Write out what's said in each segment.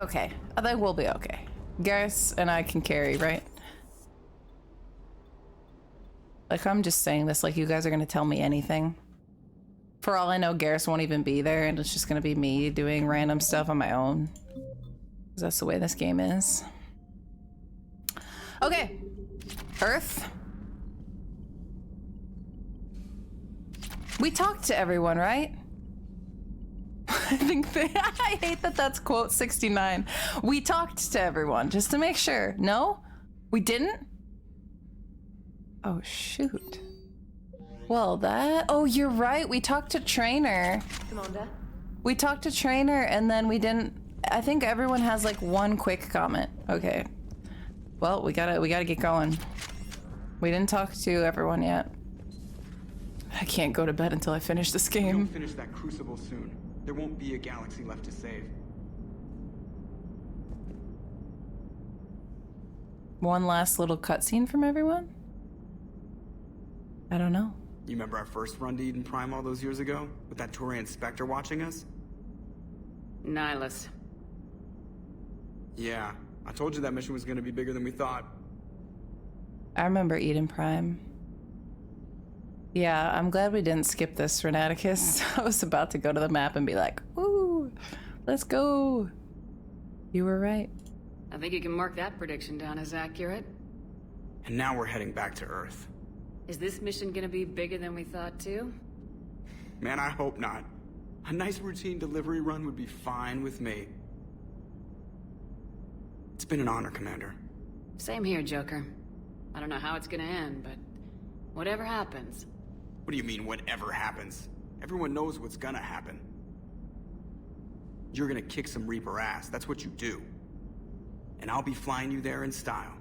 Okay, I think we'll be okay. Garrus and I can carry, right? Like, I'm just saying this like you guys are gonna tell me anything. For all I know, Garrus won't even be there and it's just gonna be me doing random stuff on my own. 'Cause that's the way this game is. Okay, Earth. We talked to everyone, right? I think I hate that that's quote 69. We talked to everyone just to make sure. No? We didn't? Oh, shoot. Well, oh, you're right. We talked to Trainer. Commander? We talked to Trainer and then we didn't. I think everyone has like one quick comment. Okay. Well, we gotta get going. We didn't talk to everyone yet. I can't go to bed until I finish this game. Don't finish that crucible soon. There won't be a galaxy left to save. One last little cutscene from everyone? I don't know. You remember our first run to Eden Prime all those years ago? With that Turian Spectre watching us? Nihilus. Yeah, I told you that mission was gonna be bigger than we thought. I remember Eden Prime. Yeah, I'm glad we didn't skip this, Renaticus. I was about to go to the map and be like, "Ooh, let's go." You were right. I think you can mark that prediction down as accurate. And now we're heading back to Earth. Is this mission gonna be bigger than we thought too? Man, I hope not. A nice routine delivery run would be fine with me. It's been an honor, Commander. Same here, Joker. I don't know how it's gonna end, but whatever happens. What do you mean, whatever happens? Everyone knows what's gonna happen. You're gonna kick some Reaper ass, that's what you do. And I'll be flying you there in style.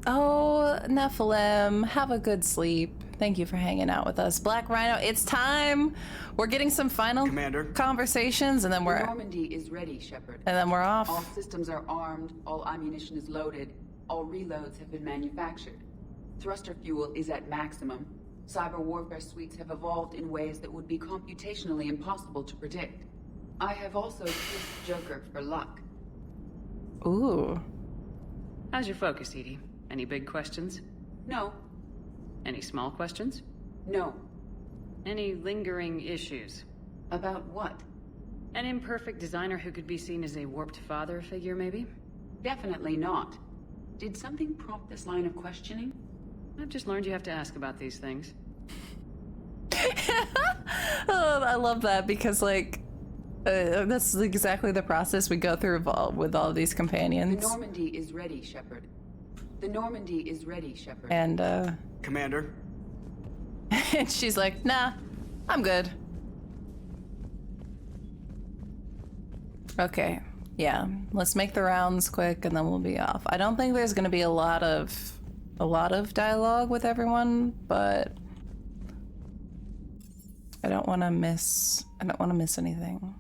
Oh, Nephilim, have a good sleep. Thank you for hanging out with us. Black Rhino, it's time. We're getting some final conversations and then we're... Normandy is ready, Shepard. And then we're off. All systems are armed, all ammunition is loaded, all reloads have been manufactured. Thruster fuel is at maximum. Cyber warfare suites have evolved in ways that would be computationally impossible to predict. I have also used Joker for luck. Ooh. How's your focus, Edie? Any big questions? No. Any small questions? No. Any lingering issues? About what? An imperfect designer who could be seen as a warped father figure, maybe? Definitely not. Did something prompt this line of questioning? I've just learned you have to ask about these things. Oh, I love that because, like, that's exactly the process we go through with all of these companions. The Normandy is ready, Shepard. The Normandy is ready, Shepard. And, Commander? and she's like, nah, I'm good. Okay, yeah, let's make the rounds quick and then we'll be off. I don't think there's gonna be a lot of dialogue with everyone, but I don't want to miss anything.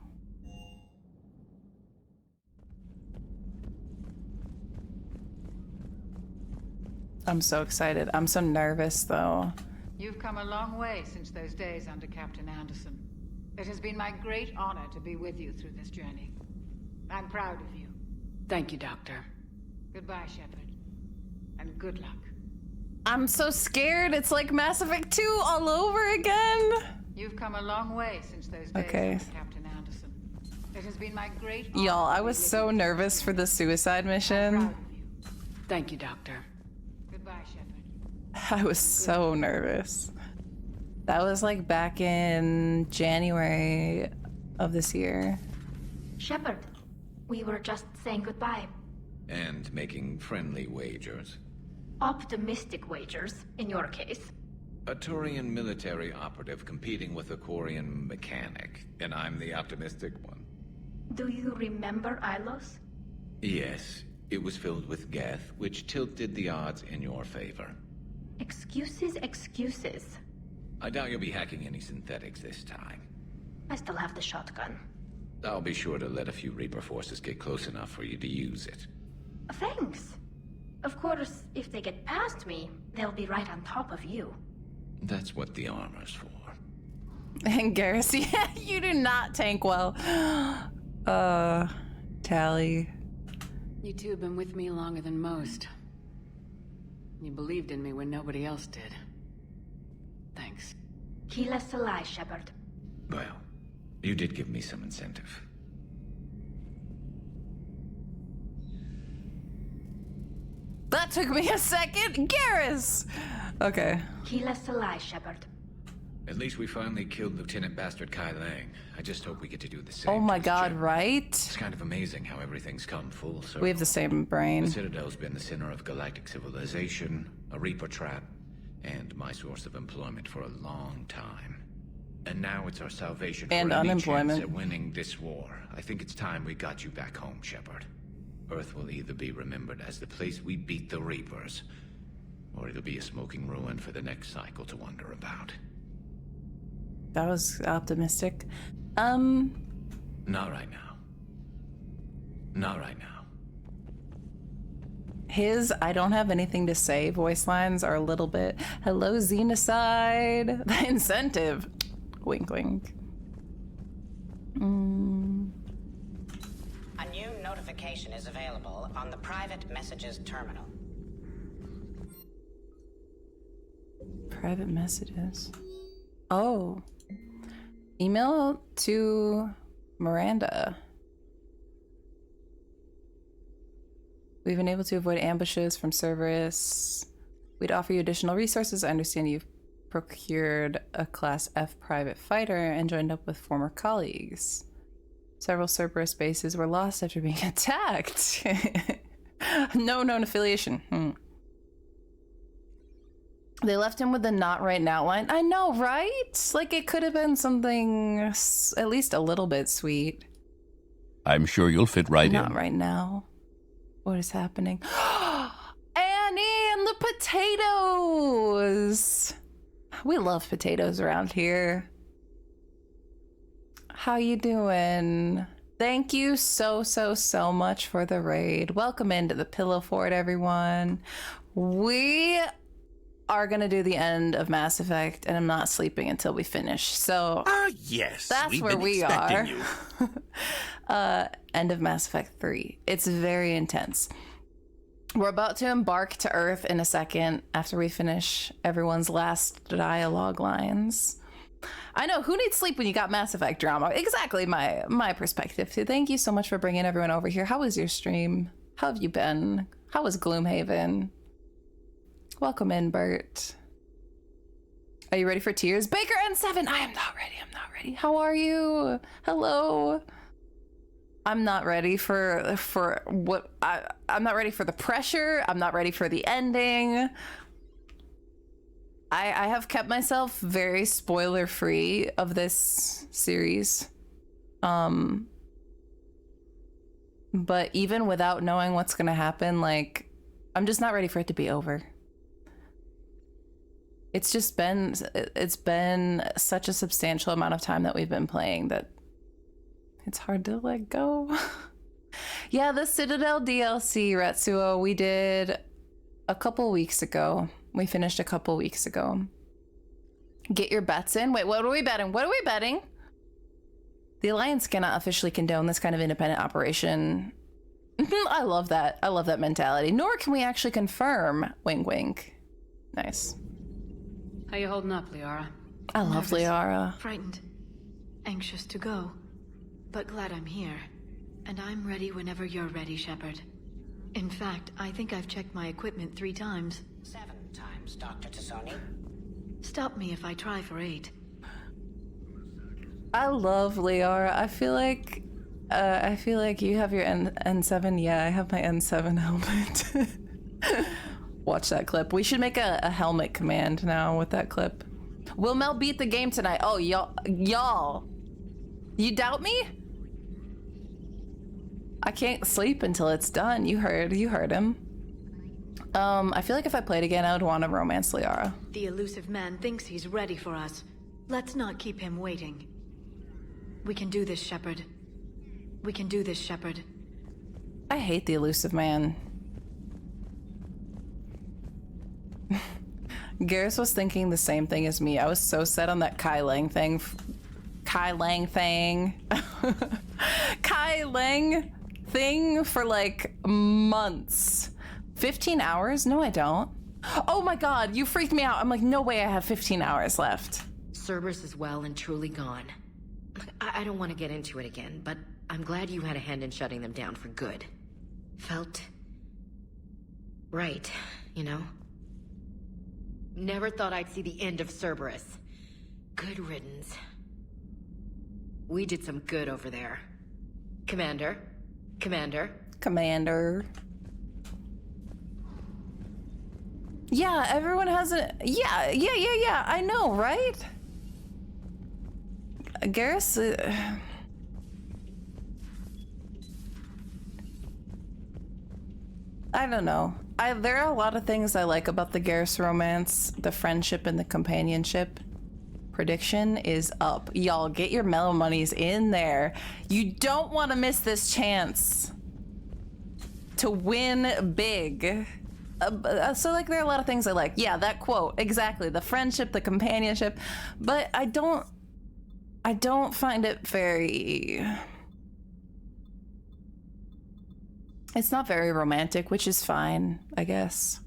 I'm so excited. I'm so nervous though. You've come a long way since those days under Captain Anderson. It has been my great honor to be with you through this journey. I'm proud of you. Thank you, Doctor. Goodbye, Shepard. And good luck. I'm so scared. It's like Mass Effect 2 all over again. You've come a long way since those days under Captain Anderson. It has been my great honor. Y'all, I was so nervous for the suicide mission. Thank you, Doctor. Goodbye, Shepard. I was so nervous. That was like back in January of this year. Shepard, we were just saying goodbye. And making friendly wagers. Optimistic wagers, in your case. A Turian military operative competing with a Quarian mechanic, and I'm the optimistic one. Do you remember Ilos? Yes, it was filled with Geth, which tilted the odds in your favor. Excuses, excuses. I doubt you'll be hacking any synthetics this time. I still have the shotgun. I'll be sure to let a few Reaper forces get close enough for you to use it. Thanks. Of course, if they get past me, they'll be right on top of you. That's what the armor's for. And Garrus, yeah, you do not tank well. Tally. You two have been with me longer than most. You believed in me when nobody else did. Thanks. Kill us alive, Shepard. Well, you did give me some incentive. That took me a second. Garrus! Okay. Kill us alive, Shepard. At least we finally killed Lieutenant Bastard Kai Lang. I just hope we get to do the same. Oh my to god, Shep. right? It's kind of amazing how everything's come full circle. We have the same brain. The Citadel's been the center of galactic civilization, a Reaper trap, and my source of employment for a long time. And now it's our salvation And for any unemployment. chance at winning this war. I think it's time we got you back home, Shepard. Earth will either be remembered as the place we beat the Reapers, or it'll be a smoking ruin for the next cycle to wonder about. That was optimistic. Not right now. Not right now. His I don't have anything to say voice lines are a little bit, hello Xenocide. The incentive. Wink wink. A new notification is available on the private messages terminal. Private messages. Oh. Email to Miranda. We've been able to avoid ambushes from Cerberus. We'd offer you additional resources. I understand you've procured a Class F private fighter and joined up with former colleagues. Several Cerberus bases were lost after being attacked. No known affiliation. They left him with the not right now line. I know, right? Like it could have been something at least a little bit sweet. I'm sure you'll fit right in. Not right now. What is happening? Annie and the potatoes! We love potatoes around here. How you doing? Thank you so much for the raid. Welcome into the Pillow Fort, everyone. We are gonna do the end of Mass Effect, and I'm not sleeping until we finish. So Yes. that's we've where been we expecting are. You. End of Mass Effect 3. It's very intense. We're about to embark to Earth in a second after we finish everyone's last dialogue lines. I know, who needs sleep when you got Mass Effect drama? Exactly my perspective. So thank you so much for bringing everyone over here. How was your stream? How have you been? How was Gloomhaven? Welcome in, Bert. Are you ready for tears? Baker N7! I am not ready. I'm not ready. How are you? Hello. I'm not ready for what I'm not ready for the pressure. I'm not ready for the ending. I have kept myself very spoiler free of this series. But even without knowing what's gonna happen, like, I'm just not ready for it to be over. It's been such a substantial amount of time that we've been playing that it's hard to let go. Yeah, the Citadel DLC, Retsuo, we did a couple weeks ago. We finished a couple weeks ago. Get your bets in. Wait, what are we betting? What are we betting? The Alliance cannot officially condone this kind of independent operation. I love that. I love that mentality. Nor can we actually confirm. Wink, wink. Nice. How you holding up, Liara? I love Nervous, Liara. Frightened. Anxious to go. But glad I'm here. And I'm ready whenever you're ready, Shepard. In fact, I think I've checked my equipment 3 times. 7 times, Dr. Tassoni. Stop me if I try for 8. I love Liara. I feel like you have your N7. Yeah, I have my N7 helmet. Watch that clip. We should make a helmet command now with that clip. Will Mel beat the game tonight? Oh, y'all. You doubt me? I can't sleep until it's done. You heard him. I feel like if I played again, I would want to romance Liara. The elusive man thinks he's ready for us. Let's not keep him waiting. We can do this, Shepard. We can do this, Shepard. I hate the elusive man. Garrus was thinking the same thing as me. I was so set on that Kai Lang thing. Kai Lang thing for like months. 15 hours? No, I don't. Oh my god, you freaked me out. I'm like, no way I have 15 hours left. Cerberus is well and truly gone. I don't want to get into it again, but I'm glad you had a hand in shutting them down for good. Felt right, you know? Never thought I'd see the end of Cerberus. Good riddance. We did some good over there. Commander. Yeah, everyone has a... Yeah, I know, right? Garrus... I don't know. There are a lot of things I like about the Garrus romance. The friendship and the companionship. Prediction is up. Y'all, get your mellow monies in there. You don't want to miss this chance to win big. So, like, there are a lot of things I like. Yeah, that quote. Exactly. The friendship, the companionship. But I don't find it very... It's not very romantic, which is fine, I guess.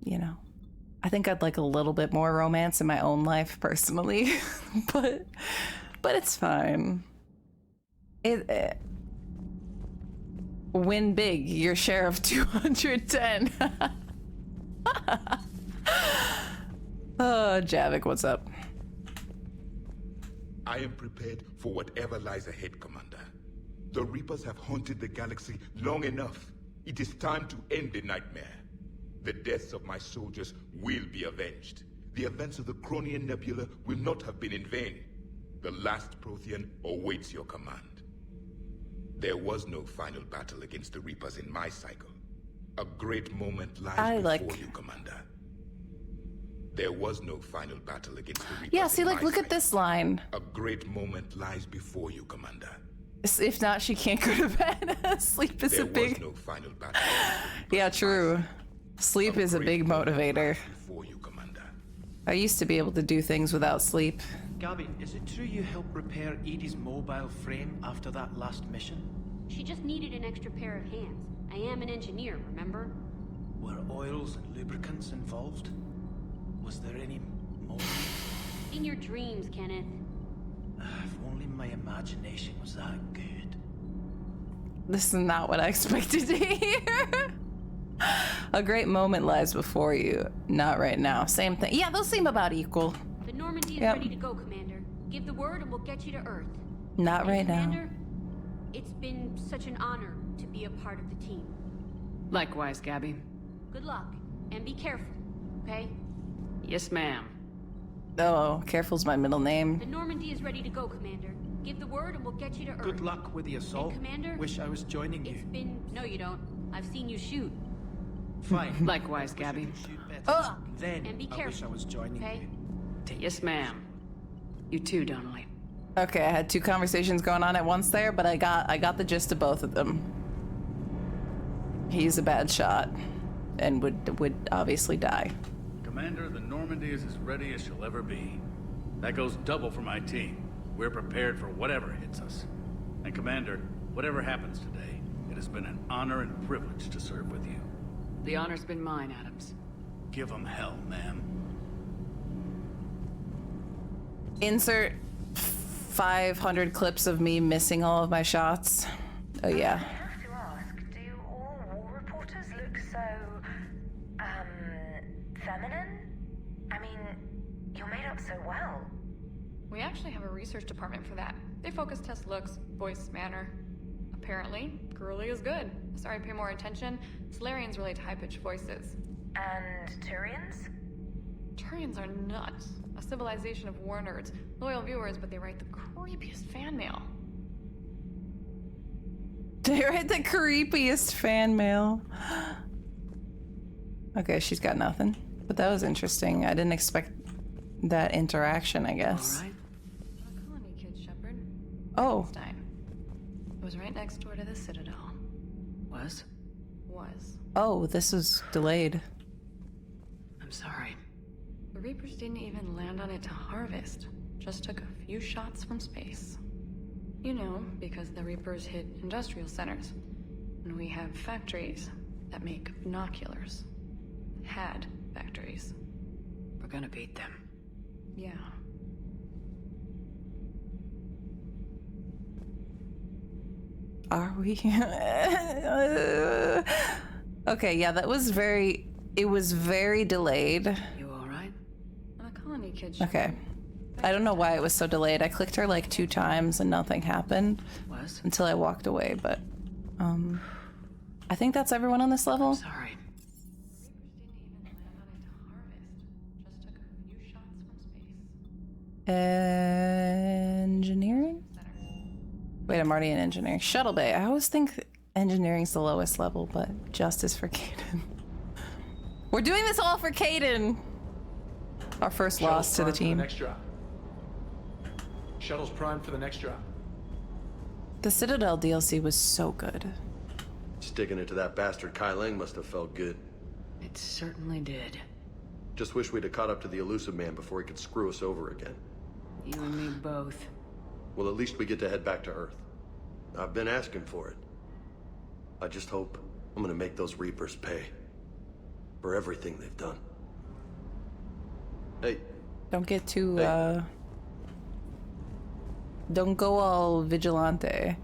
You know, I think I'd like a little bit more romance in my own life, personally, but it's fine. Win big, your share of 210. Oh, Javik, what's up? I am prepared for whatever lies ahead, Commander. The Reapers have haunted the galaxy long enough. It is time to end the nightmare. The deaths of my soldiers will be avenged. The events of the Cronian Nebula will not have been in vain. The last Prothean awaits your command. There was no final battle against the Reapers in my cycle. A great moment lies before you, Commander. There was no final battle against the Reapers. Yeah, see, like, look at this line. A great moment lies before you, Commander. If not, she can't go to bed. Sleep is a big... There was no final battle. Yeah, true. Sleep is a big motivator. I used to be able to do things without sleep. Gabby, is it true you helped repair Edie's mobile frame after that last mission? She just needed an extra pair of hands. I am an engineer, remember? Were oils and lubricants involved? Was there any more? In your dreams, Kenneth. If only my imagination was that good. This is not what I expected to hear. A great moment lies before you. Not right now. Same thing. Yeah, those seem about equal. The Normandy is ready to go, Commander. Give the word and we'll get you to Earth. Not right Commander, now. It's been such an honor to be a part of the team. Likewise, Gabby. Good luck, and be careful, okay? Yes, ma'am. Oh, careful's my middle name. The Normandy is ready to go, Commander. Give the word and we'll get you to Earth. Good luck with the assault. And Commander, wish I was joining you. It's been... No, you don't. I've seen you shoot. Fine. Likewise, Gabby. Then and be I wish I was joining okay? you. Yes, ma'am. You too, Donnelly. Okay, I had two conversations going on at once there, but I got the gist of both of them. He's a bad shot, and would obviously die. Commander, the Normandy is as ready as she'll ever be. That goes double for my team. We're prepared for whatever hits us. And Commander, whatever happens today, it has been an honor and privilege to serve with you. The honor's been mine, Adams. Give 'em hell, ma'am. Insert 500 clips of me missing all of my shots. Oh yeah. I have to ask, do all war reporters look so, feminine? I mean, you're made up so well. We actually have a research department for that. They focus test looks, voice, manner. Apparently, girly is good. Sorry, pay more attention. Solarians relate to high-pitched voices. And Turians? Turians are nuts. A civilization of war nerds. Loyal viewers, but they write the creepiest fan mail. They write the creepiest fan mail. Okay, she's got nothing. But that was interesting. I didn't expect that interaction, I guess. All right. A colony kid, Shepard. Oh. It was right next door to the Citadel. Was? Was. Oh, this was delayed. I'm sorry. The Reapers didn't even land on it to harvest. Just took a few shots from space. You know, because the Reapers hit industrial centers. And we have factories that make binoculars. Had factories. We're gonna beat them. Yeah. Are we? Okay, yeah, that was very... It was very delayed. You alright? I'm a colony kid. Okay. I don't know why it was so delayed. I clicked her like 2 times and nothing happened. Until I walked away, but... I think that's everyone on this level. Sorry. Engineering? Wait, I'm already in engineering. Shuttle Bay. I always think engineering's the lowest level, but justice for Caden. We're doing this all for Caden! Our first loss to the team. Next drop. Shuttle's primed for the next drop. The Citadel DLC was so good. Sticking it to that bastard Kai Lang must have felt good. It certainly did. Just wish we'd have caught up to the elusive man before he could screw us over again. You and me both. Well, at least we get to head back to Earth. I've been asking for it. I just hope I'm gonna make those Reapers pay. For everything they've done. Hey. Don't get too, don't go all vigilante.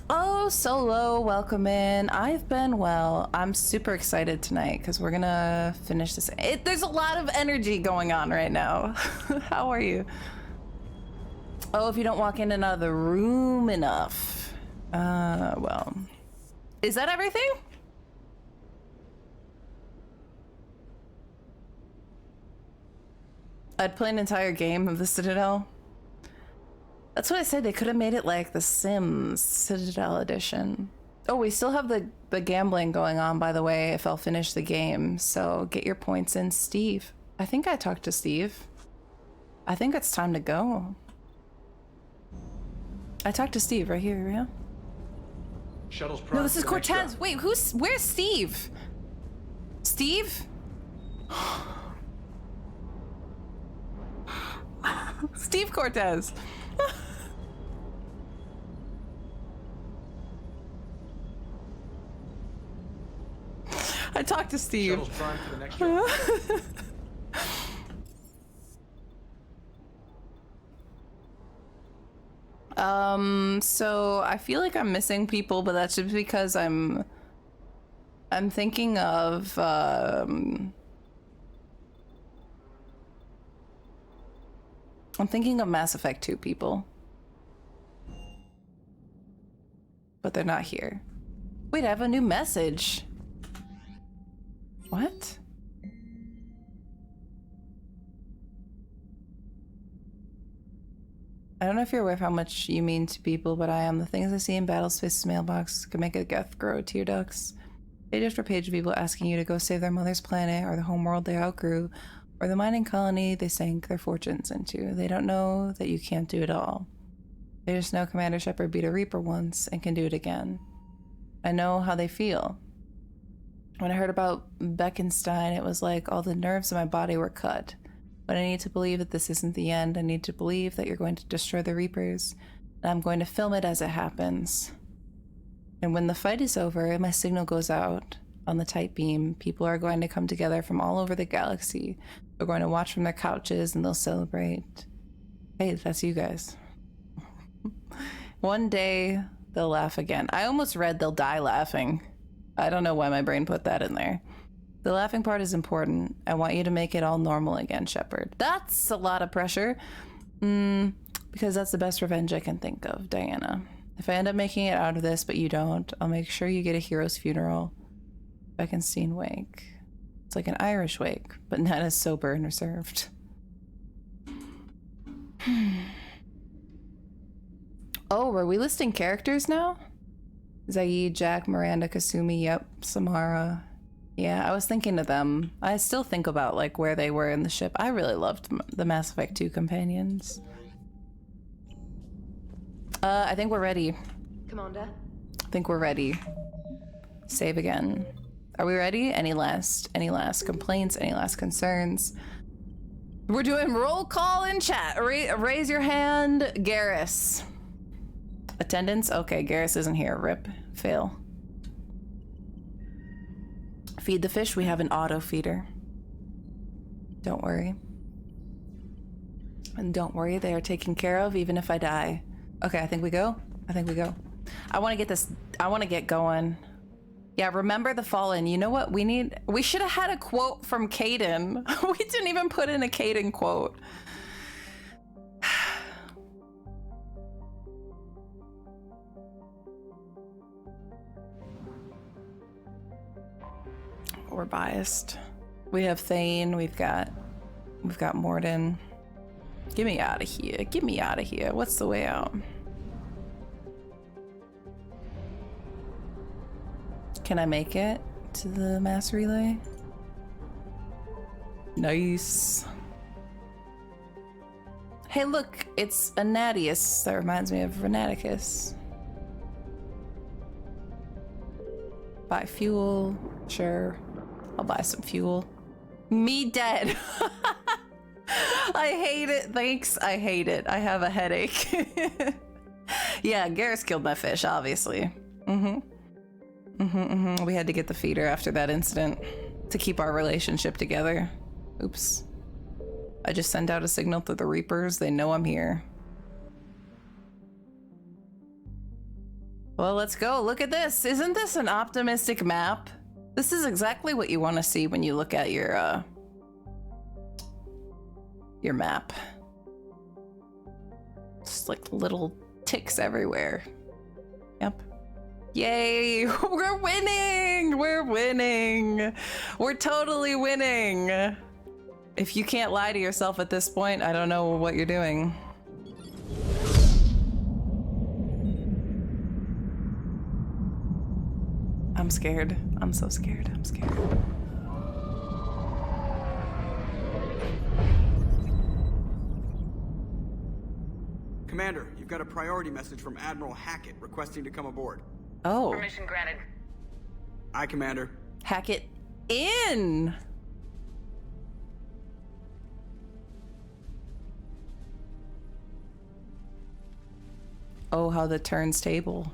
Oh, Solo, welcome in. I've been well. I'm super excited tonight because we're gonna finish this. There's a lot of energy going on right now. How are you? Oh, if you don't walk in and out of the room enough. Well. Is that everything? I'd play an entire game of the Citadel. That's what I said. They could have made it like The Sims Citadel Edition. Oh, we still have the gambling going on, by the way, if I'll finish the game. So get your points in, Steve. I think I talked to Steve. I think it's time to go. I talked to Steve right here, yeah? Shuttle's no, this is Cortez. Wait, where's Steve? Steve? Steve Cortez. I talked to Steve. Shuttle's primed for the next drop. So I feel like I'm missing people, but that's just because I'm thinking of I'm thinking of Mass Effect 2 people. But they're not here. Wait, I have a new message. What? I don't know if you're aware of how much you mean to people, but I am. The things I see in Battlespace's mailbox could make a geth grow tear ducts. Page after page of people asking you to go save their mother's planet, or the homeworld they outgrew, or the mining colony they sank their fortunes into. They don't know that you can't do it all. They just know Commander Shepard beat a Reaper once and can do it again. I know how they feel. When I heard about Beckenstein, it was like all the nerves in my body were cut. But I need to believe that this isn't the end. I need to believe that you're going to destroy the Reapers, and I'm going to film it as it happens. And when the fight is over and my signal goes out on the tight beam, people are going to come together from all over the galaxy. They're going to watch from their couches and they'll celebrate. Hey, that's you guys. One day, they'll laugh again. I almost read they'll die laughing. I don't know why my brain put that in there. The laughing part is important. I want you to make it all normal again, Shepard. That's a lot of pressure. Because that's the best revenge I can think of, Diana. If I end up making it out of this, but you don't, I'll make sure you get a hero's funeral. Beckenstein wake. It's like an Irish wake, but not as sober and reserved. Oh, are we listing characters now? Zaid, Jack, Miranda, Kasumi, yep, Samara. Yeah, I was thinking of them. I still think about like where they were in the ship. I really loved the Mass Effect 2 companions. I think we're ready. Commander? I think we're ready. Save again. Are we ready? Any last complaints? Any last concerns? We're doing roll call in chat. Raise your hand, Garrus. Attendance? Okay, Garrus isn't here. Rip. Fail. Feed the fish. We have an auto feeder. Don't worry. And don't worry, they are taken care of even if I die. Okay, I think we go. I want to get this. I want to get going. Yeah, remember the Fallen. You know what? We should have had a quote from Caden. We didn't even put in a Caden quote. We're biased. We have Thane. We've got Morden. Get me out of here. Get me out of here. What's the way out? Can I make it to the mass relay? Nice. Hey, look, it's a Nadius. That reminds me of Renaticus. Buy fuel. Sure. I'll buy some fuel. Me dead. I hate it. Thanks. I hate it. I have a headache. Yeah, Garrus killed my fish, obviously. We had to get the feeder after that incident to keep our relationship together. Oops. I just sent out a signal to the Reapers. They know I'm here. Well, let's go. Look at this. Isn't this an optimistic map? This is exactly what you want to see when you look at your map. Just like little ticks everywhere. Yep. Yay! We're winning! We're winning! We're totally winning! If you can't lie to yourself at this point, I don't know what you're doing. I'm scared. I'm so scared. I'm scared. Commander, you've got a priority message from Admiral Hackett requesting to come aboard. Oh. Permission granted. Aye, Commander. Hackett in! Oh, how the turns table.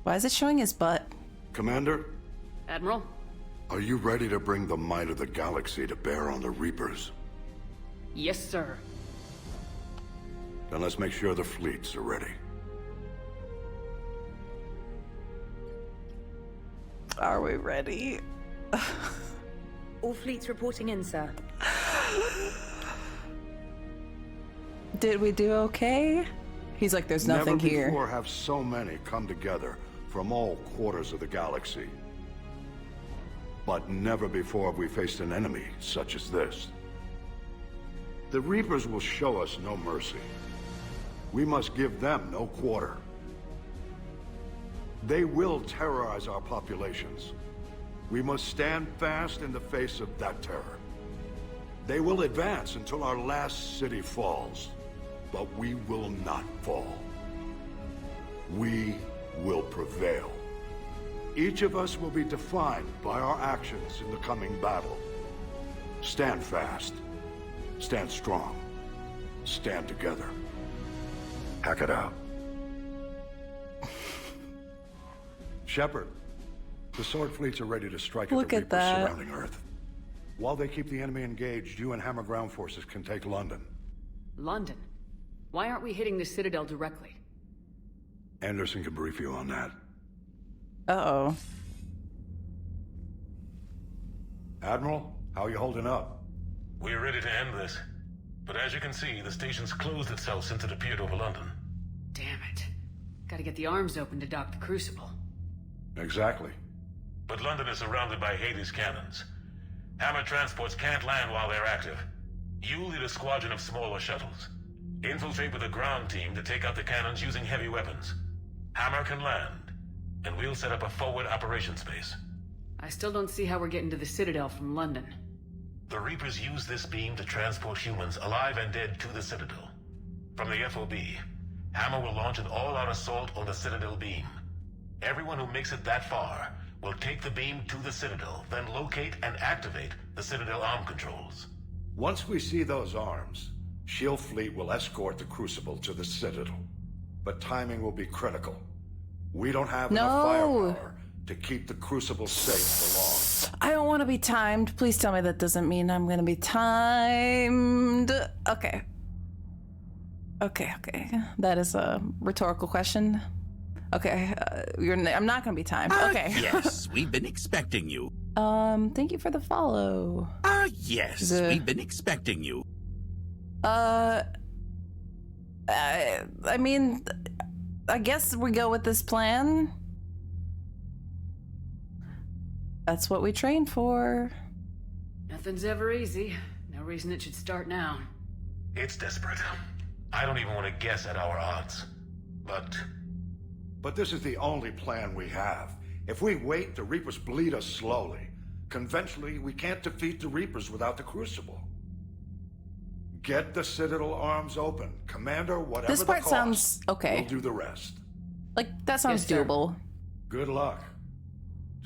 Why is it showing his butt? Commander? Admiral? Are you ready to bring the might of the galaxy to bear on the Reapers? Yes, sir. Then let's make sure the fleets are ready. Are we ready? All fleets reporting in, sir. Did we do okay? He's like, there's nothing here. Never before have so many come together from all quarters of the galaxy. But never before have we faced an enemy such as this. The Reapers will show us no mercy. We must give them no quarter. They will terrorize our populations. We must stand fast in the face of that terror. They will advance until our last city falls, but we will not fall. We will prevail. Each of us will be defined by our actions in the coming battle. Stand fast. Stand strong. Stand together. Hack it out. Shepard, the Sword fleets are ready to strike at the Reapers surrounding Earth. While they keep the enemy engaged, you and Hammer ground forces can take London. London? Why aren't we hitting the Citadel directly? Anderson can brief you on that. Uh-oh. Admiral, how are you holding up? We're ready to end this. But as you can see, the station's closed itself since it appeared over London. Damn it. Gotta get the arms open to dock the Crucible. Exactly. But London is surrounded by Hades cannons. Hammer transports can't land while they're active. You lead a squadron of smaller shuttles. Infiltrate with a ground team to take out the cannons using heavy weapons. Hammer can land, and we'll set up a forward operations base. I still don't see how we're getting to the Citadel from London. The Reapers use this beam to transport humans, alive and dead, to the Citadel. From the FOB, Hammer will launch an all-out assault on the Citadel beam. Everyone who makes it that far will take the beam to the Citadel, then locate and activate the Citadel arm controls. Once we see those arms, SHIELD fleet will escort the Crucible to the Citadel. But timing will be critical. We don't have enough firepower to keep the Crucible safe for long. I don't want to be timed. Please tell me that doesn't mean I'm going to be timed. Okay. Okay. That is a rhetorical question. Okay, I'm not going to be timed. Okay. Yes, we've been expecting you. Thank you for the follow. Yes, we've been expecting you. I mean, I guess we go with this plan. That's what we trained for. Nothing's ever easy. No reason it should start now. It's desperate. I don't even want to guess at our odds. But this is the only plan we have. If we wait, the Reapers bleed us slowly. Conventionally, we can't defeat the Reapers without the Crucible. Get the Citadel arms open. Commander, whatever this part the cost, sounds okay. We'll do the rest. Like, that sounds doable. Good luck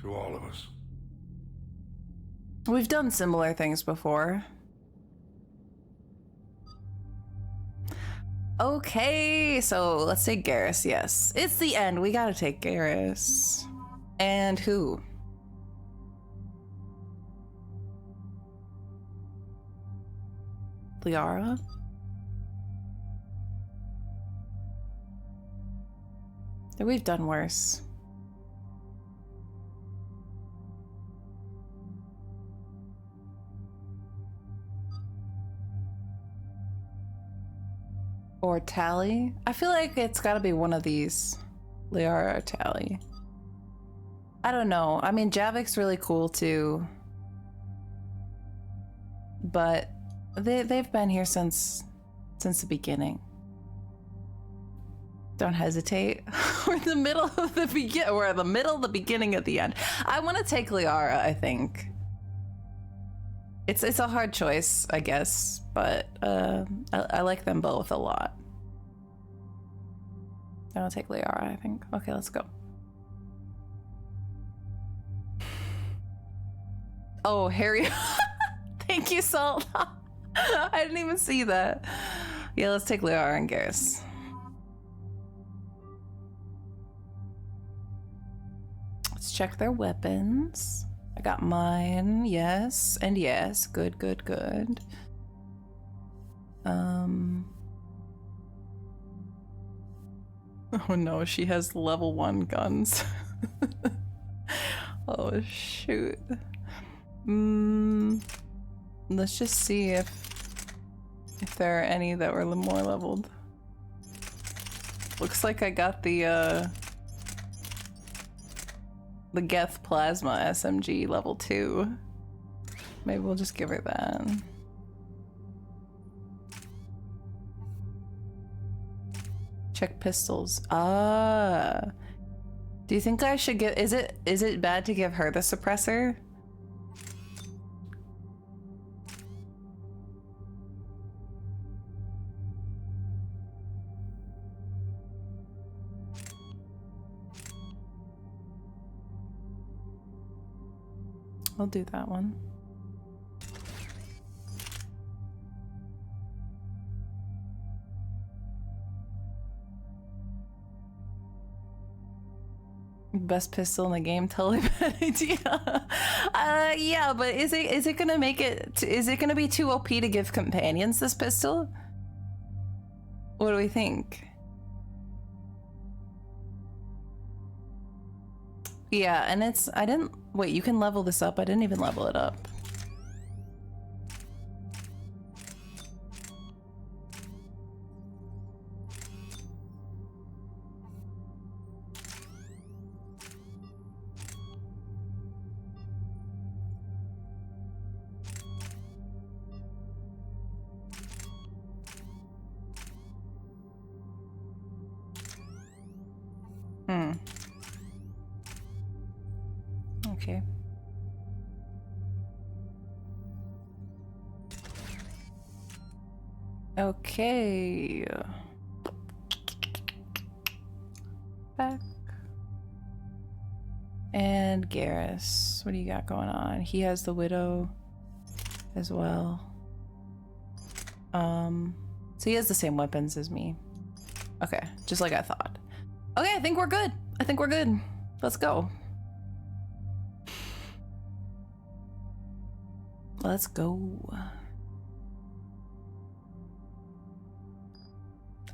to all of us. We've done similar things before. Okay, so let's take Garrus, yes. It's the end, we gotta take Garrus. And who? Liara? We've done worse. Or Tally? I feel like it's gotta be one of these. Liara or Tally. I don't know. I mean, Javik's really cool too. But they've been here since the beginning. Don't hesitate. We're in the middle of the beginning of the end. I want to take Liara, I think. It's a hard choice, I guess, but I like them both a lot. I'm gonna take Liara, I think. Okay, let's go. Oh, Harry. Thank you, Salt. I didn't even see that. Yeah, let's take Liara and Garrus. Let's check their weapons. I got mine, yes, and yes. Good, good, good. Oh no, she has level 1 guns. Oh shoot. Let's just see if there are any that were more leveled. Looks like I got the Geth Plasma SMG level 2. Maybe we'll just give her that. Check pistols. Ah. Do you think I should give, is it bad to give her the suppressor? I'll do that one. Best pistol in the game, totally bad idea. Yeah, but is it gonna make it? Is it gonna be too OP to give companions this pistol? What do we think? Yeah, and it's, I didn't, wait, you can level this up. I didn't even level it up. Okay. Okay. Back. And Garrus. What do you got going on? He has the Widow as well. So he has the same weapons as me. Okay, just like I thought. Okay, I think we're good. I think we're good. Let's go. Let's go.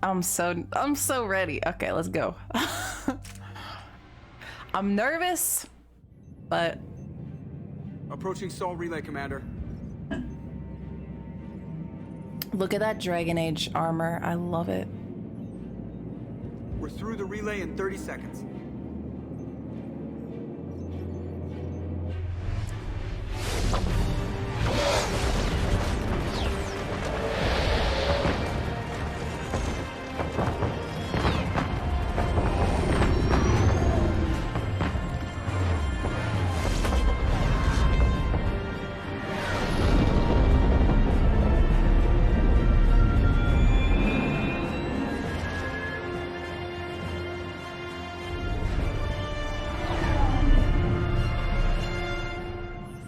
I'm so ready. Okay, let's go. I'm nervous, but approaching Sol Relay, Commander. Look at that Dragon Age armor. I love it. We're through the relay in 30 seconds.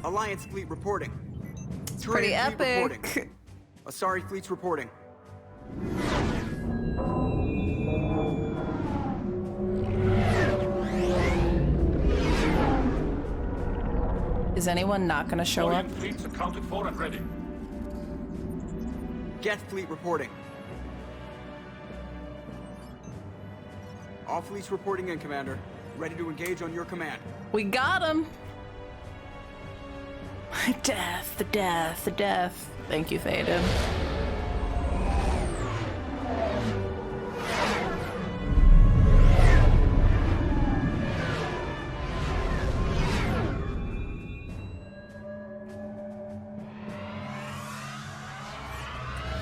Alliance fleet reporting. It's pretty epic. Reporting. Asari fleet's reporting. Is anyone not gonna show up? Fleets accounted for and ready. Geth fleet reporting. All fleets reporting in, Commander. Ready to engage on your command. We got him. Death, the death, the death. Thank you, Faden.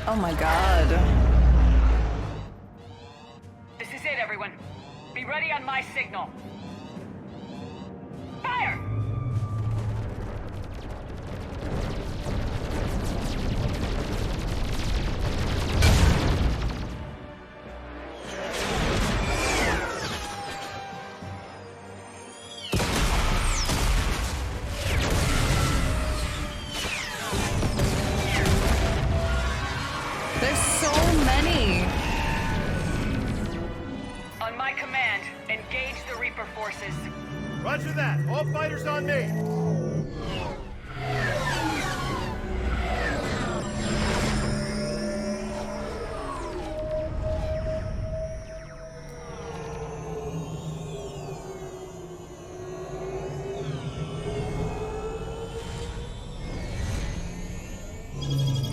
Oh my god. This is it, everyone. Be ready on my signal. Fire! There's so many. On my command, engage the Reaper forces. Roger that. All fighters on me.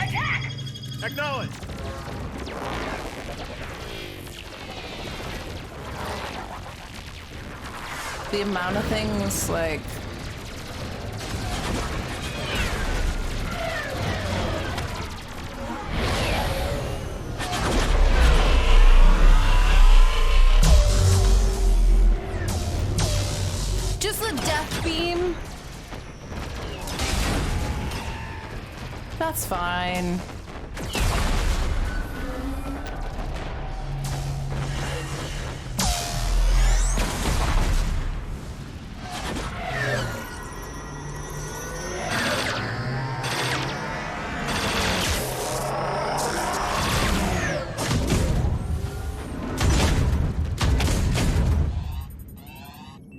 Attack! Acknowledge. The amount of things, like... Just the death beam. That's fine.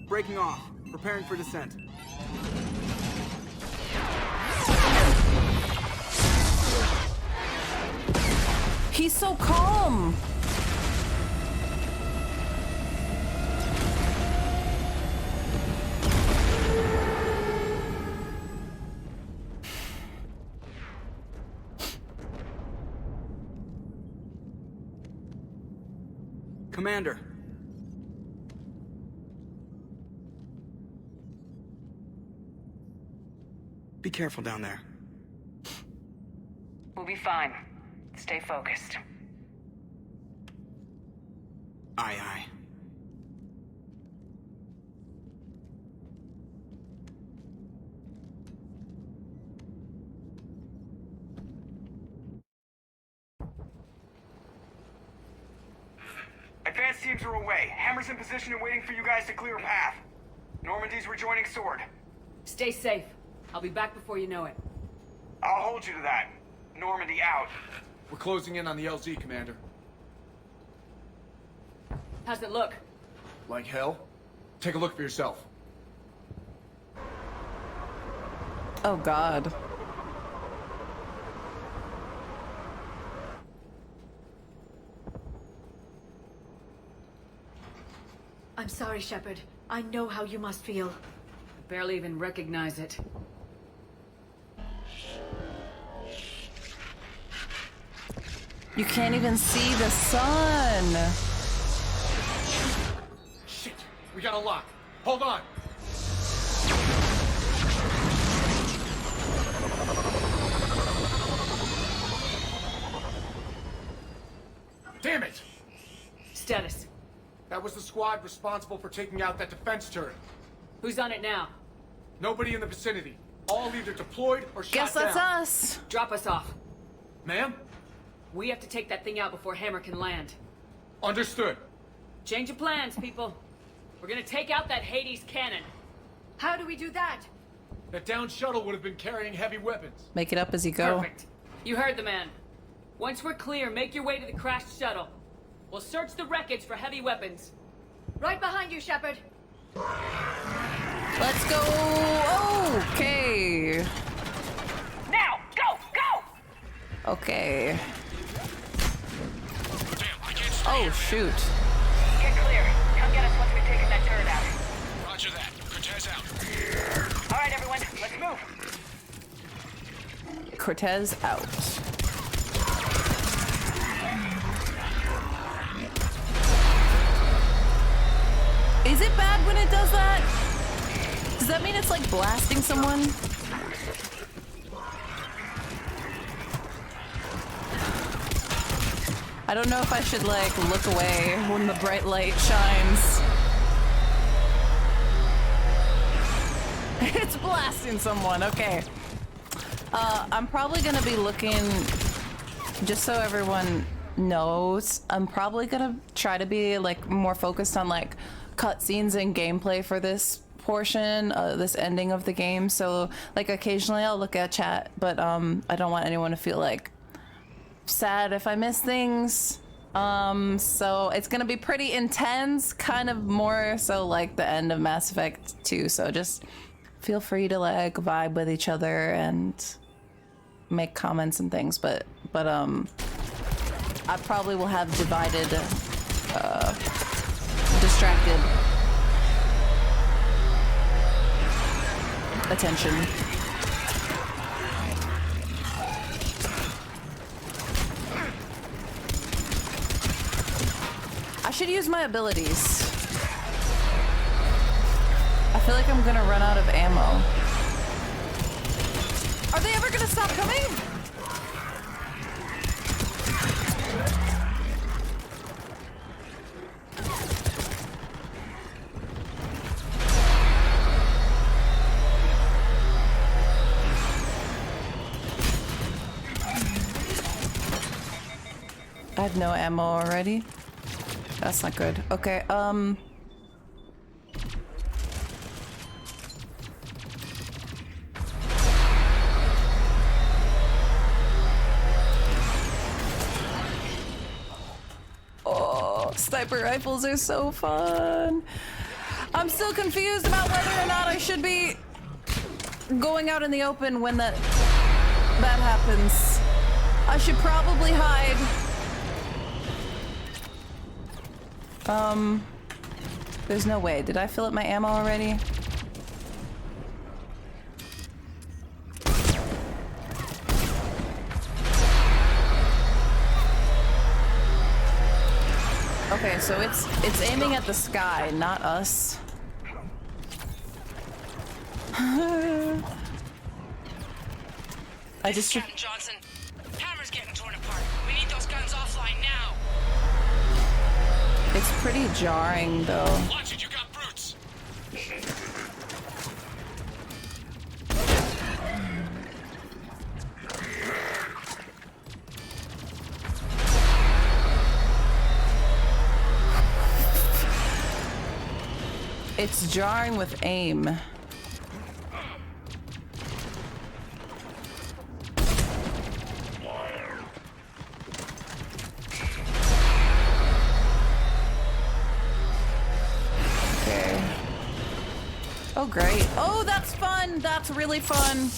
Breaking off. Preparing for descent. He's so calm. Commander. Be careful down there. We'll be fine. Stay focused. Aye, aye. teams are away. Hammer's in position and waiting for you guys to clear a path. Normandy's rejoining Sword. Stay safe. I'll be back before you know it. I'll hold you to that. Normandy out. We're closing in on the LZ, Commander. How's it look? Like hell? Take a look for yourself. Oh God. I'm sorry, Shepard. I know how you must feel. Barely even recognize it. You can't even see the sun. Shit! We got a lock. Hold on! Damn it! Status. That was the squad responsible for taking out that defense turret. Who's on it now? Nobody in the vicinity. All either deployed or shot down. Guess that's us. Drop us off. Ma'am? We have to take that thing out before Hammer can land. Understood. Change of plans, people. We're gonna take out that Hades cannon. How do we do that? That downed shuttle would have been carrying heavy weapons. Make it up as you go. Perfect. You heard the man. Once we're clear, make your way to the crashed shuttle. We'll search the wreckage for heavy weapons. Right behind you, Shepard. Let's go. Okay. Now, go, go! Okay. Oh shoot. Get clear. Come get us once we've taken that turret out. Roger that. Cortez out. All right, everyone, let's move. Cortez out. Is it bad when it does that? Does that mean it's like blasting someone? I don't know if I should like look away when the bright light shines. It's blasting someone, okay. I'm probably gonna be looking, just so everyone knows, I'm probably gonna try to be like more focused on like cutscenes and gameplay for this portion, this ending of the game. So like occasionally I'll look at chat, but I don't want anyone to feel like sad if I miss things. So it's gonna be pretty intense, kind of more so like the end of Mass Effect 2. So just feel free to like vibe with each other and make comments and things, but I probably will have divided, distracted attention. I should use my abilities. I feel like I'm gonna run out of ammo. Are they ever gonna stop coming? I have no ammo already. That's not good. Okay, oh, sniper rifles are so fun. I'm still confused about whether or not I should be going out in the open when that happens. I should probably hide. There's no way. Did I fill up my ammo already? Okay, so it's aiming at the sky, not us. I just Captain Johnson, Hammer's getting torn apart. We need those guns offline now. It's pretty jarring, though. Watch it, you got brutes. It's jarring with aim. Okay. Oh, great. Oh, that's fun. That's really fun.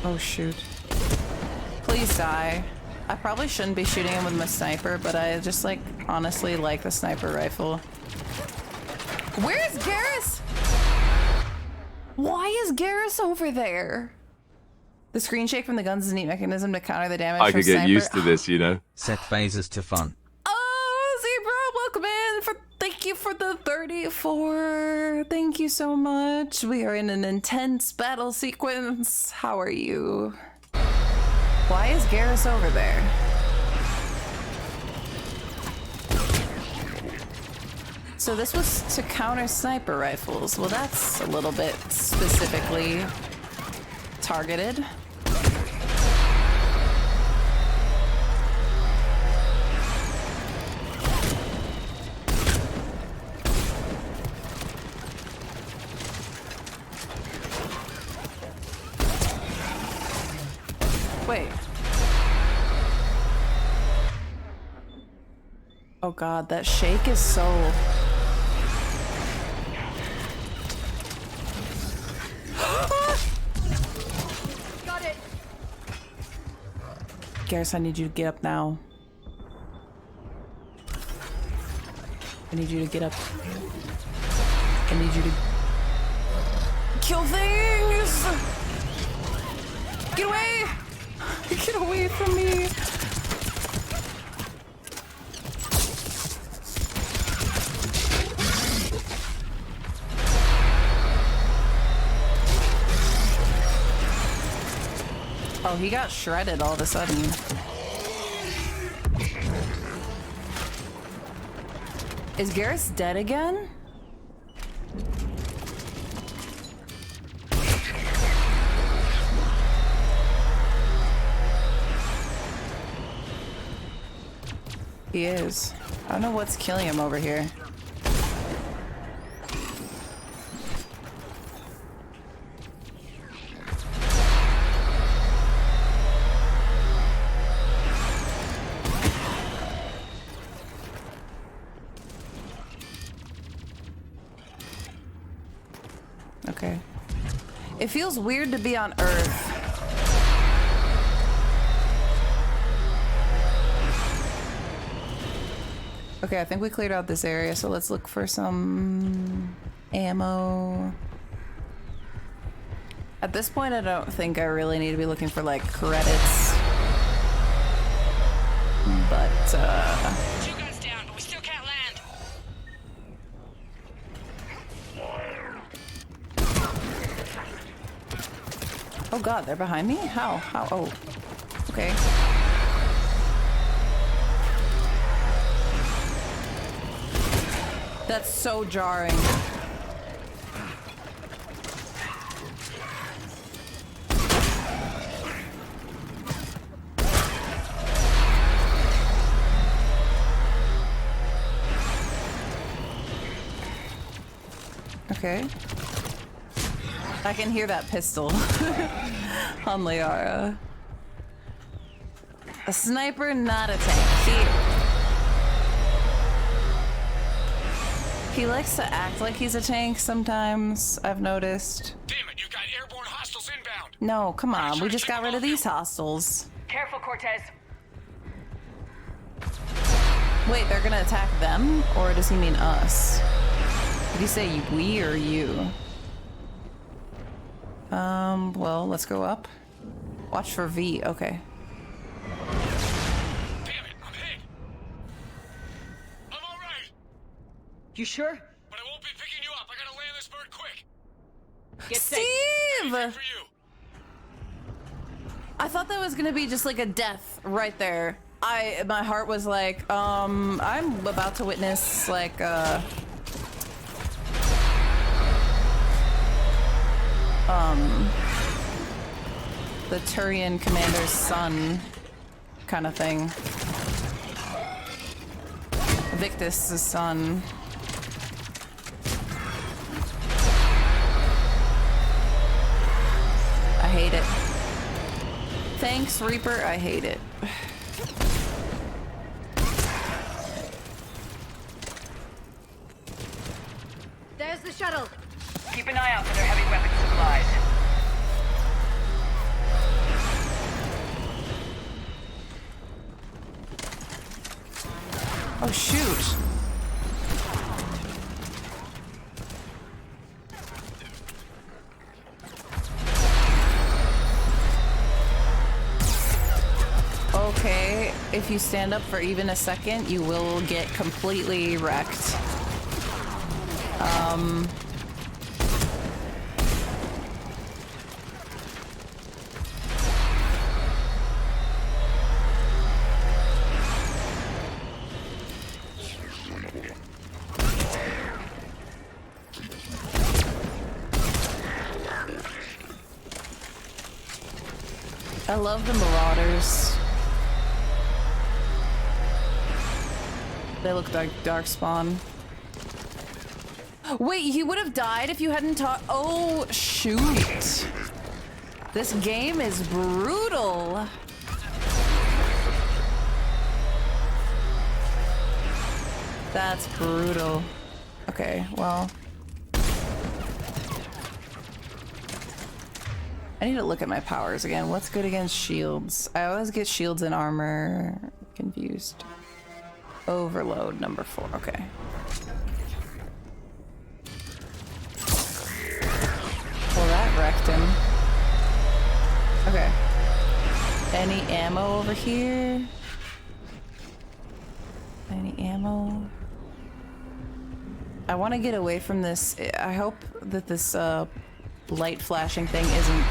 Oh, shoot. Please die. I probably shouldn't be shooting him with my sniper, but I just, like, honestly like the sniper rifle. Where's Garrus? Why is Garrus over there? The screen shake from the guns is a neat mechanism to counter the damage I from could get sniper. used to this, you know. Set phasers to fun. Oh, Zebra, welcome in. Thank you for the 34. Thank you so much. We are in an intense battle sequence. How are you? Why is Garrus over there? So this was to counter sniper rifles. Well, that's a little bit specifically targeted. Wait. Oh god, that shake is so... Got it. Garrus, I need you to get up now. I need you to get up. I need you to... kill things! Get away! Get away from me! Oh, he got shredded all of a sudden. Is Garrus dead again? He is. I don't know what's killing him over here. Okay. It feels weird to be on Earth. Okay, I think we cleared out this area, so let's look for some ammo. At this point, I don't think I really need to be looking for, like, credits. But, Two guns down, but we still can't land. oh god, they're behind me? How? How? Oh. Okay. That's so jarring. Okay. I can hear that pistol on Liara. A sniper, not a tank. He likes to act like he's a tank sometimes, I've noticed. Damn it, you got airborne hostiles inbound. No, come on, we just got rid of these hostiles. Careful, Cortez. Wait, they're gonna attack them? Or does he mean us? Did he say we or you? Well, let's go up. Watch for V, okay. You sure? But I won't be picking you up. I gotta land this bird quick. Get Steve! I thought that was gonna be just like a death right there. My heart was like, I'm about to witness like the Turian commander's son kind of thing. Victus' son. I hate it. Thanks, Reaper. I hate it. There's the shuttle. Keep an eye out for their heavy weapon supplies. Oh, shoot. Okay, if you stand up for even a second, you will get completely wrecked. I love the Marauders. They look like Darkspawn. Wait, he would have died if you hadn't taught. Oh, shoot. This game is brutal. That's brutal. Okay, well. I need to look at my powers again. What's good against shields? I always get shields and armor confused. Overload number 4. Okay. Well, that wrecked him. Okay. Any ammo over here? Any ammo? I want to get away from this. I hope that this light flashing thing isn't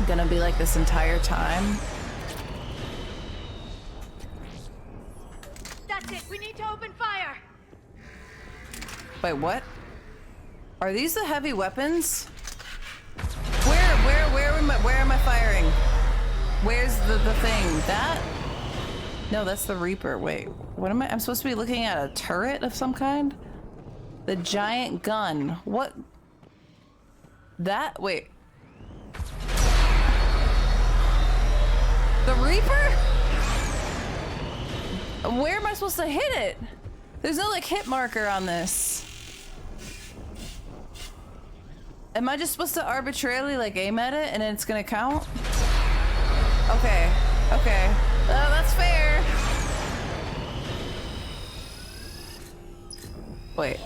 gonna be like this entire time. That's it. We need to open fire. Wait, what? Are these the heavy weapons? Where am I firing? Where's the thing? That? No, that's the Reaper. Wait, what am I? I'm supposed to be looking at a turret of some kind? The giant gun. What? That? Wait. The Reaper? Where am I supposed to hit it? There's no like hit marker on this. Am I just supposed to arbitrarily like aim at it and it's gonna count? Okay, okay. That's fair. Wait.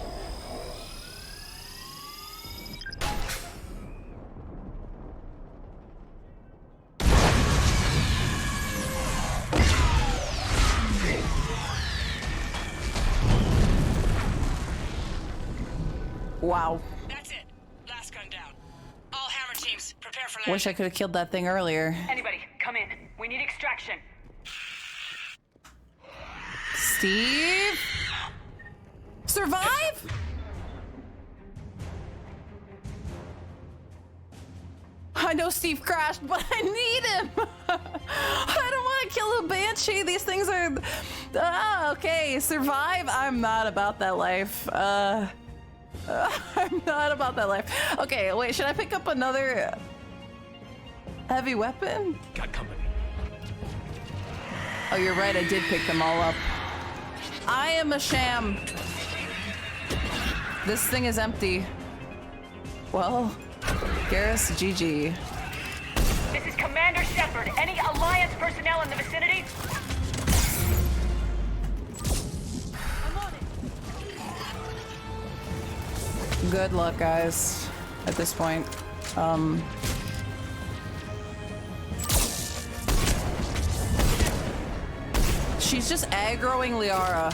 Wow. That's it. Last gun down. All hammer teams, prepare for landing. Wish I could have killed that thing earlier. Anybody, come in. We need extraction. Steve? Survive? I know Steve crashed, but I need him. I don't want to kill a banshee. These things are... okay, survive? I'm not about that life. I'm not about that life. Okay, wait, should I pick up another heavy weapon? Got company. Oh, you're right, I did pick them all up. I am a sham. This thing is empty. Well, Garrus, GG. This is Commander Shepard. Any Alliance personnel in the vicinity? I'm on it. Good luck, guys, at this point. She's just aggroing Liara.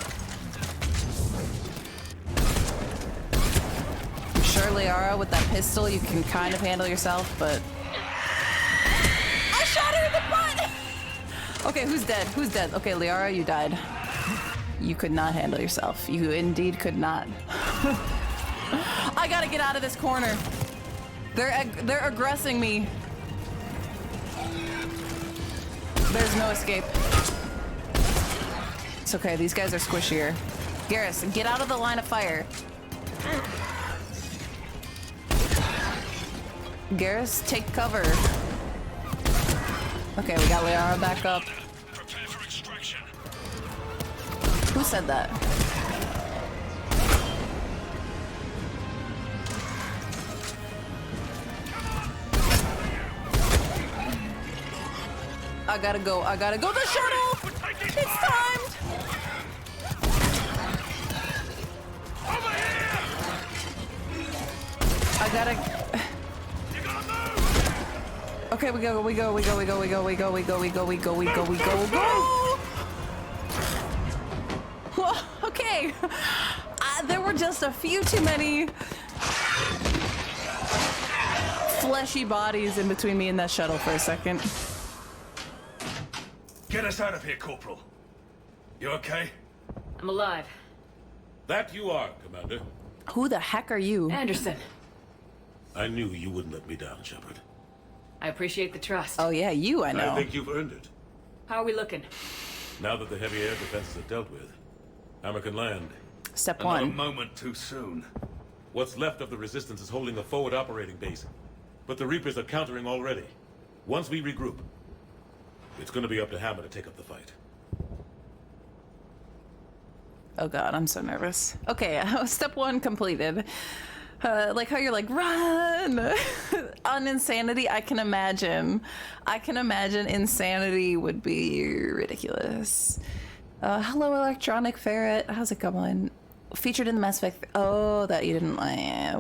I'm sure Liara, with that pistol, you can kind of handle yourself, but... I shot her in the butt! Okay, who's dead? Who's dead? Okay, Liara, you died. You could not handle yourself. You indeed could not. I gotta get out of this corner. They're aggressing me. There's no escape. It's okay, these guys are squishier. Garrus, get out of the line of fire. Garrus, take cover. Okay, we got Liara back up. Who said that? I gotta go. The shuttle! It's timed! I gotta... Okay, we go. Okay. There were just a few too many fleshy bodies in between me and that shuttle for a second. Get us out of here, Corporal. You okay? I'm alive. That you are, Commander. Who the heck are you? Anderson. I knew you wouldn't let me down, Shepard. I appreciate the trust. Oh yeah, you, I know. I think you've earned it. How are we looking? Now that the heavy air defenses are dealt with, Hammer can land. Step Another one. moment too soon. What's left of the Resistance is holding a forward operating base, but the Reapers are countering already. Once we regroup, it's gonna be up to Hammer to take up the fight. Oh god, I'm so nervous. Okay, step one completed. Like how you're like, run! On Insanity, I can imagine Insanity would be ridiculous. Hello, Electronic Ferret. How's it going? Featured in the Mass Effect. Oh, that you didn't.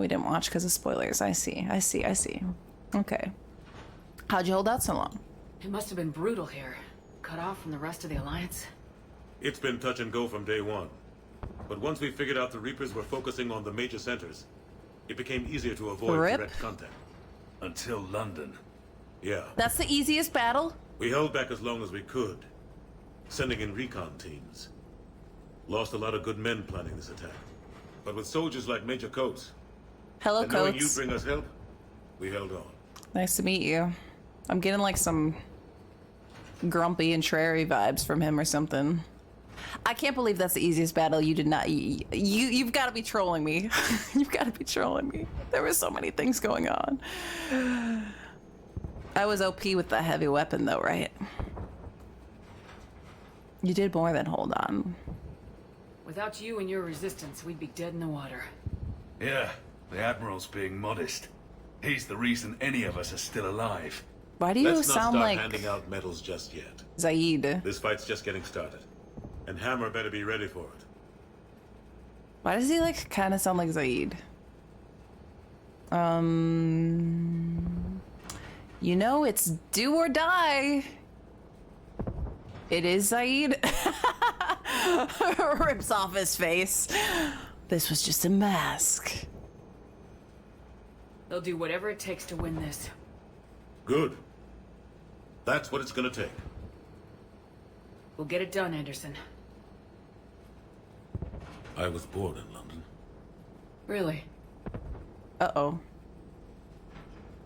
We didn't watch because of spoilers. I see. Okay. How'd you hold out so long? It must have been brutal here. Cut off from the rest of the Alliance. It's been touch and go from day one. But once we figured out the Reapers were focusing on the major centers, it became easier to avoid direct contact. Until London. Yeah. That's the easiest battle? We held back as long as we could, sending in recon teams. Lost a lot of good men planning this attack. But with soldiers like Major Coates, hello, and knowing Coates. you'd bring us help, we held on. Nice to meet you. I'm getting like some grumpy and Trary vibes from him or something. I can't believe that's the easiest battle. You did not. You've got to be trolling me. You've got to be trolling me. There were so many things going on. I was OP with the heavy weapon though, right? You did more than hold on. Without you and your resistance, we'd be dead in the water. Yeah, the Admiral's being modest. He's the reason any of us are still alive. Why do you Let's sound not like start handing out medals just yet. Zaid? This fight's just getting started, and Hammer better be ready for it. Why does he like kind of sound like Zaid? You know, it's do or die. It is Zaid. Rips off his face. This was just a mask. They'll do whatever it takes to win this. Good. That's what it's gonna take. We'll get it done, Anderson. I was born in London. Really? Uh-oh.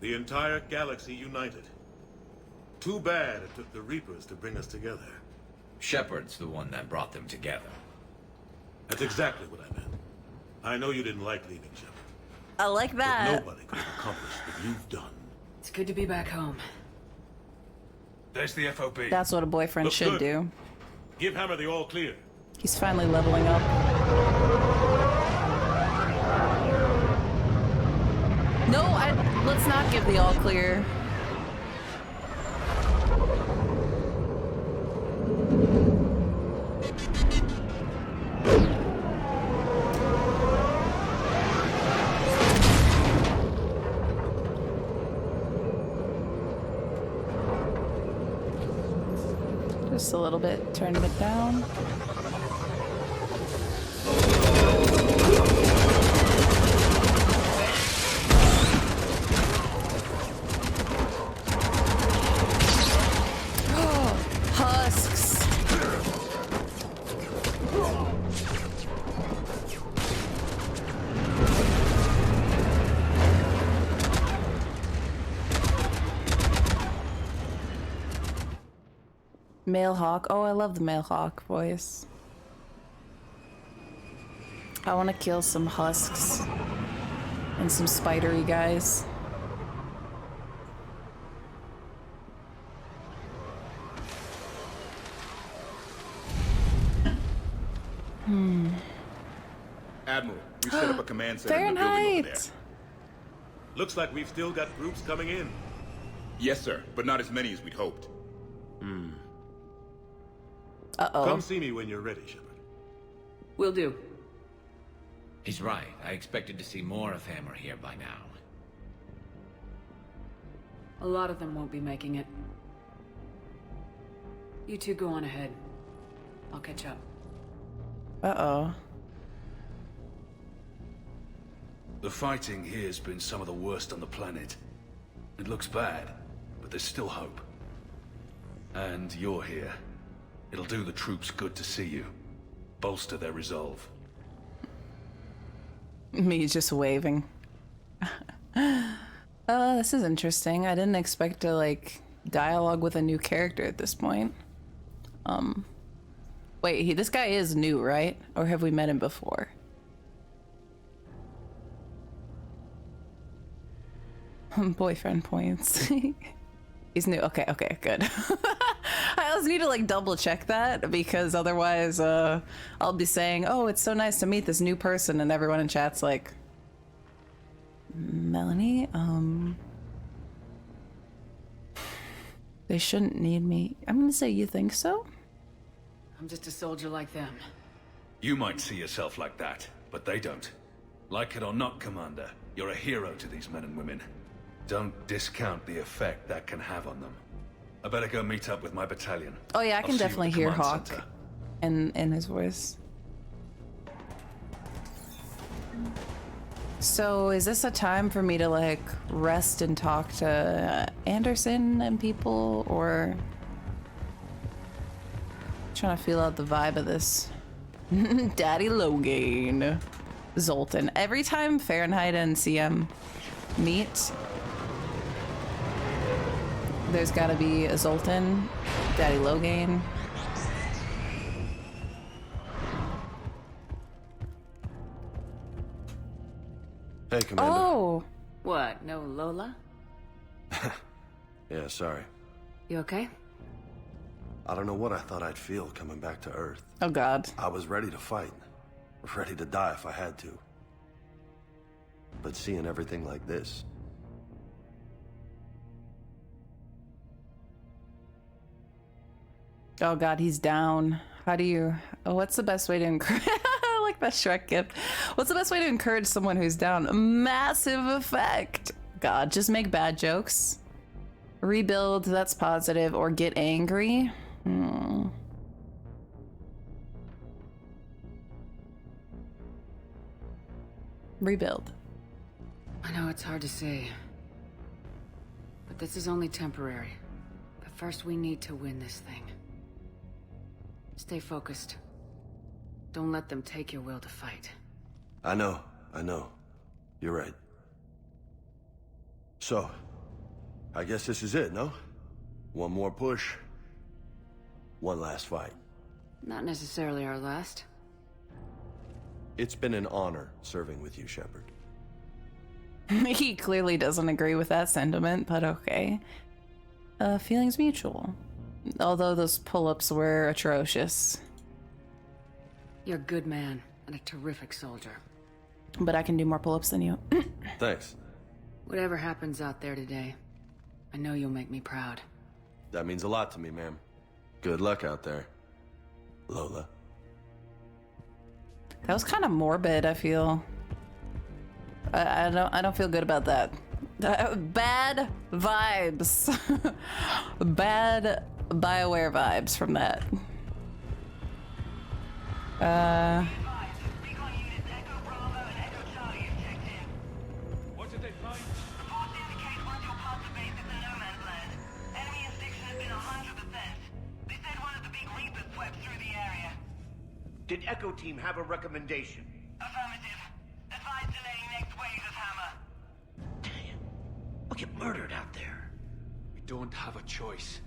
The entire galaxy united. Too bad it took the Reapers to bring us together. Shepard's the one that brought them together. That's exactly what I meant. I know you didn't like leaving, Shep. I like that. But nobody could have accomplished what you've done. It's good to be back home. There's the FOB. That's what a boyfriend Looks should good. do. Give Hammer the all clear. He's finally leveling up. No, let's not give the all clear. Just a little bit, turn it down. Husks. Male hawk. Oh, I love the male hawk voice. I want to kill some husks and some spidery guys. Admiral, we set up a command center in the building over there. Fahrenheit! Looks like we've still got groups coming in. Yes, sir, but not as many as we'd hoped. Uh-oh. Come see me when you're ready, Shepard. Will do. He's right. I expected to see more of Hammer here by now. A lot of them won't be making it. You two go on ahead. I'll catch up. Uh-oh. The fighting here's been some of the worst on the planet. It looks bad, but there's still hope. And you're here. It'll do the troops good to see you. Bolster their resolve. Me just waving. This is interesting. I didn't expect to, like, dialogue with a new character at this point. Wait, this guy is new, right? Or have we met him before? Boyfriend points. He's new. Okay, okay, good. I also need to like double check that because otherwise I'll be saying, oh, it's so nice to meet this new person, and everyone in chat's like, Melanie, they shouldn't need me. I'm gonna say, you think so? I'm just a soldier like them. You might see yourself like that, but they don't. Like it or not, Commander, you're a hero to these men and women. Don't discount the effect that can have on them. I better go meet up with my battalion. Oh yeah, I can definitely hear Hawk center. in his voice. So is this a time for me to like rest and talk to Anderson and people, or trying to feel out the vibe of this? Daddy Logan, Zoltan. Every time Fahrenheit and CM meet, there's gotta be a Zoltan, Daddy Logan. Hey, Commander. Oh! What, no Lola? Yeah, sorry. You okay? I don't know what I thought I'd feel coming back to Earth. Oh God. I was ready to fight. Ready to die if I had to. But seeing everything like this... Oh God, he's down. How do you... Oh, what's the best way to encourage... I like that Shrek gift. What's the best way to encourage someone who's down? Massive effect. God, just make bad jokes. Rebuild, that's positive. Or get angry. Rebuild. I know it's hard to say, but this is only temporary. But first we need to win this thing. Stay focused. Don't let them take your will to fight. I know. You're right. So, I guess this is it, no? One more push. One last fight. Not necessarily our last. It's been an honor serving with you, Shepard. He clearly doesn't agree with that sentiment, but okay. Feelings mutual. Although those pull-ups were atrocious. You're a good man and a terrific soldier. But I can do more pull-ups than you. Thanks. Whatever happens out there today, I know you'll make me proud. That means a lot to me, ma'am. Good luck out there, Lola. That was kind of morbid, I feel. I don't feel good about that. Bad vibes. Bad BioWare vibes from that. What did they find? Reports indicate one of your parts of base is in no man's land. Enemy instiction has been 100%. They said one of the big Reapers swept through the area. Did Echo Team have a recommendation? Affirmative. Advise delaying next wave of Hammer. We'll get murdered out there. We don't have a choice.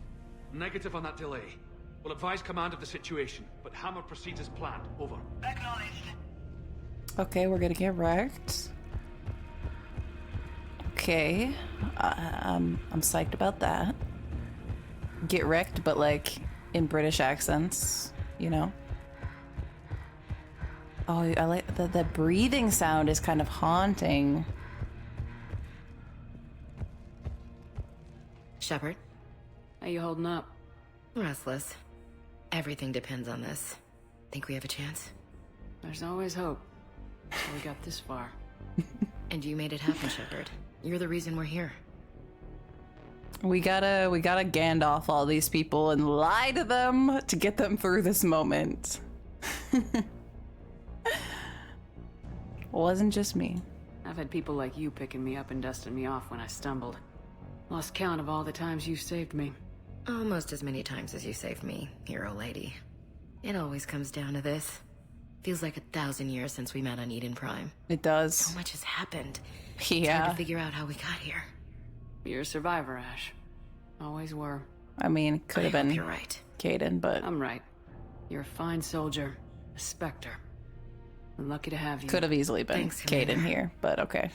Negative on that delay. We'll advise command of the situation, but Hammer proceeds as planned. Over. Acknowledged. Okay, we're gonna get wrecked. Okay, I'm psyched about that. Get wrecked, but like in British accents, you know. Oh, I like the breathing sound is kind of haunting. Shepard? How you holding up? Restless. Everything depends on this. Think we have a chance? There's always hope. We got this far. And you made it happen, Shepard. You're the reason we're here. We gotta Gandalf all these people and lie to them to get them through this moment. Wasn't just me. I've had people like you picking me up and dusting me off when I stumbled. Lost count of all the times you saved me. Almost as many times as you saved me, hero lady. It always comes down to this. Feels like 1,000 years since we met on Eden Prime. It does. So much has happened. Yeah. It's hard to figure out how we got here. You're a survivor, Ash. Always were. I mean, could have been. You're right. Caden, but I'm right. You're a fine soldier, a Spectre. I'm lucky to have you. Could have easily been Caden here, but okay.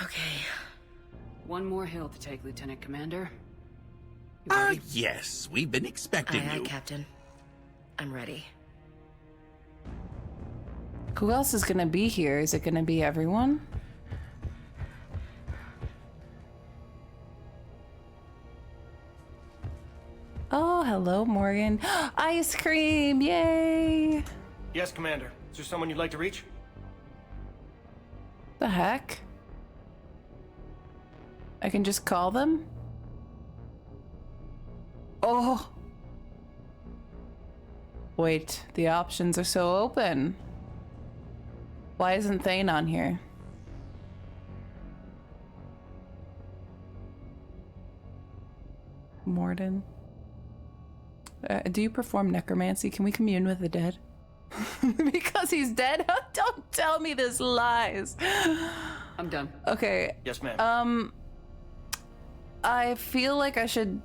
Okay. One more hill to take, Lieutenant Commander. Yes, we've been expecting Aye, you. aye, Captain. I'm ready. Who else is gonna be here? Is it gonna be everyone? Oh, hello, Morgan. Ice cream, yay! Yes, Commander. Is there someone you'd like to reach? The heck? I can just call them? Oh! Wait, the options are so open. Why isn't Thane on here? Morden? Do you perform necromancy? Can we commune with the dead? Because he's dead? Don't tell me this lies. I'm done. Okay. Yes, ma'am. I feel like I should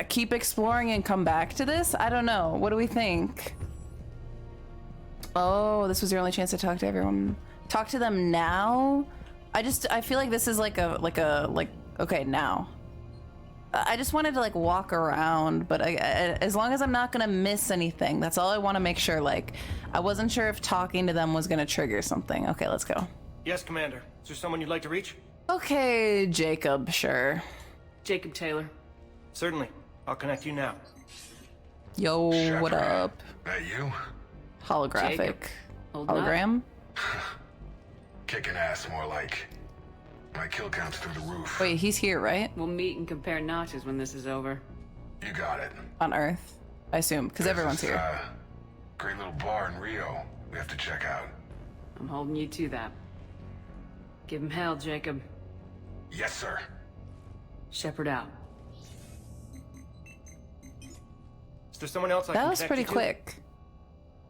keep exploring and come back to this. I don't know. What do we think? Oh, this was your only chance to talk to everyone. Talk to them now? I feel like this is like okay, now. I just wanted to like walk around, but as long as I'm not gonna miss anything, that's all I want to make sure. Like, I wasn't sure if talking to them was gonna trigger something. Okay, let's go. Yes, Commander. Is there someone you'd like to reach? Okay, Jacob, sure. Jacob Taylor. Certainly. I'll connect you now. Yo, Shepard, what up? That you? Holographic. Jacob. Hologram? Kicking ass more like. My kill count's through the roof. Wait, he's here, right? We'll meet and compare notches when this is over. You got it. On Earth, I assume, because everyone's here. Great little bar in Rio we have to check out. I'm holding you to that. Give him hell, Jacob. Yes, sir. Shepard out. Is there someone else I That can was connect pretty you to? quick.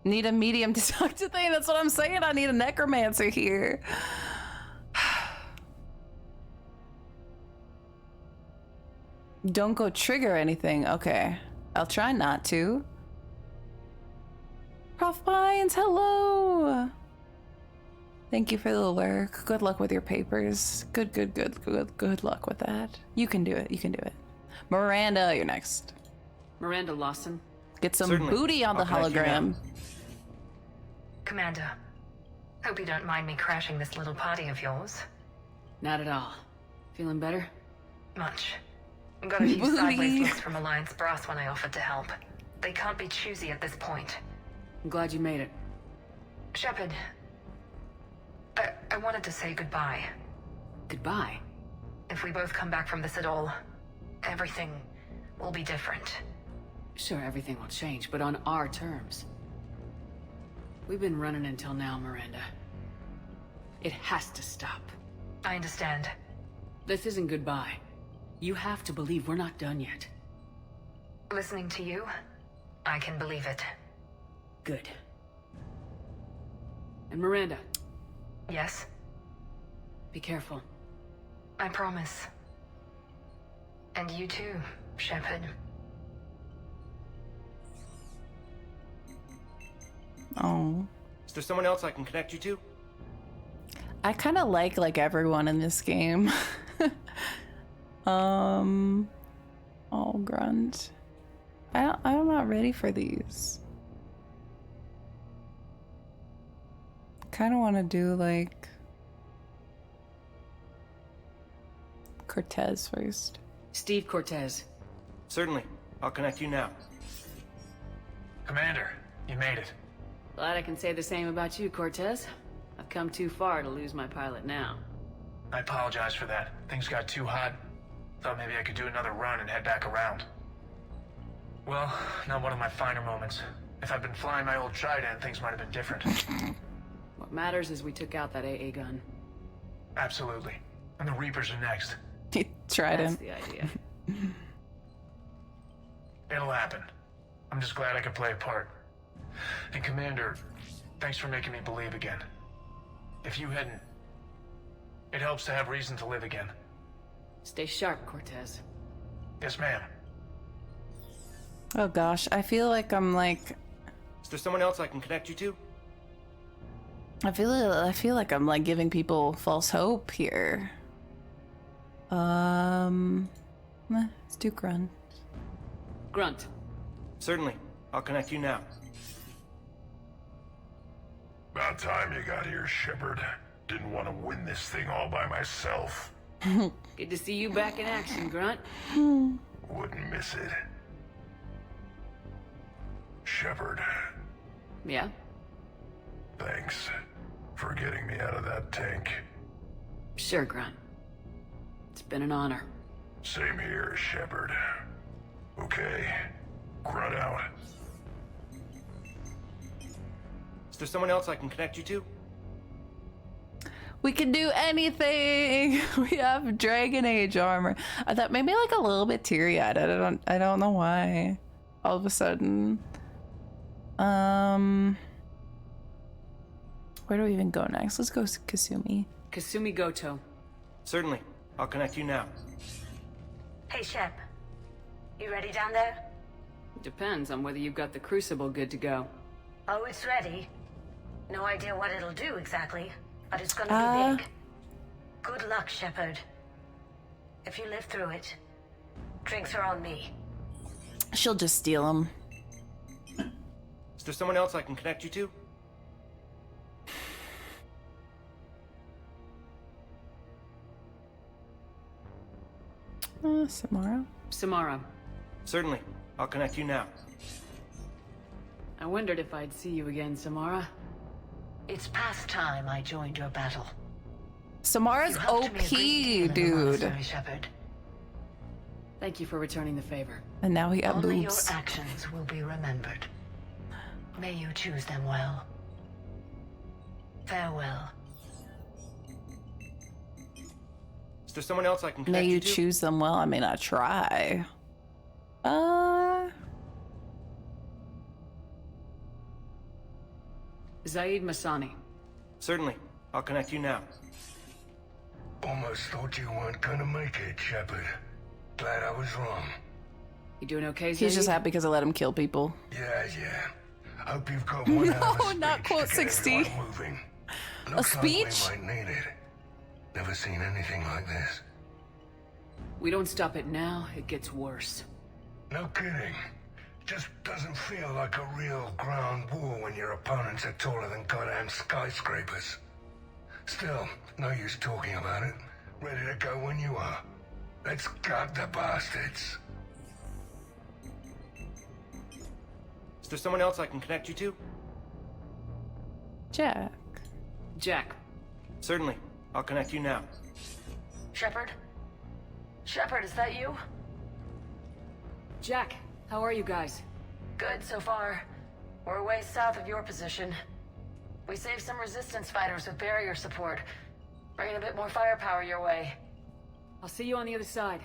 Need a medium to talk to Thane. That's what I'm saying. I need a necromancer here. Don't go trigger anything. Okay. I'll try not to. Prof Pines, hello! Thank you for the lurk. Good luck with your papers. Good luck with that. You can do it. You can do it. Miranda, you're next. Miranda Lawson. Get some Certainly. booty on the I'll connect you now. hologram. Commander, hope you don't mind me crashing this little party of yours. Not at all. Feeling better? Much. Got a few Booty. sideways looks from Alliance brass when I offered to help. They can't be choosy at this point. I'm glad you made it. Shepard, I wanted to say goodbye. Goodbye? If we both come back from this at all, everything will be different. Sure, everything will change, but on our terms. We've been running until now, Miranda. It has to stop. I understand. This isn't goodbye. You have to believe we're not done yet. Listening to you, I can believe it. Good. And Miranda. Yes? Be careful. I promise. And you too, Shepard. Oh. Is there someone else I can connect you to? I kind of like everyone in this game. Oh, grunt. I'm not ready for these. Kind of want to do like Cortez first. Steve Cortez. Certainly. I'll connect you now. Commander, you made it. Glad I can say the same about you, Cortez. I've come too far to lose my pilot now. I apologize for that. Things got too hot. Thought maybe I could do another run and head back around. Well, not one of my finer moments. If I'd been flying my old Trident, things might have been different. What matters is we took out that AA gun. Absolutely. And the Reapers are next. Trident. That's the idea. It'll happen. I'm just glad I could play a part. And Commander, thanks for making me believe again. If you hadn't, it helps to have reason to live again. Stay sharp, Cortez. Yes, ma'am. Oh gosh, I feel like I'm like... Is there someone else I can connect you to? I feel like I'm like giving people false hope here. Let's do Grunt. Grunt. Certainly. I'll connect you now. About time you got here, Shepard. Didn't want to win this thing all by myself. Good to see you back in action, Grunt. Wouldn't miss it. Shepard. Yeah? Thanks for getting me out of that tank. Sure, Grunt. It's been an honor. Same here, Shepard. Okay. Grunt out. Is there someone else I can connect you to? We can do anything. We have Dragon Age armor. I thought maybe like a little bit teary-eyed. I don't know why. All of a sudden. Where do we even go next? Let's go Kasumi. Kasumi Goto. Certainly. I'll connect you now. Hey, Shep. You ready down there? Depends on whether you've got the Crucible good to go. Oh, it's ready. No idea what it'll do exactly, but it's gonna be big. Good luck, Shepard. If you live through it, drinks are on me. She'll just steal them. Is there someone else I can connect you to? Samara? Samara. Certainly. I'll connect you now. I wondered if I'd see you again, Samara. It's past time I joined your battle. Samara's OP, dude. Shepard. Thank you for returning the favor. And now we got Only boobs. your actions will be remembered. May you choose them well. Farewell. Is there someone else I can connect May you to? choose them well. I may not try. Zaid Masani. Certainly. I'll connect you now. Almost thought you weren't gonna make it, Shepard. Glad I was wrong. You doing okay, Zaid? He's just happy because I let him kill people. Yeah. Hope you've got one hell of a speech not quote to get 60. everyone moving. A speech? Like we might need it. Never seen anything like this. We don't stop it now, it gets worse. No kidding. Just doesn't feel like a real ground war when your opponents are taller than goddamn skyscrapers. Still, no use talking about it. Ready to go when you are. Let's gut the bastards. Is there someone else I can connect you to? Jack. Jack. Certainly. I'll connect you now. Shepard? Shepard, is that you? Jack, how are you guys? Good so far. We're way south of your position. We saved some resistance fighters with barrier support. Bringing a bit more firepower your way. I'll see you on the other side.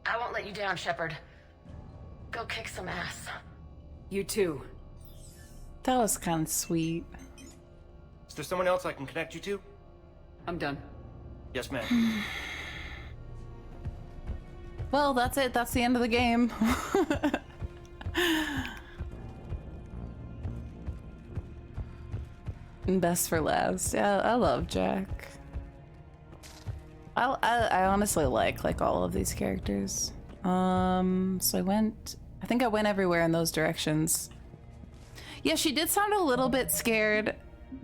I won't let you down, Shepard. Go kick some ass. You too. That was kind of sweet. Is there someone else I can connect you to? I'm done. Yes, ma'am. Well, that's it. That's the end of the game. Best for last. Yeah, I love Jack. I honestly like all of these characters. So I think I went everywhere in those directions. Yeah, she did sound a little bit scared,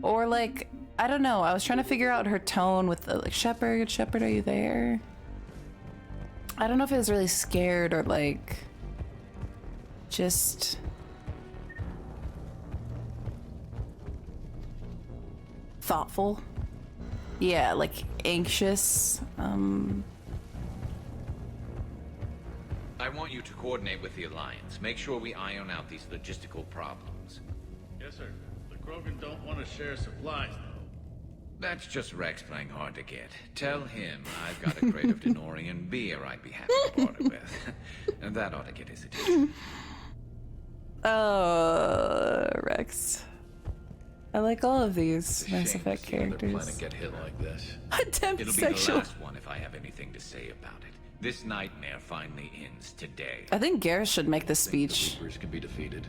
or like, I don't know. I was trying to figure out her tone with the like, Shepard, are you there? I don't know if it was really scared or like just thoughtful. Yeah, like anxious. I want you to coordinate with the Alliance. Make sure we iron out these logistical problems. Yes, sir. The Krogan don't want to share supplies, though. That's just Rex playing hard to get. Tell him I've got a crate of Denorian beer I'd be happy to barter with. And that ought to get his attention. Rex. I like all of these Mass Effect characters. Planet get hit like this. Attempt It'll sexual. be the last one if I have anything to say about it. This nightmare finally ends today. I think Garrus should make this speech. The Reapers can be defeated.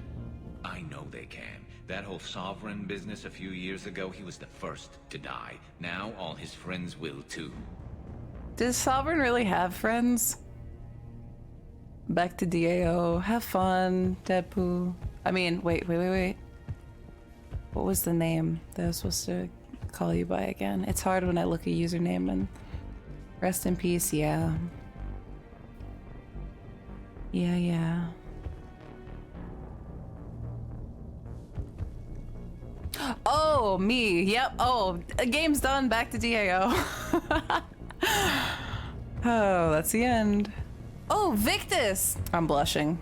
I know they can. That whole Sovereign business a few years ago, he was the first to die. Now all his friends will too. Does Sovereign really have friends? Back to DAO. Have fun, Deadpool. I mean, wait. What was the name that I was supposed to call you by again? It's hard when I look at username and rest in peace, yeah. Yeah. Oh, me. Yep. Oh, game's done. Back to DAO. Oh, that's the end. Oh, Victus! I'm blushing.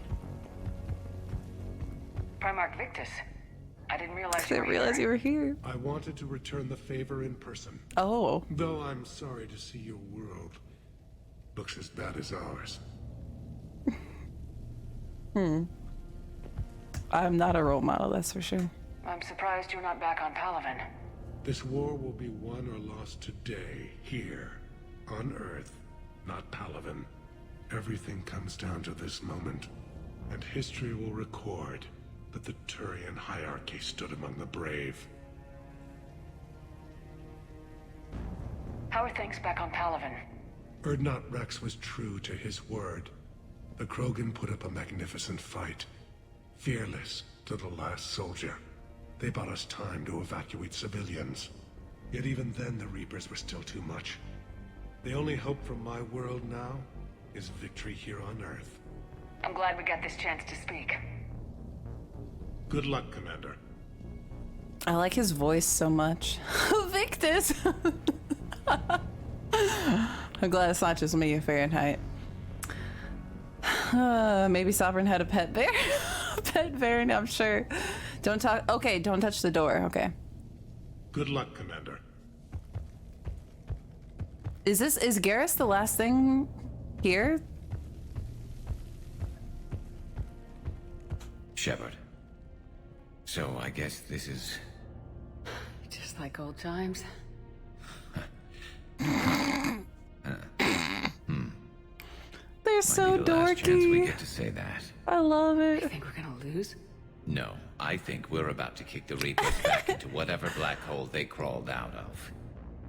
Primarch Victus. I didn't realize you were here. I wanted to return the favor in person. Oh. Though I'm sorry to see your world looks as bad as ours. I'm not a role model, that's for sure. I'm surprised you're not back on Palaven. This war will be won or lost today, here, on Earth, not Palaven. Everything comes down to this moment, and history will record that the Turian hierarchy stood among the brave. How are things back on Palaven? Urdnot Rex was true to his word. The Krogan put up a magnificent fight, fearless to the last soldier. They bought us time to evacuate civilians. Yet even then the Reapers were still too much. The only hope from my world now is victory here on Earth. I'm glad we got this chance to speak. Good luck, Commander. I like his voice so much. Victus! I'm glad it's not just me, Fahrenheit. Maybe Sovereign had a pet bear? Pet bear, I'm sure. Don't talk. Okay, don't touch the door. Okay. Good luck, Commander. Is Garrus the last thing here? Shepard. So I guess this is... Just like old times. They're so Might be the last chance we dorky. get to say that. I love it. You think we're gonna lose? No, I think we're about to kick the Reapers back into whatever black hole they crawled out of.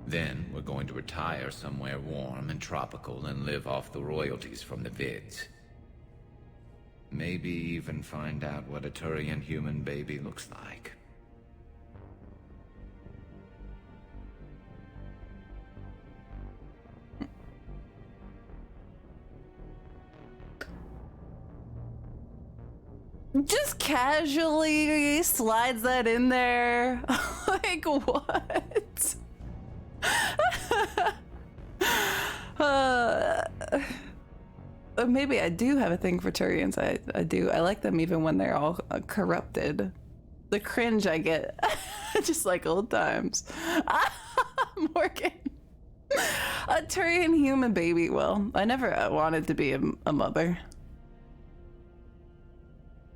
Then we're going to retire somewhere warm and tropical and live off the royalties from the vids. Maybe even find out what a Turian human baby looks like. Just casually slides that in there. Like, what? Maybe I do have a thing for Turians. I do. I like them even when they're all corrupted. The cringe I get. Just like old times. Morgan. A Turian human baby. Well, I never wanted to be a mother.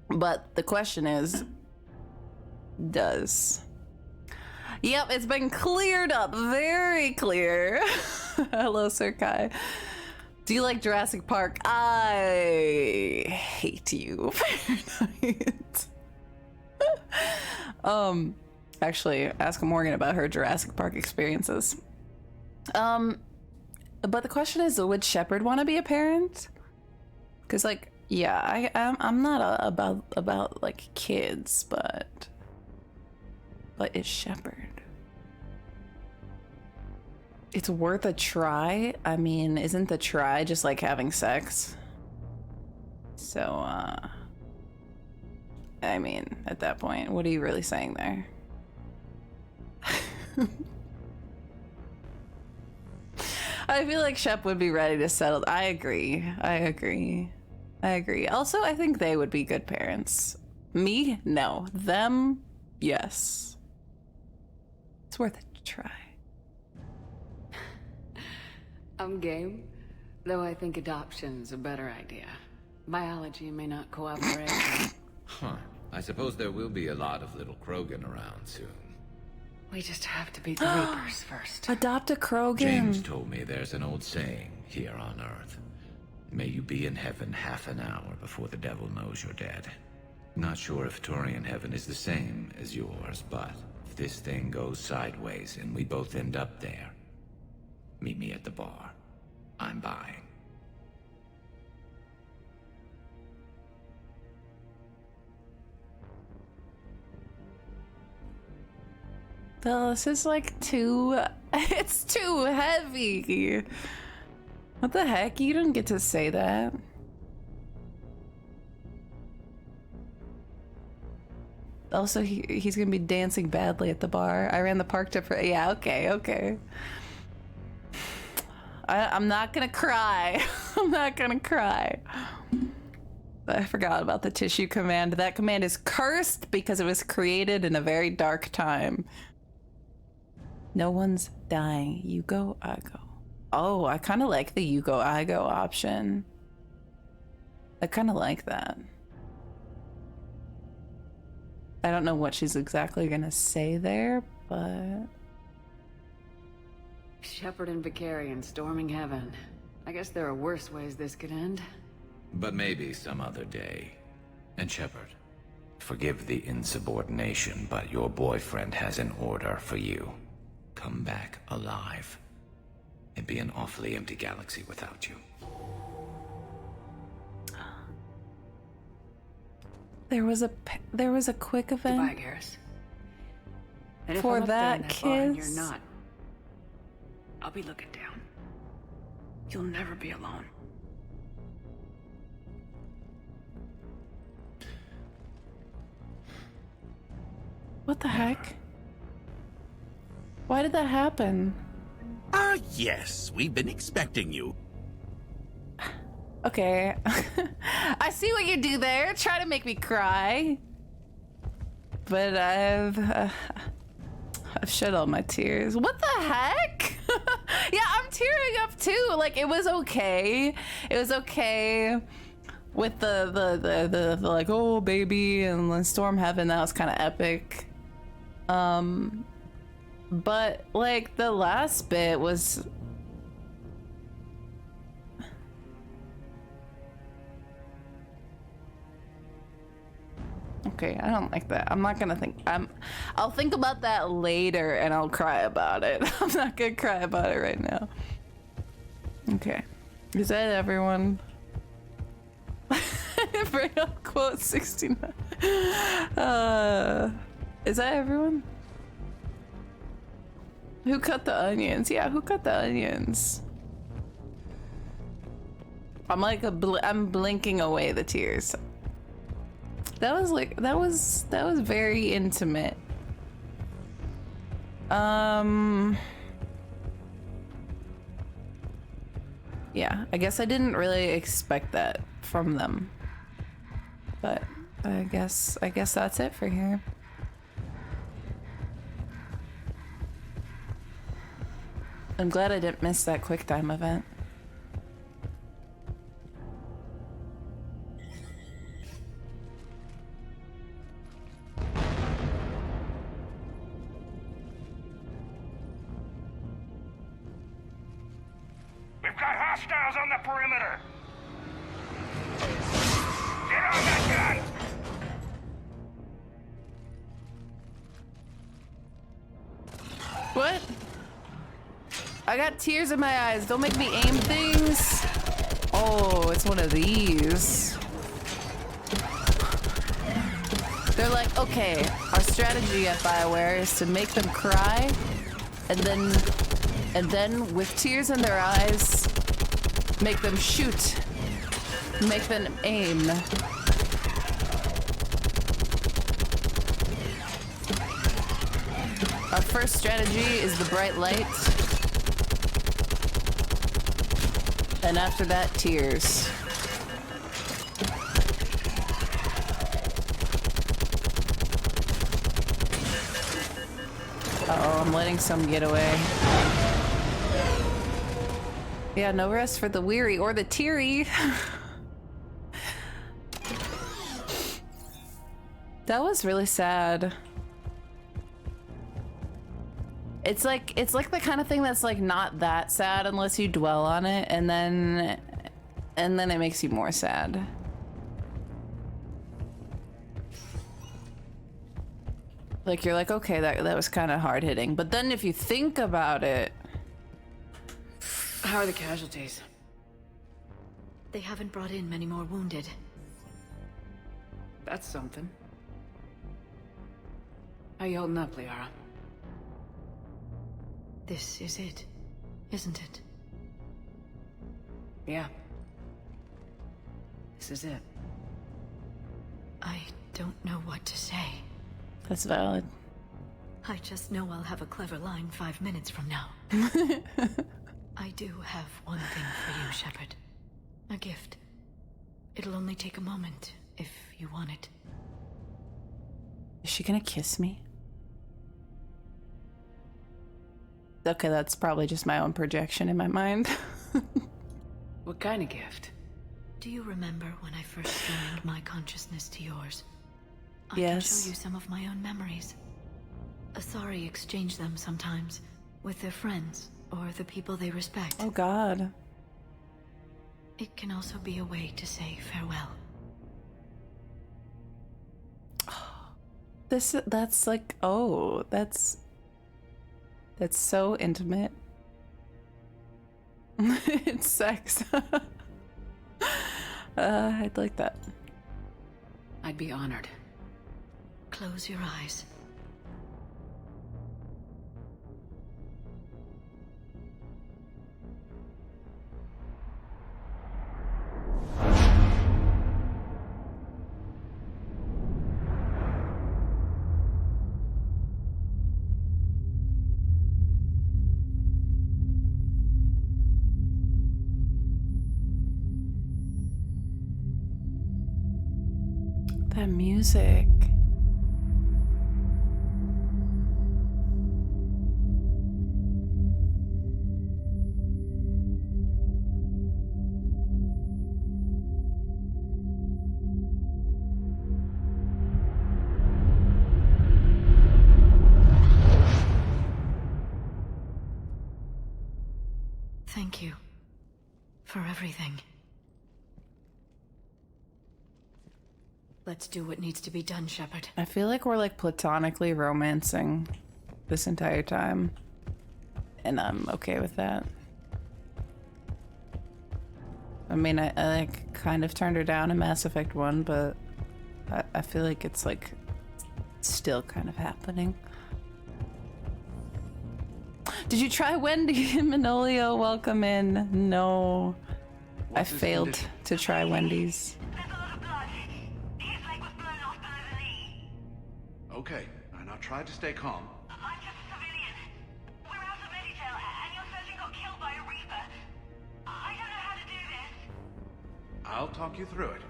But the question is, does? Yep, it's been cleared up. Very clear. Hello, Sir Kai. Do you like Jurassic Park? I hate you. I actually ask Morgan about her Jurassic Park experiences. But the question is, would Shepard want to be a parent? Because, like, yeah, I'm not about like kids, but is Shepard? It's worth a try. I mean, isn't the try just like having sex? So, I mean, at that point, what are you really saying there? I feel like Shep would be ready to settle. I agree. Also, I think they would be good parents. Me? No. Them? Yes. It's worth a try. I'm game, though I think adoption's a better idea. Biology may not cooperate. Huh. I suppose there will be a lot of little Krogan around soon. We just have to beat the Reapers first. Adopt a Krogan. James told me there's an old saying here on Earth. May you be in heaven half an hour before the devil knows you're dead. Not sure if Turian heaven is the same as yours, but if this thing goes sideways and we both end up there, meet me at the bar. I'm buying. Well, this is like it's too heavy. What the heck? You didn't get to say that. Also, he's gonna be dancing badly at the bar. I ran the park to yeah, okay. I'm not gonna cry. I'm not gonna cry. I forgot about the tissue command. That command is cursed because it was created in a very dark time. No one's dying. You go, I go. Oh, I kind of like the you go, I go option. I kind of like that. I don't know what she's exactly gonna say there, but... Shepard and Vicarian storming heaven. I guess there are worse ways this could end. But maybe some other day. And Shepard, forgive the insubordination, but your boyfriend has an order for you. Come back alive. It'd be an awfully empty galaxy without you. There was a quick event. Goodbye, Garrus. And if for I'm up there that in that kiss. bar and you're not, I'll be looking down. You'll never be alone. What the heck? Why did that happen? Ah, yes, we've been expecting you. Okay. I see what you do there. Try to make me cry. But I've shed all my tears. What the heck? Yeah, I'm tearing up too. Like, it was okay. It was okay with the like, oh baby, and then Storm Heaven. That was kind of epic. But like the last bit was. Okay, I don't like that. I'm not gonna think. I'll think about that later and I'll cry about it. I'm not gonna cry about it right now. Okay. Is that everyone? Bring up quote 69. Is that everyone? Who cut the onions? Yeah, who cut the onions? I'm like I'm blinking away the tears. That was like that was very intimate. Yeah, I guess I didn't really expect that from them. But I guess that's it for here. I'm glad I didn't miss that quick time event. We've got hostiles on the perimeter! Get on that gun! I got tears in my eyes. Don't make me aim things. Oh, it's one of these. They're like, okay, our strategy at BioWare is to make them cry, and then with tears in their eyes, make them shoot, make them aim. Our first strategy is the bright light. And after that, tears. Uh-oh, I'm letting some get away. Yeah, no rest for the weary or the teary. That was really sad. It's like the kind of thing that's like not that sad unless you dwell on it, and then it makes you more sad. Like you're like, okay, that was kind of hard hitting, but then if you think about it, how are the casualties? They haven't brought in many more wounded. That's something. How you holding up, Liara? This is it, isn't it? Yeah. This is it. I don't know what to say. That's valid. I just know I'll have a clever line 5 minutes from now. I do have one thing for you, Shepard. A gift. It'll only take a moment, if you want it. Is she gonna kiss me? Okay, that's probably just my own projection in my mind. What kind of gift? Do you remember when I first joined my consciousness to yours? I Yes. can show you some of my own memories. Asari exchange them sometimes with their friends or the people they respect. Oh God. It can also be a way to say farewell. That's like, oh, that's so intimate. It's sex. I'd like that. I'd be honored. Close your eyes. That music. Thank you for everything. Let's do what needs to be done, Shepard. I feel like we're like platonically romancing this entire time. And I'm okay with that. I mean, I like kind of turned her down in Mass Effect 1, but I feel like it's like still kind of happening. Did you try Wendy? Manolio, welcome in. No. I failed to try Wendy's. Okay, and I'll try to stay calm. I'm just a civilian. We're out of Meditail, and your surgeon got killed by a Reaper. I don't know how to do this. I'll talk you through it.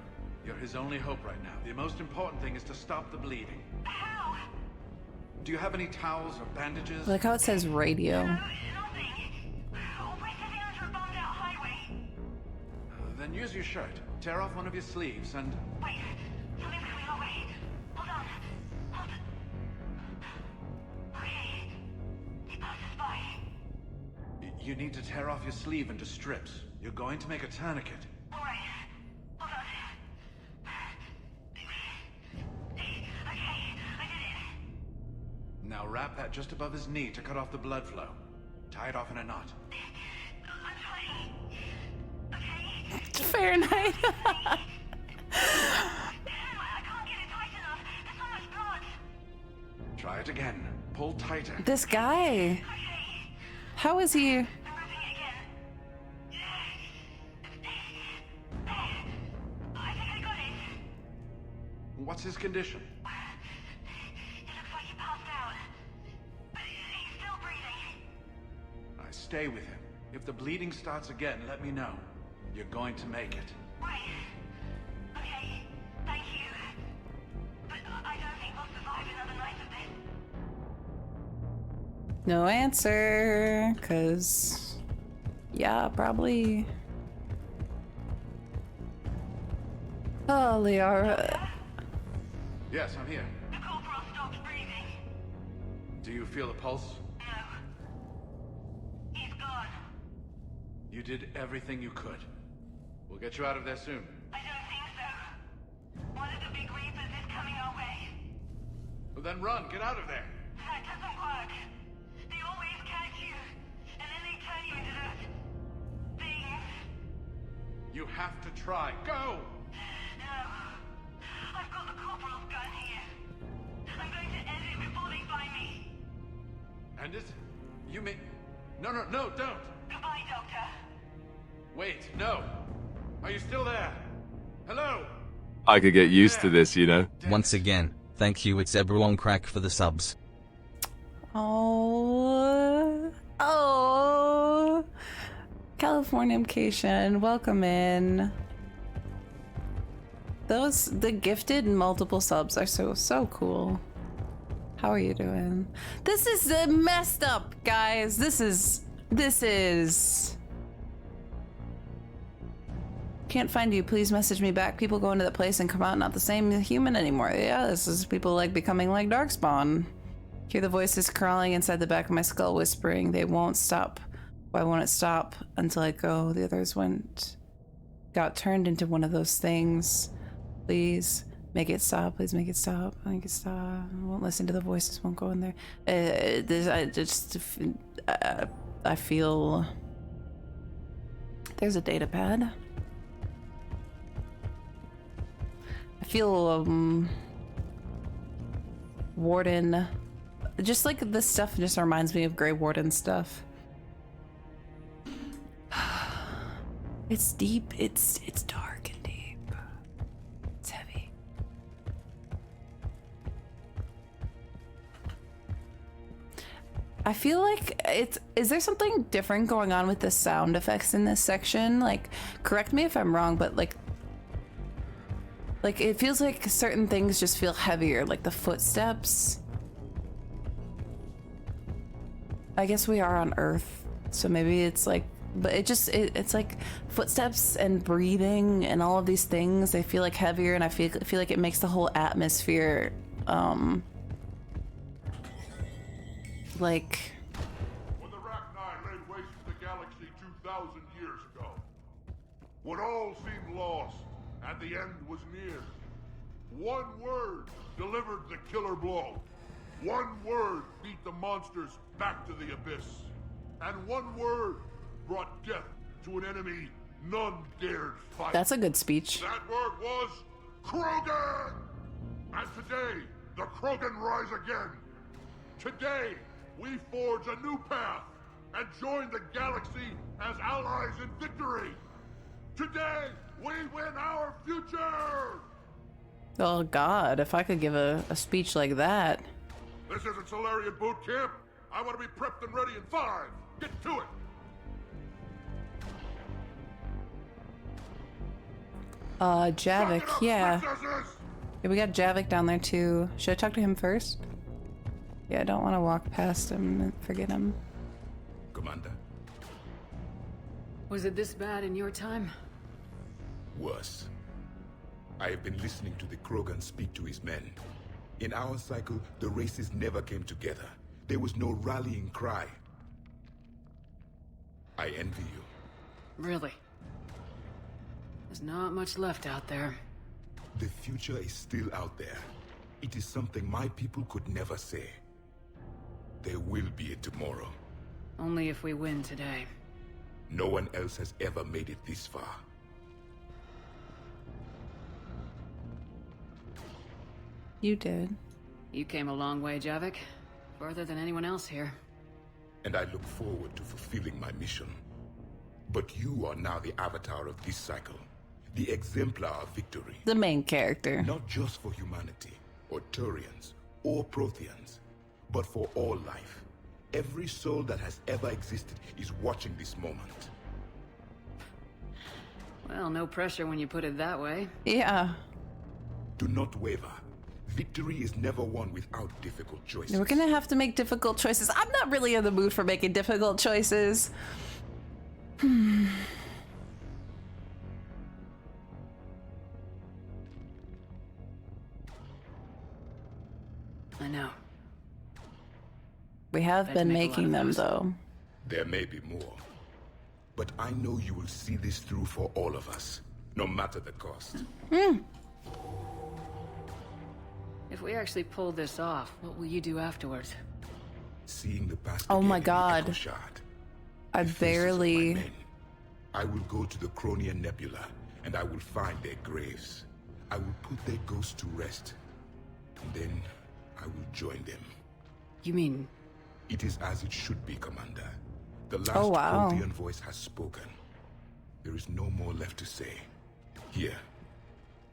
You're his only hope right now. The most important thing is to stop the bleeding. How? Do you have any towels or bandages? I like how it says radio. We're sitting under a bombed out highway. Then use your shirt. Tear off one of your sleeves and... Wait, something's coming our way. Hold on. Okay. He passed us by. You need to tear off your sleeve into strips. You're going to make a tourniquet. Alright. Hold on. Okay, I did it. Now wrap that just above his knee to cut off the blood flow. Tie it off in a knot. This Fahrenheit. Try it again. Pull tighter. This guy. How is he? What's his condition? I stay with him. If the bleeding starts again, let me know. You're going to make it. Okay, thank you. But I don't think we'll survive another night of this. No answer, cause yeah, probably. Oh, Liara. Yes, I'm here. The corporal stopped breathing. Do you feel a pulse? No. He's gone. You did everything you could. We'll get you out of there soon. I don't think so. One of the big reapers is coming our way. Well, then run. Get out of there. That doesn't work. They always catch you, and then they turn you into those things. You have to try. Go! No. I've got the corporal's gun here. I'm going to end it before they find me. And it? You mean... No, don't! Goodbye, Doctor. Wait, no! Are you still there? Hello? I could get used to this, you know. Once again, thank you it's everyone crack for the subs. Oh. Californication, welcome in. The gifted multiple subs are so cool. How are you doing? This is messed up, guys. This is... Can't find you. Please message me back. People go into the place and come out not the same human anymore. Yeah, this is people like becoming like Darkspawn. Hear the voices crawling inside the back of my skull whispering, they won't stop. Why won't it stop until I go? The others got turned into one of those things. Please make it stop. Please make it stop. Make it stop. I won't listen to the voices. Won't go in there. I feel there's a data pad. I feel Warden. Just like this stuff just reminds me of Grey Warden stuff. It's deep. It's dark and deep. It's heavy. I feel like is there something different going on with the sound effects in this section? Like, correct me if I'm wrong, but like it feels like certain things just feel heavier, like the footsteps. I guess we are on Earth, so maybe it's like, but it's like footsteps and breathing and all of these things. They feel like heavier, and I feel like it makes the whole atmosphere, like. When the Rachni laid waste to the galaxy 2,000 years ago, when all seemed lost and the end was near, one word delivered the killer blow. One word beat the monsters back to the abyss. And one word brought death to an enemy none dared fight. That's a good speech. That word was Krogan! And today, the Krogan rise again. Today, we forge a new path and join the galaxy as allies in victory. Today, we win our future! Oh God, if I could give a speech like that. This isn't Solarian boot camp. I want to be prepped and ready in 5. Get to it. Javik, yeah. Yeah, we got Javik down there too. Should I talk to him first? Yeah, I don't want to walk past him and forget him. Commander. Was it this bad in your time? Worse. I have been listening to the Krogan speak to his men. In our cycle, the races never came together. There was no rallying cry. I envy you. Really? There's not much left out there. The future is still out there. It is something my people could never say. There will be a tomorrow. Only if we win today. No one else has ever made it this far. You did. You came a long way, Javik. Further than anyone else here. And I look forward to fulfilling my mission. But you are now the avatar of this cycle. The exemplar of victory. The main character. Not just for humanity, or Turians, or Protheans, but for all life. Every soul that has ever existed is watching this moment. Well, no pressure when you put it that way. Yeah. Do not waver. Victory is never won without difficult choices. We're gonna have to make difficult choices. I'm not really in the mood for making difficult choices. I know. We have been making them, though. There may be more. But I know you will see this through for all of us, no matter the cost. If we actually pull this off, what will you do afterwards? Seeing the past. Oh my god. I barely. I will go to the Cronian Nebula, and I will find their graves. I will put their ghosts to rest. And then I will join them. You mean? It is as it should be, Commander. The last Prothean voice has spoken. There is no more left to say. Here.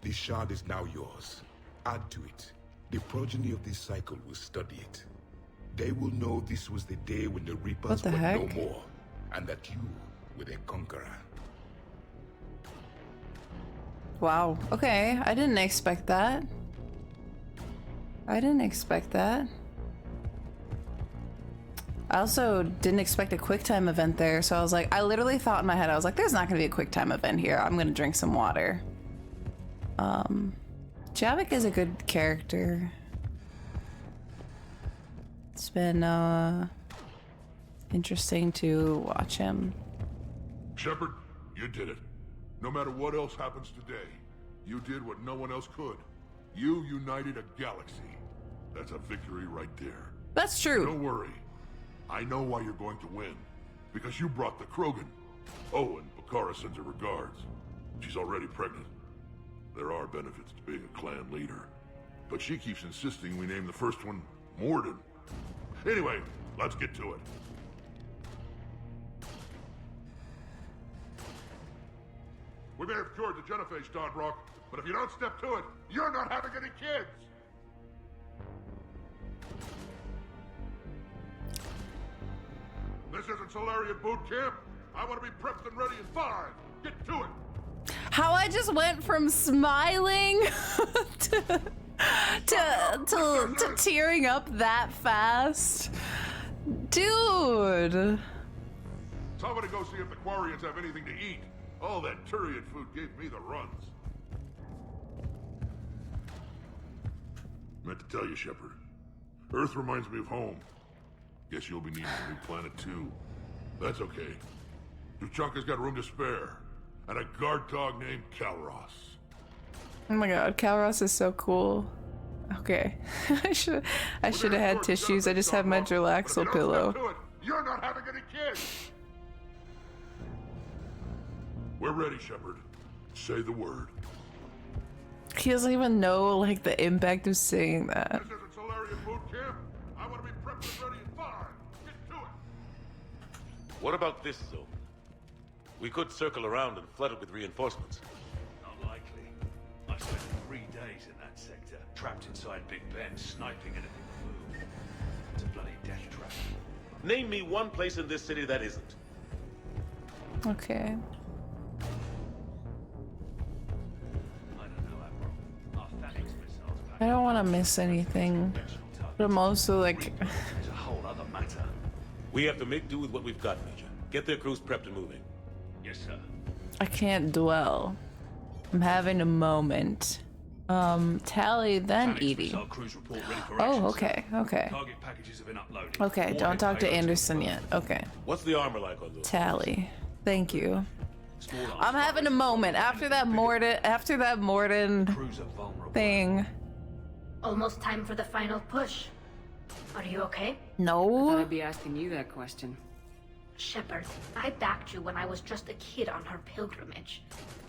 This shard is now yours. Add to it. The progeny of this cycle will study it. They will know this was the day when the Reapers were no more, and that you were their conqueror. Wow. Okay. I didn't expect that. I didn't expect that. I also didn't expect a QuickTime event there, so I was like, I literally thought in my head, I was like, there's not gonna be a QuickTime event here. I'm gonna drink some water. Javik is a good character. It's been interesting to watch him. Shepard, you did it. No matter what else happens today, you did what no one else could. You united a galaxy. That's a victory right there. That's true. Don't worry. I know why you're going to win. Because you brought the Krogan. Oh, and Bakara sends her regards. She's already pregnant. There are benefits to being a clan leader. But she keeps insisting we name the first one Morden. Anyway, let's get to it. We may have cured the genophage, Dawnbrock, but if you don't step to it, you're not having any kids! This isn't Solarian boot camp. I want to be prepped and ready in 5. Get to it! How I just went from smiling to tearing up that fast. Dude! Somebody go see if the Quarians have anything to eat. All that Turian food gave me the runs. Meant to tell you, Shepard. Earth reminds me of home. Guess you'll be needing a new planet too. That's okay. Tuchanka's got room to spare. And a guard dog named Calros. Oh my god, Calros is so cool. Okay. I should have had tissues. I just have my Relaxel pillow. You're not having any kids! We're ready, Shepard. Say the word. He doesn't even know like the impact of saying that. This isn't Solarian boot camp. I want to be prepped and ready in 5. Get to it! What about this zone? We could circle around and flood it with reinforcements. Unlikely. I spent 3 days in that sector, trapped inside Big Ben, sniping anything that moved. It's a bloody death trap. Name me one place in this city that isn't. Okay. I don't want to miss anything, but I'm also like... It's a whole other matter. We have to make do with what we've got, Major. Get their crews prepped and moving. Yes, sir. I can't dwell. I'm having a moment. Tally, then Edie. Oh, okay, okay. Target packages have been uploaded. Okay, don't talk to Anderson yet. Okay. What's the armor like on those? Tally. Thank you. I'm having a moment after that Morden thing. Almost time for the final push. Are you okay? No. I thought I'd be asking you that question. Shepard, I backed you when I was just a kid on her pilgrimage.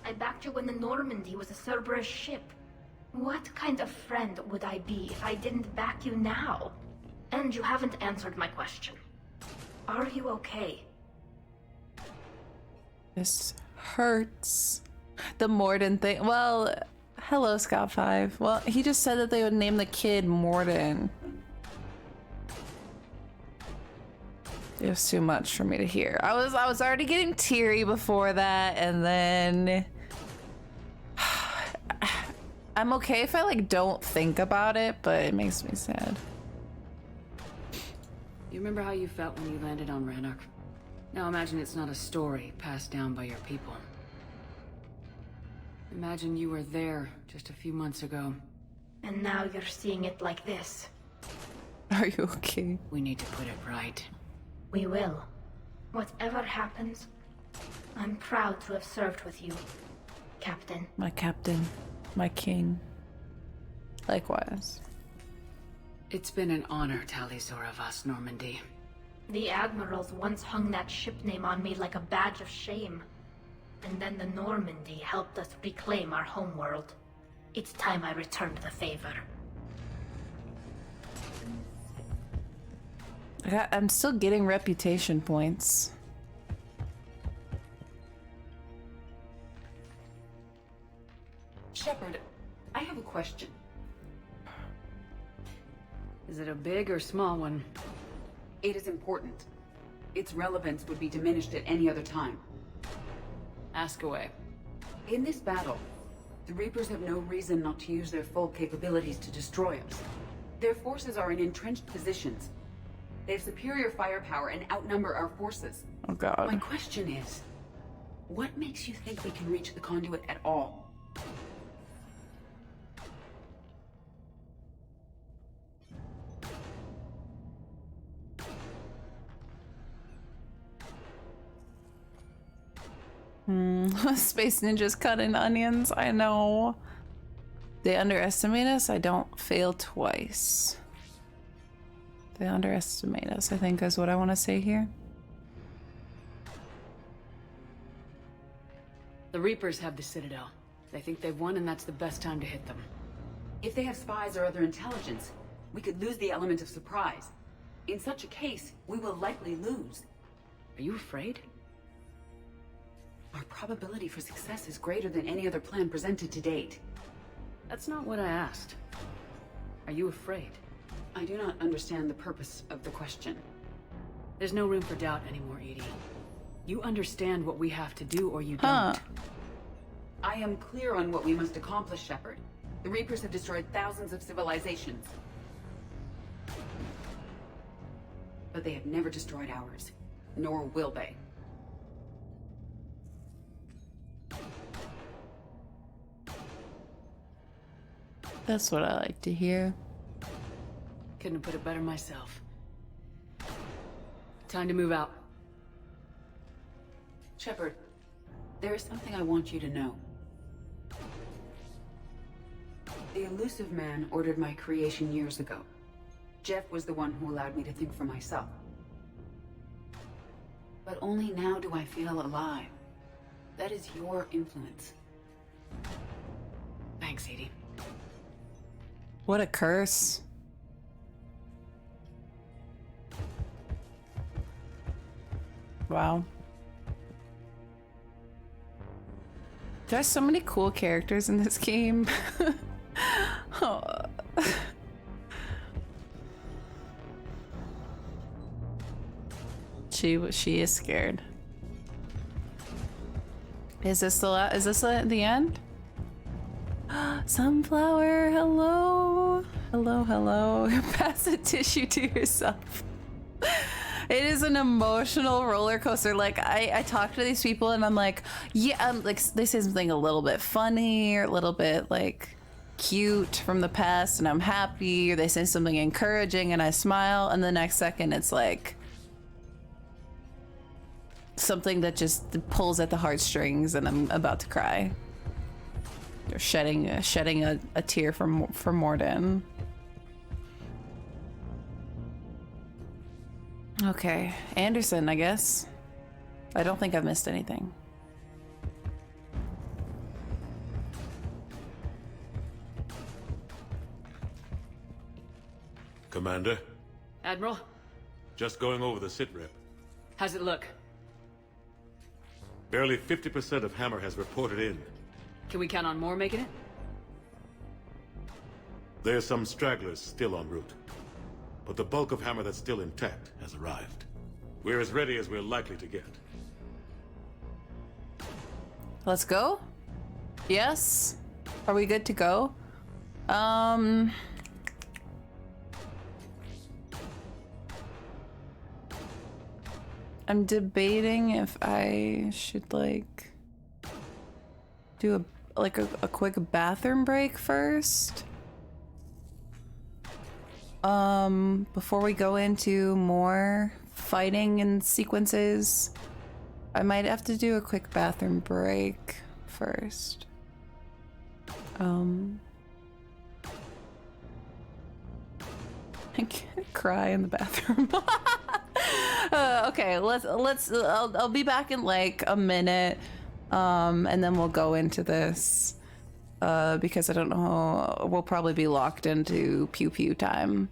I backed you when the Normandy was a Cerberus ship. What kind of friend would I be if I didn't back you now? And you haven't answered my question. Are you okay? This hurts. The Morden thing. Well, hello, Scott 5. Well, he just said that they would name the kid Morden. It was too much for me to hear. I was already getting teary before that, and then I'm okay if I like don't think about it, but it makes me sad. You remember how you felt when you landed on Rannoch? Now imagine it's not a story passed down by your people. Imagine you were there just a few months ago. And now you're seeing it like this. Are you okay? We need to put it right. We will. Whatever happens, I'm proud to have served with you, Captain. My captain. My king. Likewise. It's been an honor, Talizor of us, Normandy. The Admirals once hung that ship name on me like a badge of shame. And then the Normandy helped us reclaim our homeworld. It's time I returned the favor. I'm still getting reputation points. Shepard, I have a question. Is it a big or small one? It is important. Its relevance would be diminished at any other time. Ask away. In this battle, the Reapers have no reason not to use their full capabilities to destroy us. Their forces are in entrenched positions. They have superior firepower and outnumber our forces. Oh god. My question is, what makes you think we can reach the conduit at all? Space ninjas cutting onions, I know. They underestimate us, I don't fail twice. They underestimate us, I think is what I want to say here. The Reapers have the Citadel. They think they've won and that's the best time to hit them. If they have spies or other intelligence, we could lose the element of surprise. In such a case, we will likely lose. Are you afraid? Our probability for success is greater than any other plan presented to date. That's not what I asked. Are you afraid? I do not understand the purpose of the question. There's no room for doubt anymore, Edie. You understand what we have to do or you don't. I am clear on what we must accomplish, Shepard. The Reapers have destroyed thousands of civilizations. But they have never destroyed ours. Nor will they. That's what I like to hear. Couldn't have put it better myself. Time to move out. Shepard, there is something I want you to know. The Elusive Man ordered my creation years ago. Jeff was the one who allowed me to think for myself. But only now do I feel alive. That is your influence. Thanks, Edie. What a curse. Wow. There's so many cool characters in this game. Oh. She is scared. Is this the end? Sunflower, hello. Hello. Pass a tissue to yourself. It is an emotional roller coaster. Like I talk to these people and I'm like, yeah, like they say something a little bit funny or a little bit like cute from the past and I'm happy, or they say something encouraging and I smile, and the next second it's like something that just pulls at the heartstrings and I'm about to cry. You're shedding a tear for Morden. Okay, Anderson, I guess. I don't think I've missed anything. Commander? Admiral, Just going over the sitrep. how's it look? Barely 50% of Hammer has reported in. Can we count on more making it? There's some stragglers still en route. But the bulk of Hammer that's still intact has arrived. We're as ready as we're likely to get. Let's go? Yes? Are we good to go? I'm debating if I should like do a quick bathroom break first. Before we go into more fighting and sequences. I might have to do a quick bathroom break first. I can't cry in the bathroom. Okay, I'll be back in like a minute, and then we'll go into this, because I don't know, we'll probably be locked into pew pew time.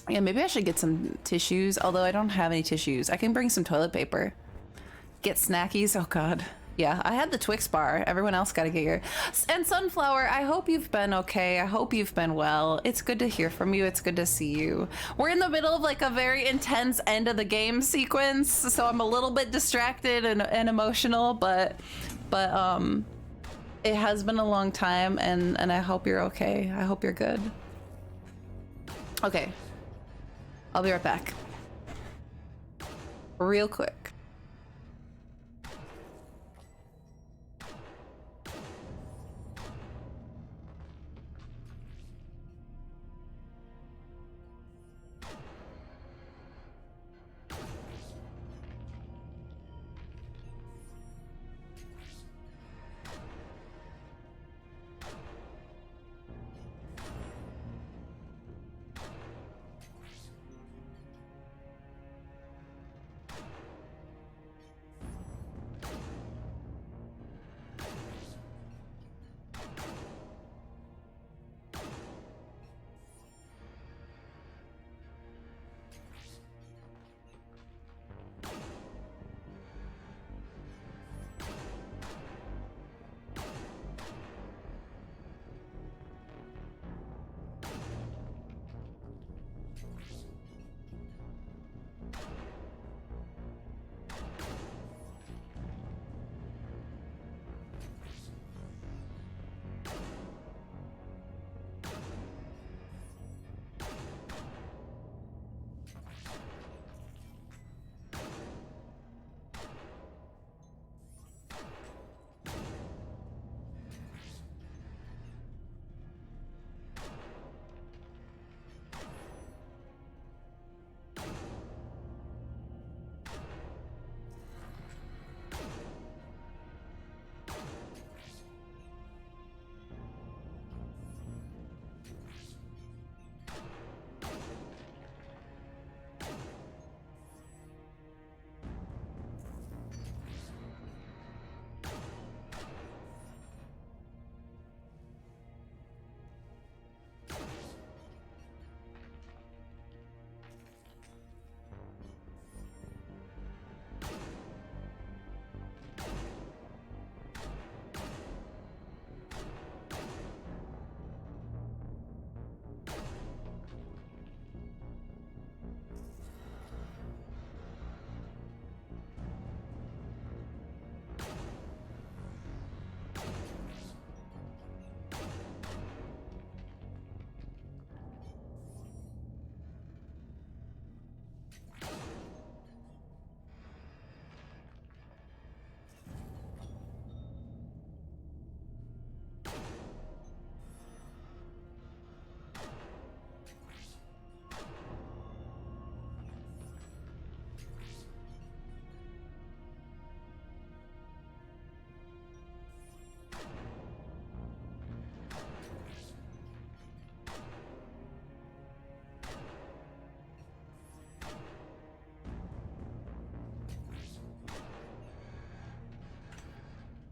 Yeah, maybe I should get some tissues, although I don't have any tissues. I can bring some toilet paper. Get snackies, oh god. Yeah, I had the Twix bar. Everyone else got to get your... And Sunflower, I hope you've been okay. I hope you've been well. It's good to hear from you. It's good to see you. We're in the middle of like a very intense end of the game sequence, so I'm a little bit distracted and emotional, but it has been a long time, and I hope you're okay. I hope you're good. Okay. I'll be right back. Real quick.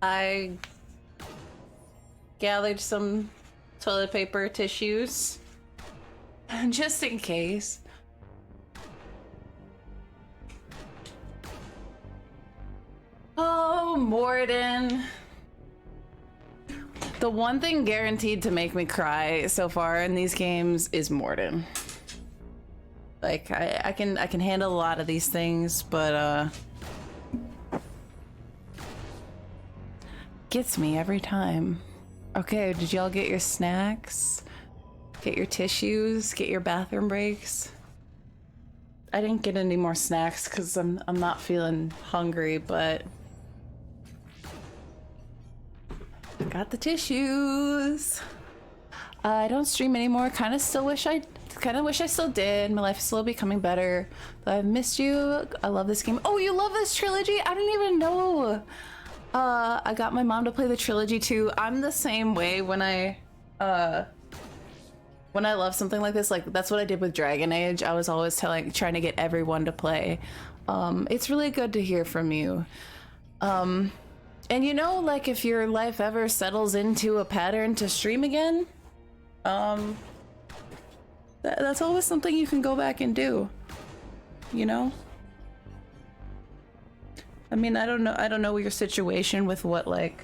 I gathered some toilet paper, tissues. Just in case. Oh, Morden. The one thing guaranteed to make me cry so far in these games is Morden. Like, I can handle a lot of these things, but gets me every time. Okay, did y'all get your snacks? Get your tissues? Get your bathroom breaks? I didn't get any more snacks because I'm not feeling hungry, but I got the tissues. I don't stream anymore. Kind of wish I still did. My life is slowly becoming better. But I've missed you. I love this game. Oh, you love this trilogy? I didn't even know. I got my mom to play the trilogy too. I'm the same way when I love something like this. Like, that's what I did with Dragon Age. I was always trying to get everyone to play. It's really good to hear from you. And you know, like, if your life ever settles into a pattern to stream again, that's always something you can go back and do, you know? I mean, I don't know your situation with what, like,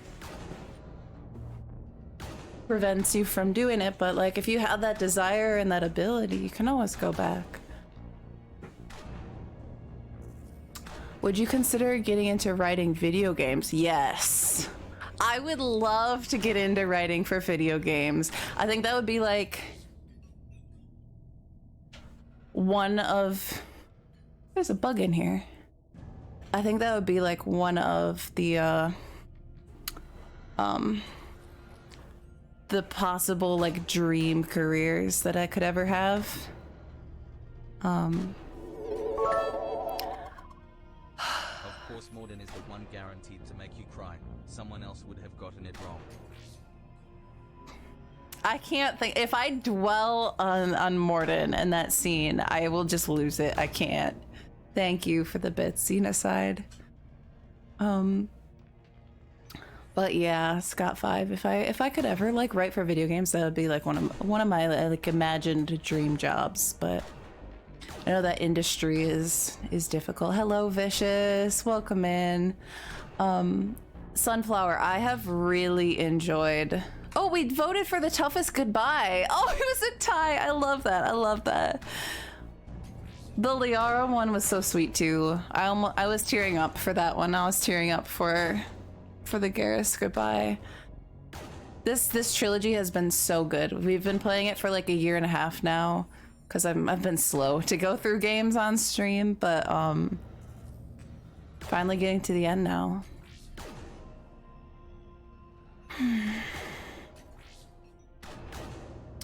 prevents you from doing it, but, like, if you have that desire and that ability, you can always go back. Would you consider getting into writing video games? Yes. I would love to get into writing for video games. I think that would be like one of... There's a bug in here. I think that would be like one of the possible, like, dream careers that I could ever have. Of course, Morden is the one guaranteed to make you cry. Someone else would have gotten it wrong. I can't think. If I dwell on Morden and that scene, I will just lose it. I can't. Thank you for the bit scene aside. But yeah, Scott 5. If I could ever, like, write for video games, that would be like one of my, like, imagined dream jobs. But I know that industry is difficult. Hello, Vicious. Welcome in. Sunflower, I have really enjoyed... Oh, we voted for the toughest goodbye. Oh, it was a tie. I love that. I love that. The Liara one was so sweet too. I was tearing up for that one. I was tearing up for the Garrus goodbye. This trilogy has been so good. We've been playing it for like a year and a half now because I've been slow to go through games on stream, but finally getting to the end now.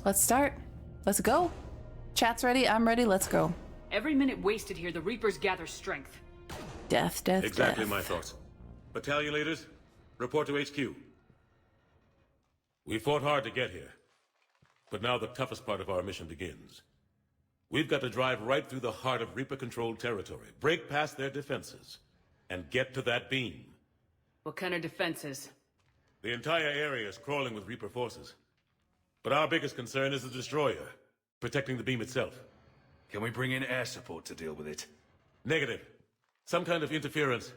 Let's start. Let's go. Chat's ready. I'm ready. Let's go. Every minute wasted here, the Reapers gather strength. Death. Exactly my thoughts. Battalion leaders, report to HQ. We fought hard to get here, but now the toughest part of our mission begins. We've got to drive right through the heart of Reaper-controlled territory, break past their defenses, and get to that beam. What kind of defenses? The entire area is crawling with Reaper forces. But our biggest concern is the destroyer, protecting the beam itself. Can we bring in air support to deal with it? Negative. Some kind of interference.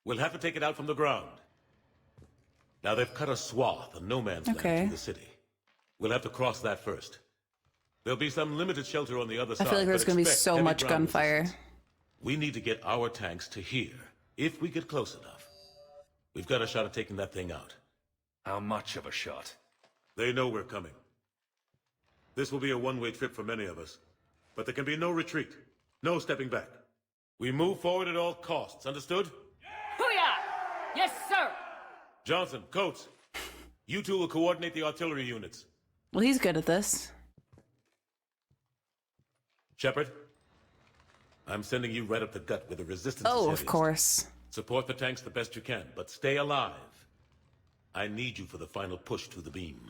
We'll have to take it out from the ground. Now they've cut a swath, a no man's land through the city. We'll have to cross that first. There'll be some limited shelter on the other side. I feel like there's going to be so much gunfire. We need to get our tanks to here, if we get close enough. We've got a shot at taking that thing out. How much of a shot? They know we're coming. This will be a one-way trip for many of us. But there can be no retreat. No stepping back. We move forward at all costs, understood? Hoo-yah! Yes, sir! Johnson, Coates, you two will coordinate the artillery units. Well, he's good at this. Shepard, I'm sending you right up the gut with the resistance. Oh, of course. Support the tanks the best you can, but stay alive. I need you for the final push to the beam.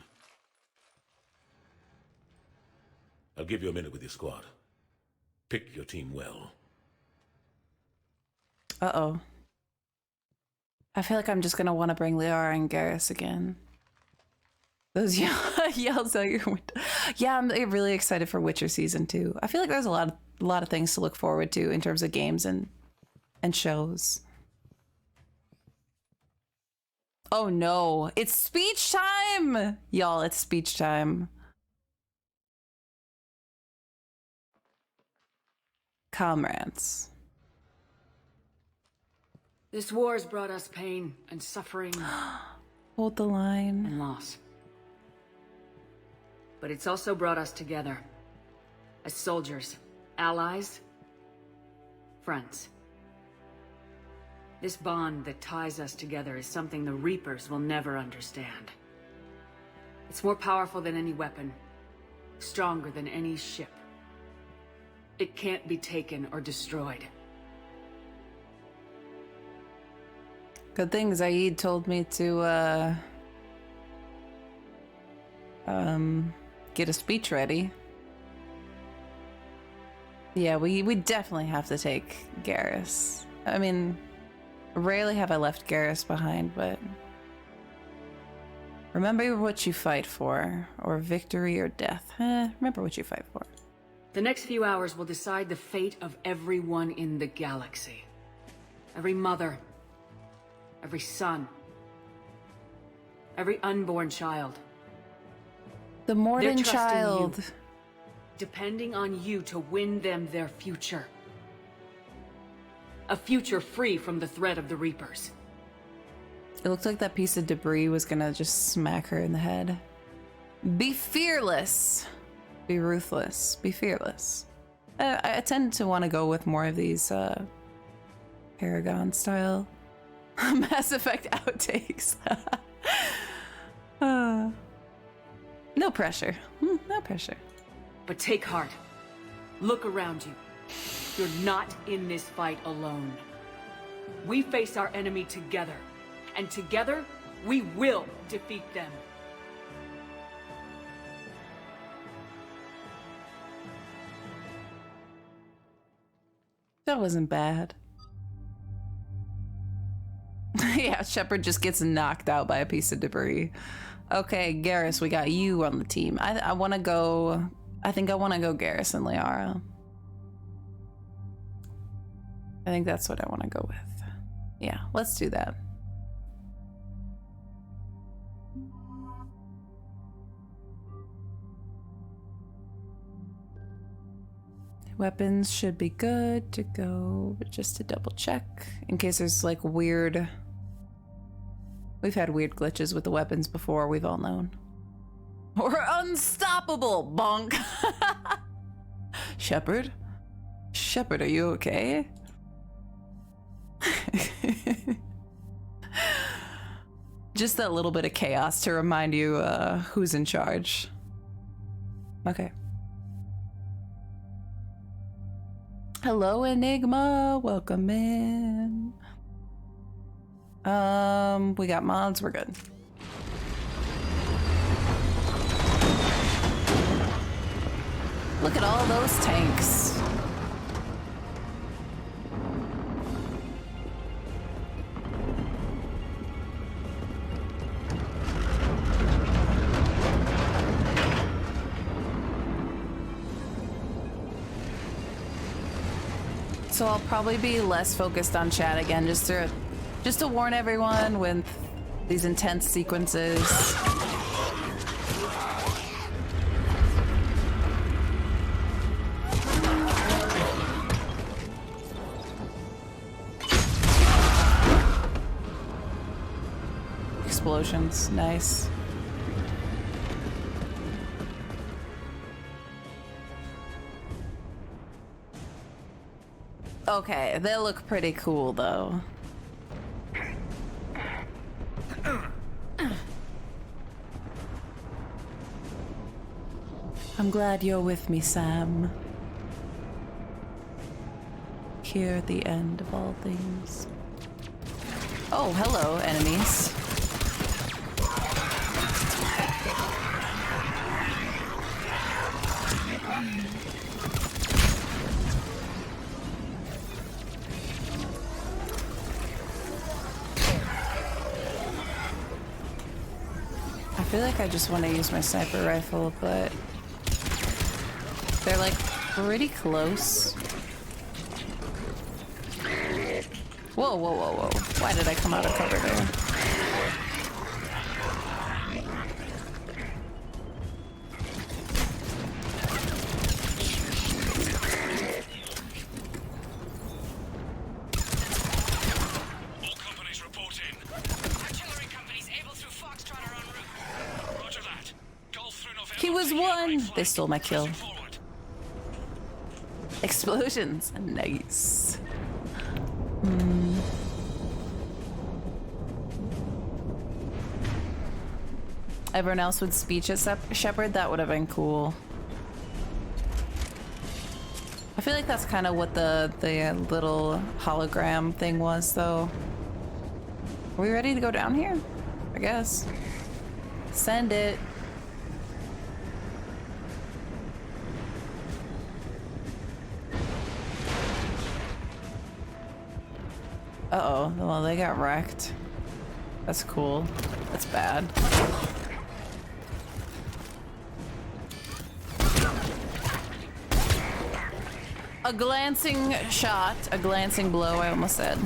I'll give you a minute with your squad. Pick your team well. Uh-oh. I feel like I'm just gonna want to bring Liara and Garrus again. Those young, Yells out your window. Yeah, I'm really excited for Witcher Season 2. I feel like there's a lot of things to look forward to in terms of games and shows. Oh no, it's speech time! Y'all, it's speech time. Comrades. This war has brought us pain and suffering. Hold the line. And loss. But it's also brought us together. As soldiers, allies, friends. This bond that ties us together is something the Reapers will never understand. It's more powerful than any weapon, stronger than any ship. It can't be taken or destroyed. Good thing Zaid told me to get a speech ready. Yeah, we definitely have to take Garrus. I mean, rarely have I left Garrus behind, but remember what you fight for, or victory or death. Remember what you fight for. The next few hours will decide the fate of everyone in the galaxy. Every mother, every son, every unborn child. The Morden child. You, depending on you to win them their future. A future free from the threat of the Reapers. It looked like that piece of debris was gonna just smack her in the head. Be fearless. Be ruthless. Be fearless. I tend to want to go with more of these Paragon style Mass Effect outtakes. No pressure. No pressure. But take heart. Look around you. You're not in this fight alone. We face our enemy together. And together, we will defeat them. That wasn't bad. Yeah, Shepard just gets knocked out by a piece of debris. Okay, Garrus, we got you on the team. I want to go... I think I want to go Garrus and Liara. I think that's what I want to go with. Yeah, let's do that. Weapons should be good to go, but just to double check in case there's like weird... We've had weird glitches with the weapons before, we've all known. Or unstoppable, bonk! Shepard? Shepard, are you okay? Just that little bit of chaos to remind you who's in charge. Okay. Hello, Enigma. Welcome in. We got mods. We're good. Look at all those tanks. So I'll probably be less focused on chat again, just to warn everyone with these intense sequences. Explosions, nice. Okay, they look pretty cool though. I'm glad you're with me, Sam. Here at the end of all things. Oh, hello, enemies. I feel like I just want to use my sniper rifle, but they're like pretty close. Whoa, whoa, whoa, whoa. Why did I come out of cover there? He was one! They stole my kill. Explosions. Nice. Everyone else would speech at Shepard? That would have been cool. I feel like that's kind of what the little hologram thing was, though. Are we ready to go down here? I guess. Send it. Uh-oh. Well, they got wrecked. That's cool. That's bad. A glancing shot. A glancing blow, I almost said.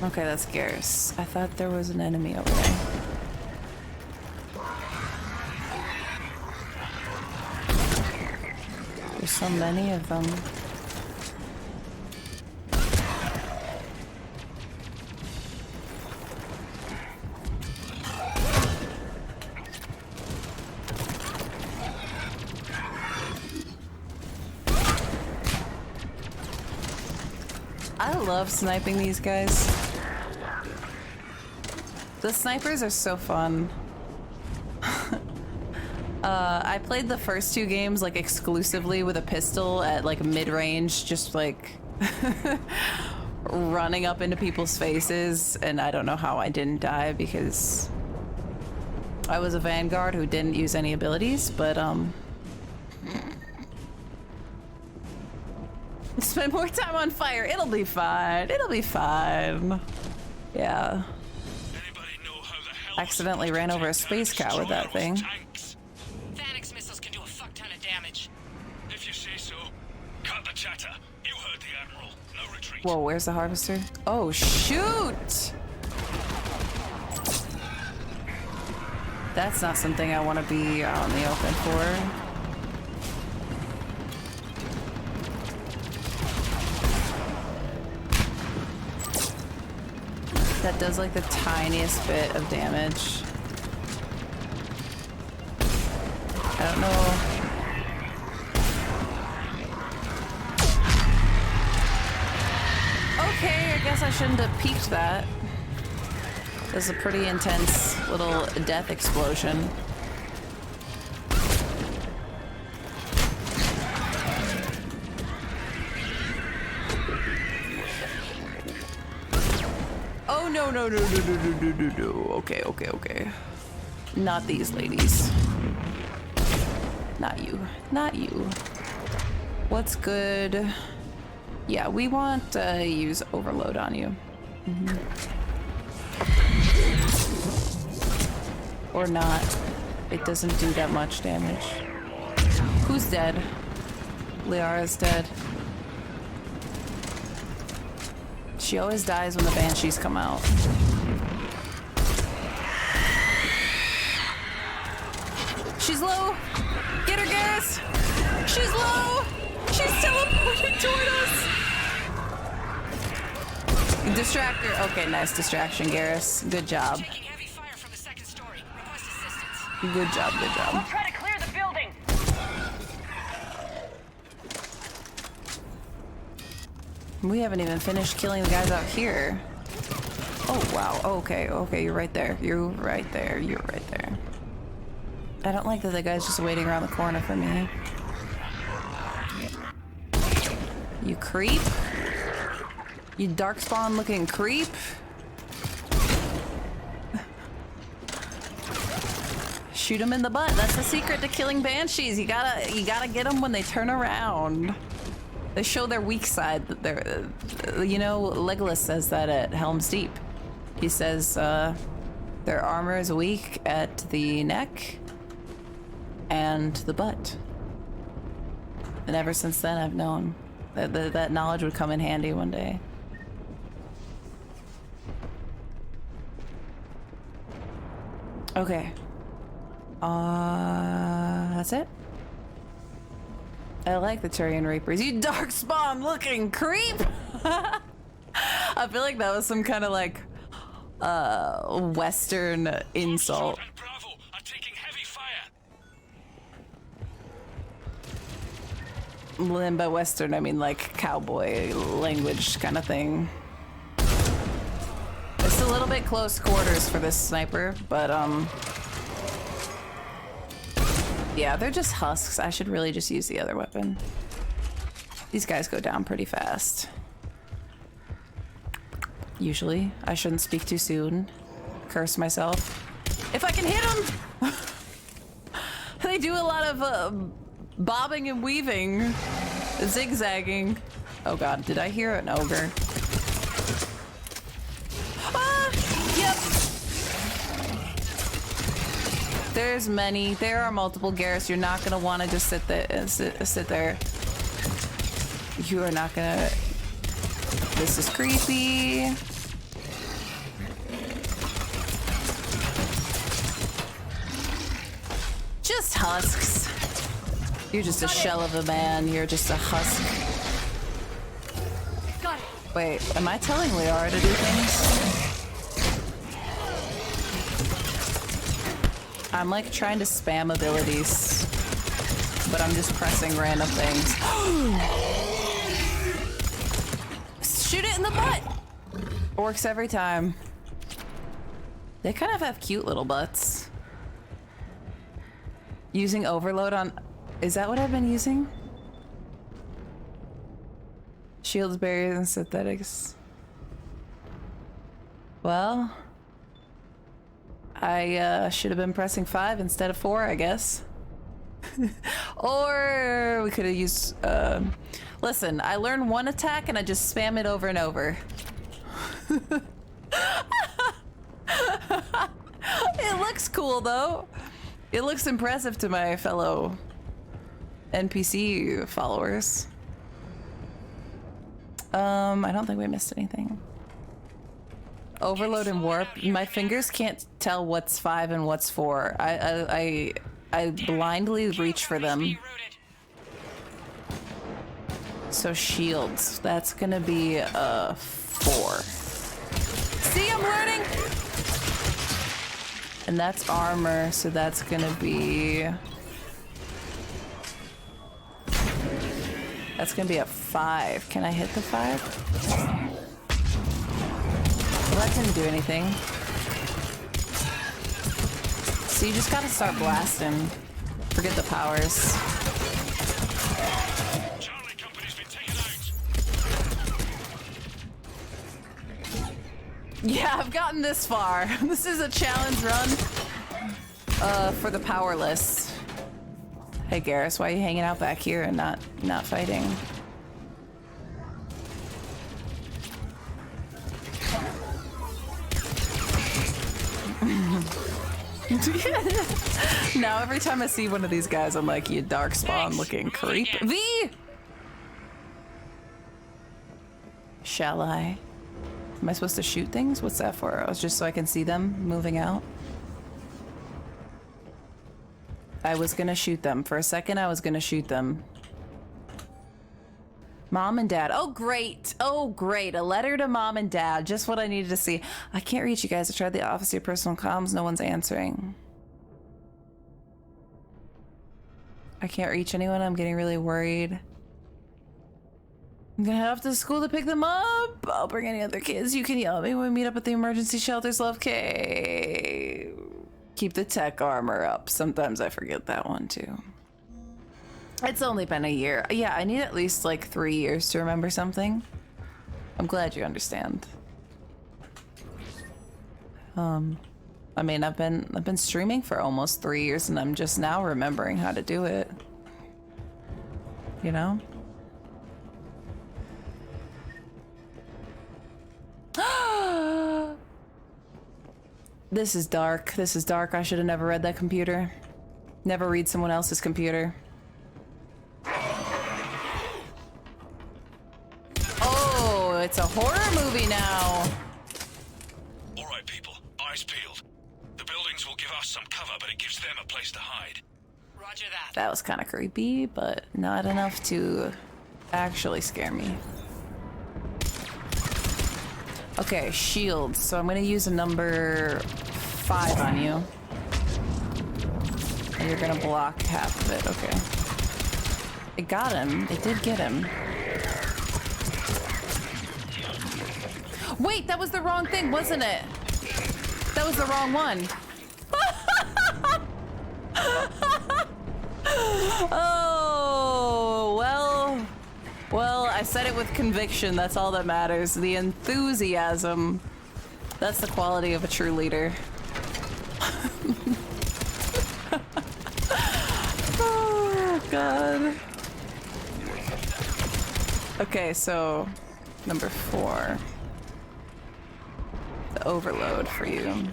Okay, that's Garrus. I thought there was an enemy over there. There's so many of them. I love sniping these guys. The snipers are so fun. I played the first two games like exclusively with a pistol at like mid-range, just like running up into people's faces, and I don't know how I didn't die because I was a Vanguard who didn't use any abilities, but spend more time on fire. It'll be fine. It'll be fine. Yeah. Accidentally ran over a space cow with that thing. Phalanx missiles can do a fuck ton of damage. If you say so. Cut the chatter. You heard the Admiral. No retreat. Whoa, where's the harvester? Oh, shoot! That's not something I want to be out in the open for. That does like the tiniest bit of damage. I don't know. Okay, I guess I shouldn't have peeked that. It was a pretty intense little death explosion. Oh, no, no, no, no, no, no, no, no, no. Okay, okay, okay. Not these ladies. Not you. Not you. What's good? Yeah, we want to use overload on you. Or not. It doesn't do that much damage. Who's dead? Liara's dead. She always dies when the banshees come out. She's low! Get her, Garrus! She's low! She's teleporting toward us! Distract her. Okay, nice distraction, Garrus. Good job. Good job, good job. We'll try to clear the building! We haven't even finished killing the guys out here. Oh, wow. Okay, okay, you're right there. You're right there. You're right there. I don't like that the guy's just waiting around the corner for me. You creep. You darkspawn looking creep. Shoot them in the butt. That's the secret to killing banshees. You gotta get them when they turn around. They show their weak side. That they're, you know, Legolas says that at Helm's Deep. He says their armor is weak at the neck and the butt. And ever since then, I've known that knowledge would come in handy one day. Okay. That's it? I like the Turian Reapers. You darkspawn looking creep! I feel like that was some kind of like Western insult. And by Western, I mean like cowboy language kind of thing. It's a little bit close quarters for this sniper, but yeah, they're just husks. I should really just use the other weapon. These guys go down pretty fast. Usually. I shouldn't speak too soon. Curse myself. If I can hit them! They do a lot of bobbing and weaving. Zigzagging. Oh god, did I hear an ogre? Ah! Yep! There's many. There are multiple Garrus. You're not gonna want to just sit there. Sit there. You are not gonna. This is creepy. Just husks. You're just a shell of a man. You're just a husk. Got it. Wait, am I telling Liara to do things? I'm like trying to spam abilities, but I'm just pressing random things. Shoot it in the butt! Works every time. They kind of have cute little butts. Using overload on... Is that what I've been using? Shields, barriers, and synthetics. Well... I should have been pressing 5 instead of 4, I guess. Or we could have used... Listen, I learned one attack and I just spam it over and over. It looks cool, though. It looks impressive to my fellow NPC followers. I don't think we missed anything. Overload and warp. My fingers can't tell what's 5 and what's 4. I blindly reach for them. So shields. That's gonna be 4. See, I'm learning. And that's armor, so that's gonna be. That's gonna be a 5. Can I hit the 5? Well, that didn't do anything. So you just gotta start blasting. Forget the powers. Yeah, I've gotten this far. This is a challenge run for the powerless. Hey Garrus, why are you hanging out back here and not fighting? Now every time I see one of these guys, I'm like, you darkspawn looking creep. V! Shall I? Am I supposed to shoot things? What's that for? Oh, it's just so I can see them moving out. I was gonna shoot them. For a second, I was gonna shoot them. Mom and Dad. Oh, great. Oh, great. A letter to Mom and Dad. Just what I needed to see. I can't reach you guys. I tried the office of your personal comms. No one's answering. I can't reach anyone. I'm getting really worried. I'm gonna head off to school to pick them up. I'll bring any other kids. You can yell at me when we meet up at the emergency shelters. Love, K. Keep the tech armor up. Sometimes I forget that one too. It's only been a year. Yeah, I need at least like 3 years to remember something. I'm glad you understand. I mean, I've been streaming for almost 3 years and I'm just now remembering how to do it. You know? This is dark. This is dark. I should have never read that computer. Never read someone else's computer. Oh, it's a horror movie now. All right, people. Eyes peeled. The buildings will give us some cover, but it gives them a place to hide. Roger that. That was kind of creepy, but not enough to actually scare me. Okay, shields. So I'm gonna use a number 5 on you. And you're gonna block half of it, okay. It got him. It did get him. Wait, that was the wrong thing, wasn't it? That was the wrong one. Oh, well, I said it with conviction. That's all that matters. The enthusiasm. That's the quality of a true leader. Oh, God. Okay, so number 4. The overload for you.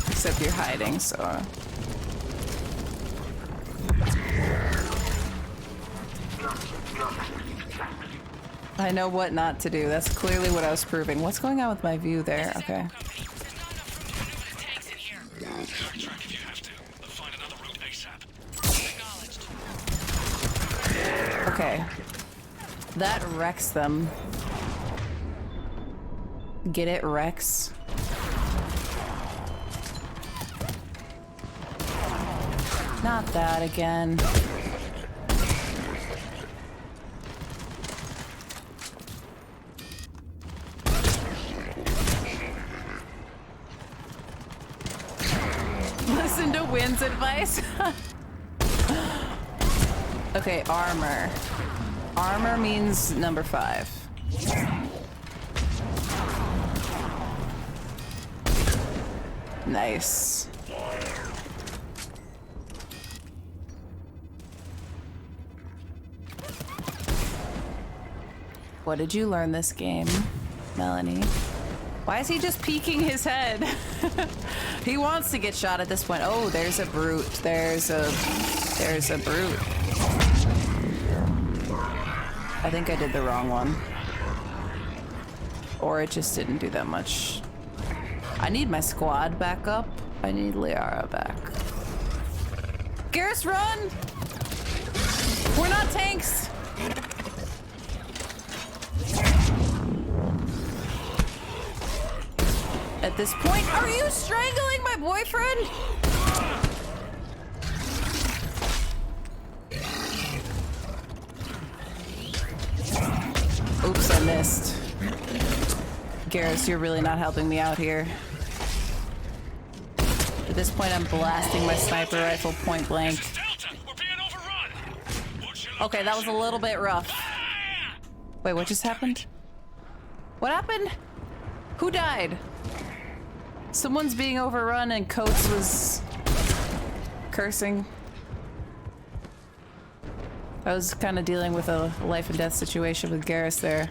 Except you're hiding, so... I know what not to do. That's clearly what I was proving. What's going on with my view there? Okay. Okay. That wrecks them. Get it, Rex? Not that again. Listen to Wynn's advice. Okay, armor. Armor means number 5. Nice. What did you learn this game, Melanie? Why is he just peeking his head? He wants to get shot at this point. Oh, there's a brute. There's a brute. I think I did the wrong one. Or it just didn't do that much. I need my squad back up. I need Liara back. Garrus, run! We're not tanks! At this point, are you strangling my boyfriend? Oops, I missed. Garrus, you're really not helping me out here. At this point, I'm blasting my sniper rifle point blank. Okay, that was a little bit rough. Wait, what just happened? What happened? Who died? Someone's being overrun and Coates was cursing. I was kind of dealing with a life and death situation with Garrus there.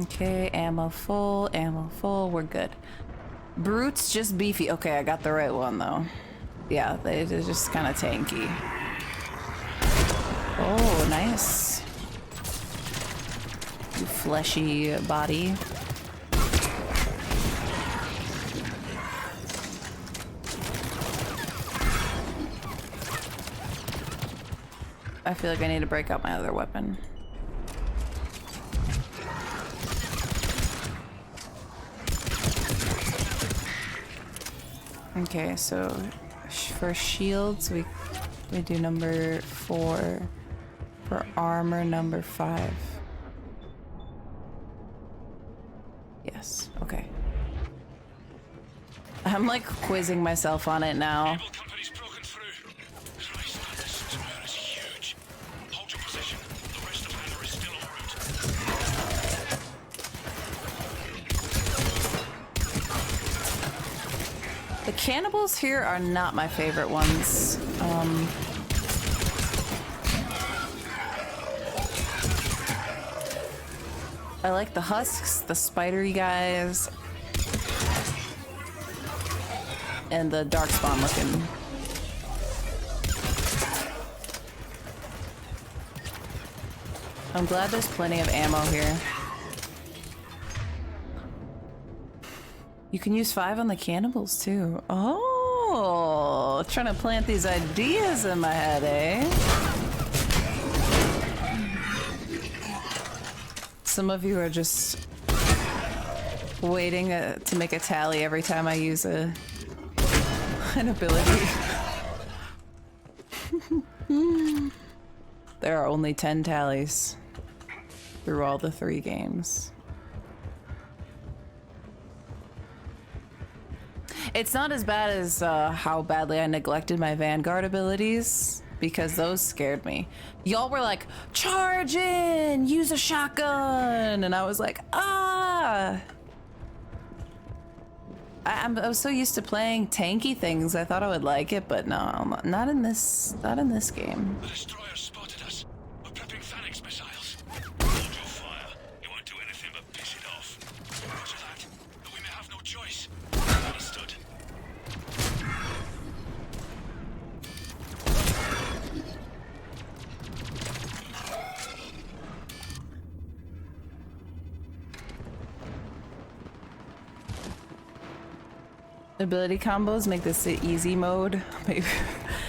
Okay, ammo full, we're good. Brute's just beefy. Okay, I got the right one though. Yeah, they're just kind of tanky. Oh, nice. You fleshy body. I feel like I need to break out my other weapon. Okay, so for shields we do number 4. For armor, number 5. Yes, okay. I'm like quizzing myself on it now. The cannibals here are not my favorite ones. I like the husks, the spidery guys, and the darkspawn looking. I'm glad there's plenty of ammo here. You can use 5 on the cannibals too. Oh, trying to plant these ideas in my head, eh? Some of you are just waiting to make a tally every time I use an ability. There are only 10 tallies through all the 3 games. It's not as bad as how badly I neglected my Vanguard abilities, because those scared me. Y'all were like, charge in, use a shotgun, and I was like, ah. I was so used to playing tanky things, I thought I would like it, but no, not in this game. The destroyer spotted us. We're prepping Phalanx missiles. Hold your fire. You won't do anything but piss it off. Roger that. But we may have no choice. Understood. Ability combos make this the easy mode. Maybe.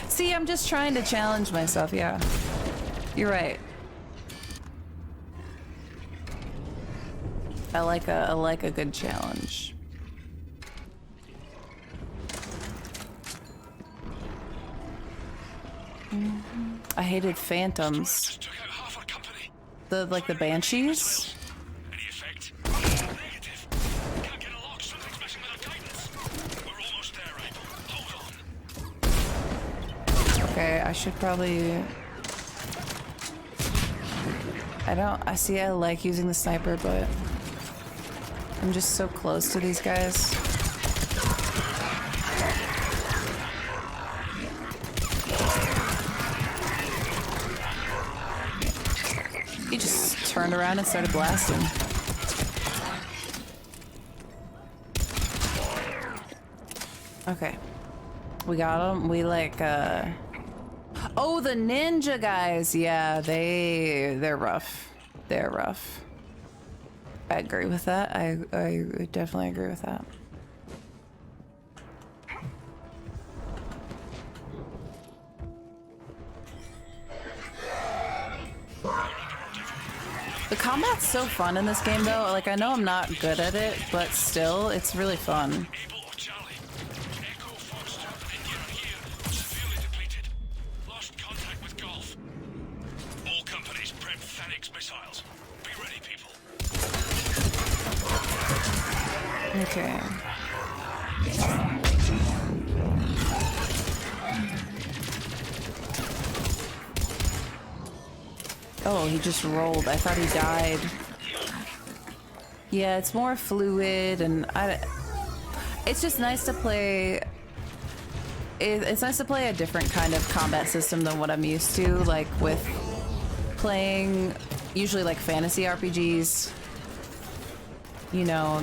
See, I'm just trying to challenge myself. Yeah, you're right. I like a good challenge. I hated phantoms. The banshees. Okay, I should probably... I like using the sniper, but I'm just so close to these guys. He just turned around and started blasting. Okay. We got him. We oh, the ninja guys. Yeah, they're rough. They're rough. I agree with that. I definitely agree with that. The combat's so fun in this game, though. Like, I know I'm not good at it, but still, it's really fun. Okay. Oh, he just rolled. I thought he died. Yeah, it's more fluid, and it's just nice to play. It's nice to play a different kind of combat system than what I'm used to, like with playing usually like fantasy RPGs. You know,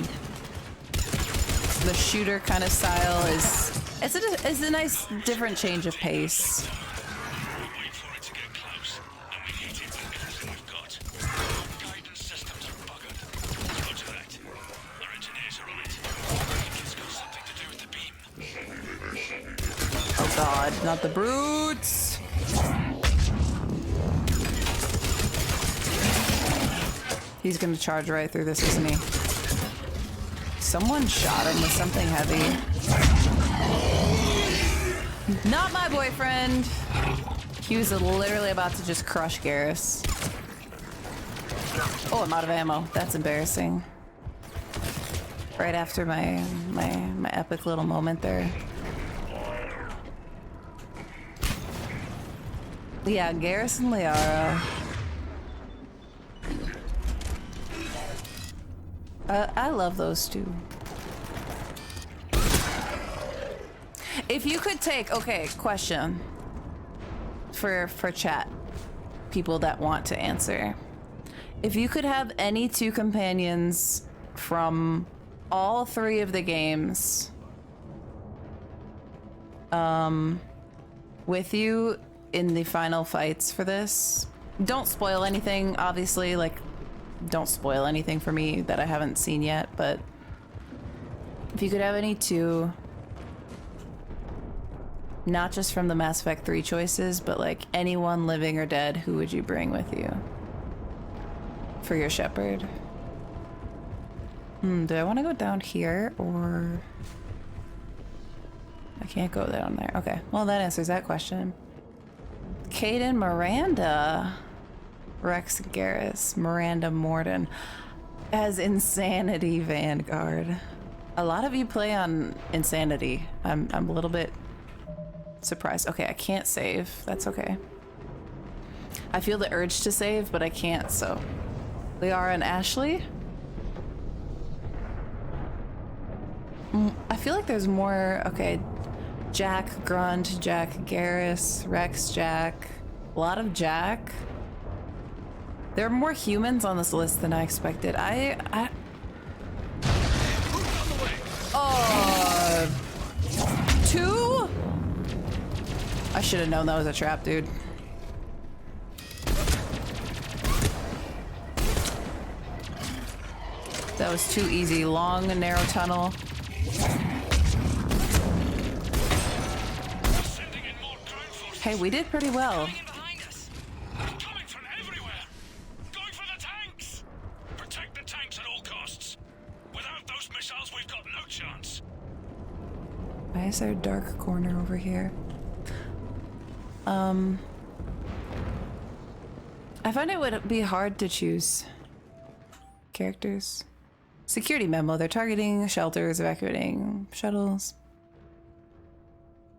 the shooter kind of style is a nice different change of pace. Oh god, not the brutes! He's gonna charge right through this, isn't he? Someone shot him with something heavy. Not my boyfriend! He was literally about to just crush Garrus. Oh, I'm out of ammo. That's embarrassing. Right after my epic little moment there. Yeah, Garrus and Liara. I love those two. If you could take, okay, question for chat, people that want to answer. If you could have any two companions from all three of the games with you in the final fights for this, don't spoil anything, obviously, like, don't spoil anything for me that I haven't seen yet, but if you could have any two, not just from the Mass Effect 3 choices, but like anyone living or dead, who would you bring with you for your Shepard? Do I want to go down here, or I can't go down there? Okay, well that answers that question. Caden, Miranda, Rex, Garrus, Miranda, Morden as Insanity Vanguard. A lot of you play on Insanity. I'm a little bit surprised. Okay, I can't save. That's okay. I feel the urge to save, but I can't, so. Liara and Ashley? I feel like there's more. Okay, Jack, Grunt, Jack, Garrus, Rex, Jack. A lot of Jack. There are more humans on this list than I expected. Two? I should have known that was a trap, dude. That was too easy. Long and narrow tunnel. Hey, we did pretty well. Why is there a dark corner over here? I find it would be hard to choose characters. Security memo. They're targeting shelters, evacuating shuttles.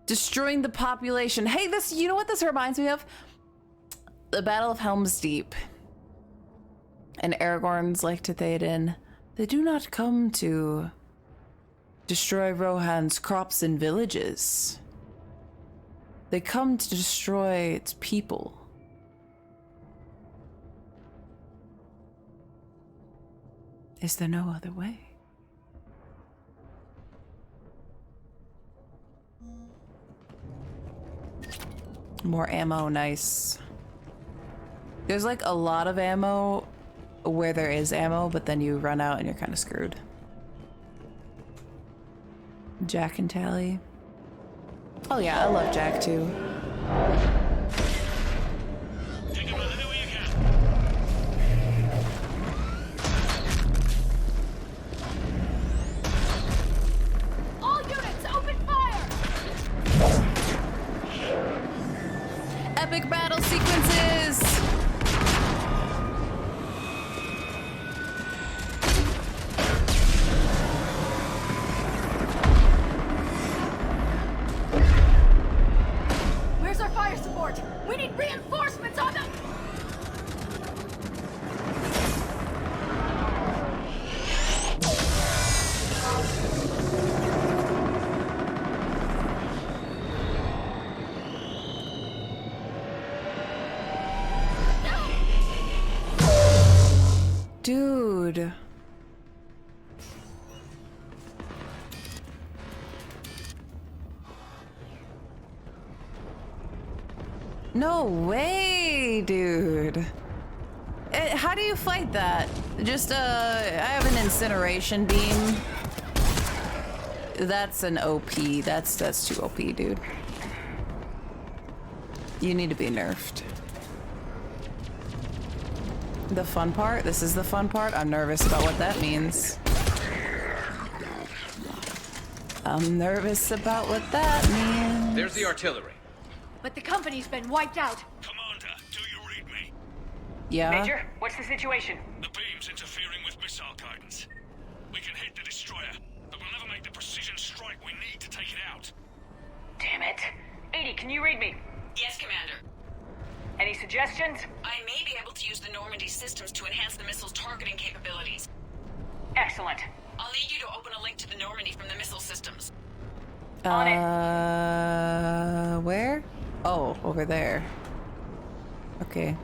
Destroying the population. Hey, this, you know what this reminds me of? The Battle of Helm's Deep. And Aragorn's like to Theoden, they do not come to destroy Rohan's crops and villages. They come to destroy its people. Is there no other way? More ammo, nice. There's like a lot of ammo where there is ammo, but then you run out and you're kind of screwed. Jack and Tally. Oh yeah, I love Jack too. All units, open fire! Epic battle sequences! Where's our fire support? We need reinforcements on them! Dude. No way, dude. How do you fight that? Just, I have an incineration beam. That's an OP. That's too OP, dude. You need to be nerfed. The fun part? This is the fun part? I'm nervous about what that means. I'm nervous about what that means. There's the artillery. But the company's been wiped out. Commander, do you read me? Yeah? Major, what's the situation? The beam's interfering with missile guidance. We can hit the destroyer, but we'll never make the precision strike we need to take it out. Damn it. Edie, can you read me? Yes, Commander. Any suggestions? I may be able to use the Normandy systems to enhance the missile's targeting capabilities. Excellent. I'll need you to open a link to the Normandy from the missile systems. Where? Oh, over there. Okay.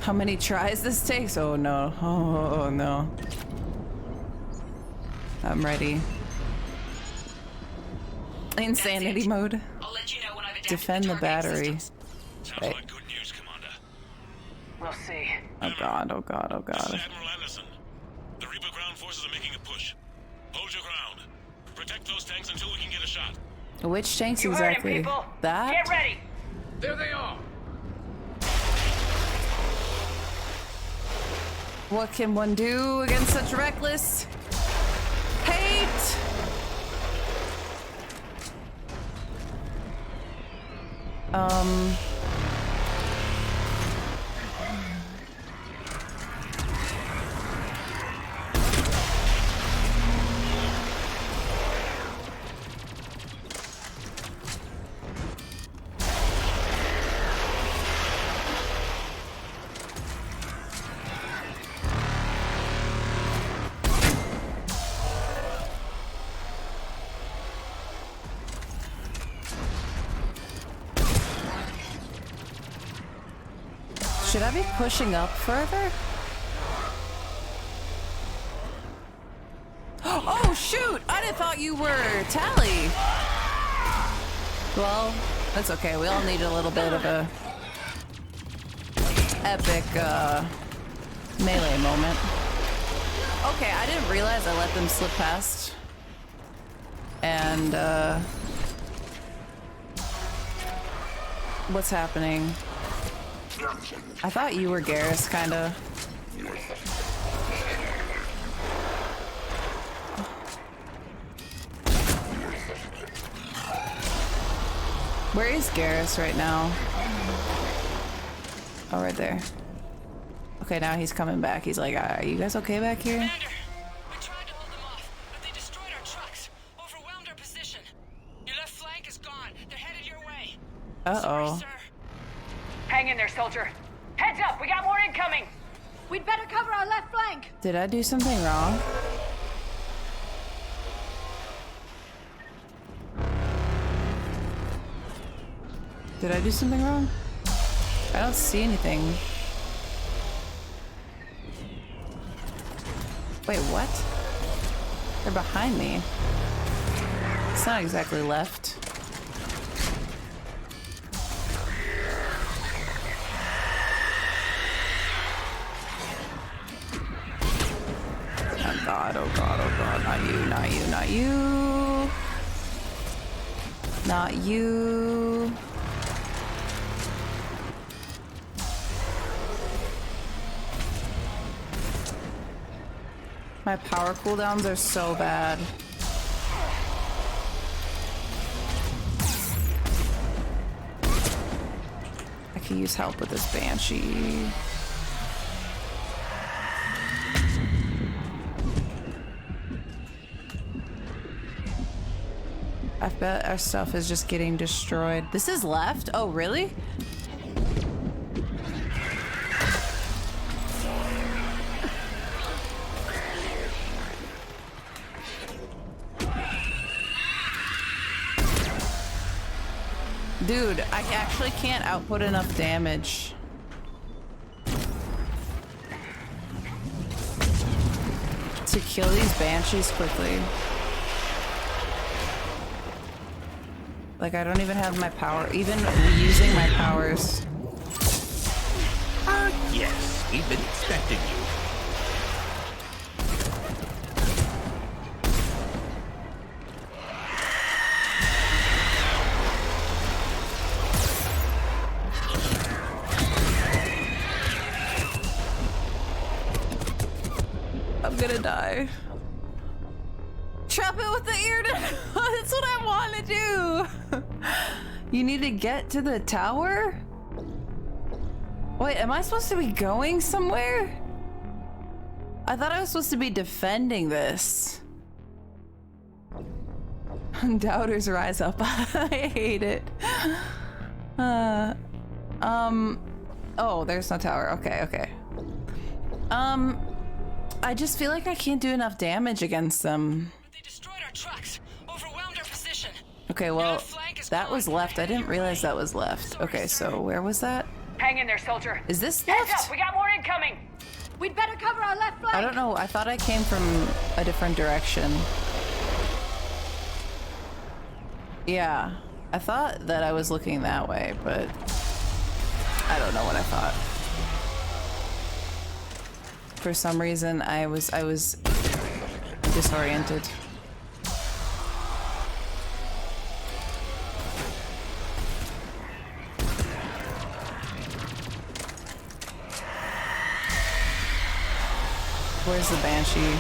How many tries this takes? Oh no. Oh no. I'm ready. Insanity mode. I'll let you know when I've adapted Defend the battery. Sounds Wait. like good news, Commander. We'll see. Oh god, oh god, oh This is god. Admiral Anderson. The Reaper ground forces are making a push. Hold your ground. Protect those tanks until we can get a shot. Which tanks You heard him, exactly? people. That? Get ready. There they are. What can one do against such reckless hate? Should I be pushing up further? Oh shoot! I thought you were Tally. Well, that's okay. We all need a little bit of a epic melee moment. Okay, I didn't realize I let them slip past. And what's happening? I thought you were Garrus, kinda. Where is Garrus right now? Oh, right there. Okay, now he's coming back. He's like, are you guys okay back here? Commander, we tried to hold them off, but they destroyed our trucks, overwhelmed our position. Your left flank is gone. They're headed your way. Uh-oh. Hang in there, soldier. Heads up, we got more incoming. We'd better cover our left flank. Did I do something wrong? Did I do something wrong? I don't see anything. Wait, what? They're behind me. It's not exactly left. Oh god, oh god, oh god, not you, not you, not you. Not you. My power cooldowns are so bad. I could use help with this Banshee. I bet our stuff is just getting destroyed. This is left? Oh, really? Dude, I actually can't output enough damage. To kill these Banshees quickly. Like, I don't even have my power, even using my powers. Yes, we've been expecting you. I'm gonna die. Trap it with the ear. That's what I want to do. You need to get to the tower? Wait, am I supposed to be going somewhere? I thought I was supposed to be defending this. Doubters rise up. I hate it. Oh, there's no tower. Okay, okay. I just feel like I can't do enough damage against them. They destroyed our trucks, overwhelmed our position. Okay, well, that was left. I didn't realize that was left. Okay, so where was that? Hang in there, soldier. Is this Heads left? up, we got more incoming. We'd better cover our left flank. I don't know. I thought I came from a different direction. Yeah. I thought that I was looking that way, but I don't know what I thought. For some reason, I was disoriented. Where's the Banshee?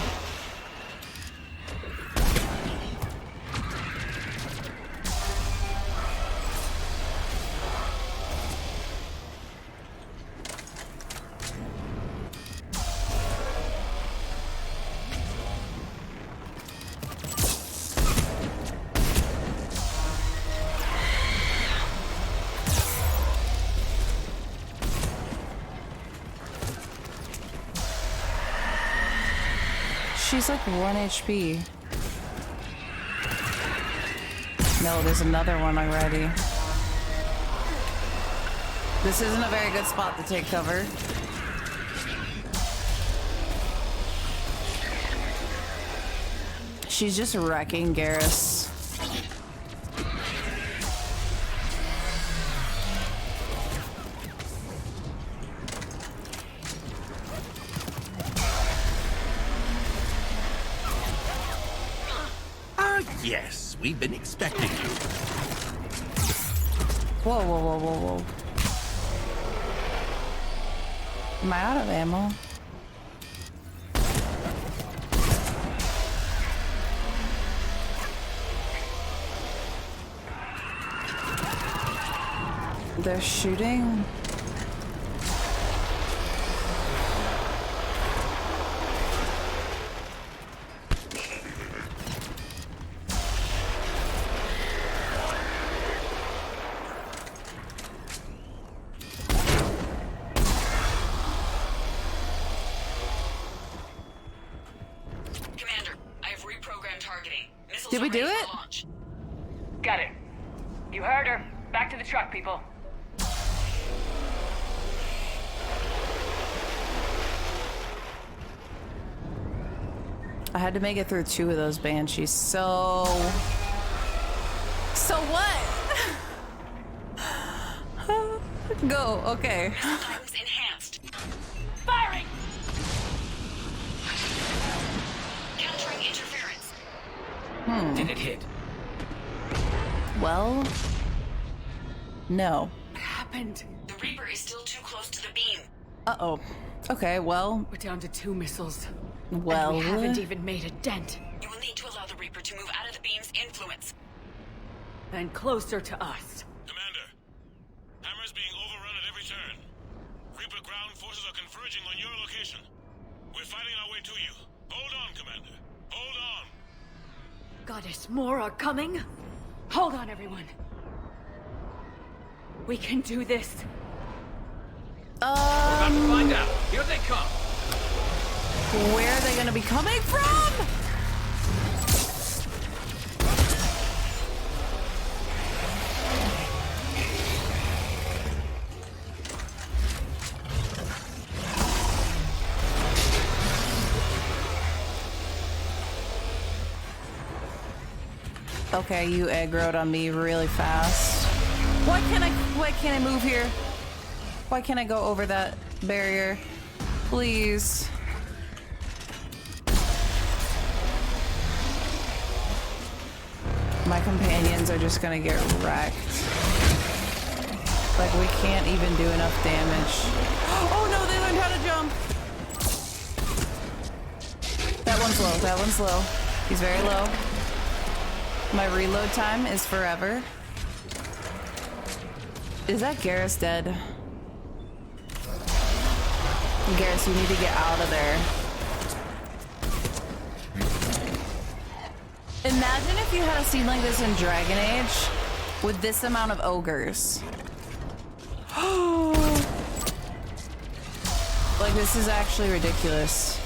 She's like 1 HP. No, there's another one already. This isn't a very good spot to take cover. She's just wrecking Garrus. Yes, we've been expecting you. Whoa, whoa, whoa, whoa, whoa. Am I out of ammo? They're shooting. Did we do it? Got it. You heard her. Back to the truck, people. I had to make it through 2 of those Banshees, so what? Go, okay. Sometimes enhanced. Firing! Countering interference. Did it hit? Well, no. What happened? The Reaper is still too close to the beam. Uh-oh. Okay, well. We're down to 2 missiles. Well. And we haven't even made a dent. You will need to allow the Reaper to move out of the beam's influence. And closer to us. Commander, Hammer's being overrun at every turn. Reaper ground forces are converging on your location. We're fighting our way to you. Hold on, Commander. Hold on. Goddess, more are coming? Hold on, everyone. We can do this. We're about to find out. Here they come. Where are they gonna be coming from? Okay, you aggroed on me really fast. Why can't I move here? Why can't I go over that barrier? Please. My companions are just gonna get wrecked. Like, we can't even do enough damage. Oh no, they learned how to jump! That one's low, that one's low. He's very low. My reload time is forever. Is that Garrus dead? Garrus, you need to get out of there. Imagine if you had a scene like this in Dragon Age with this amount of ogres. Like, this is actually ridiculous.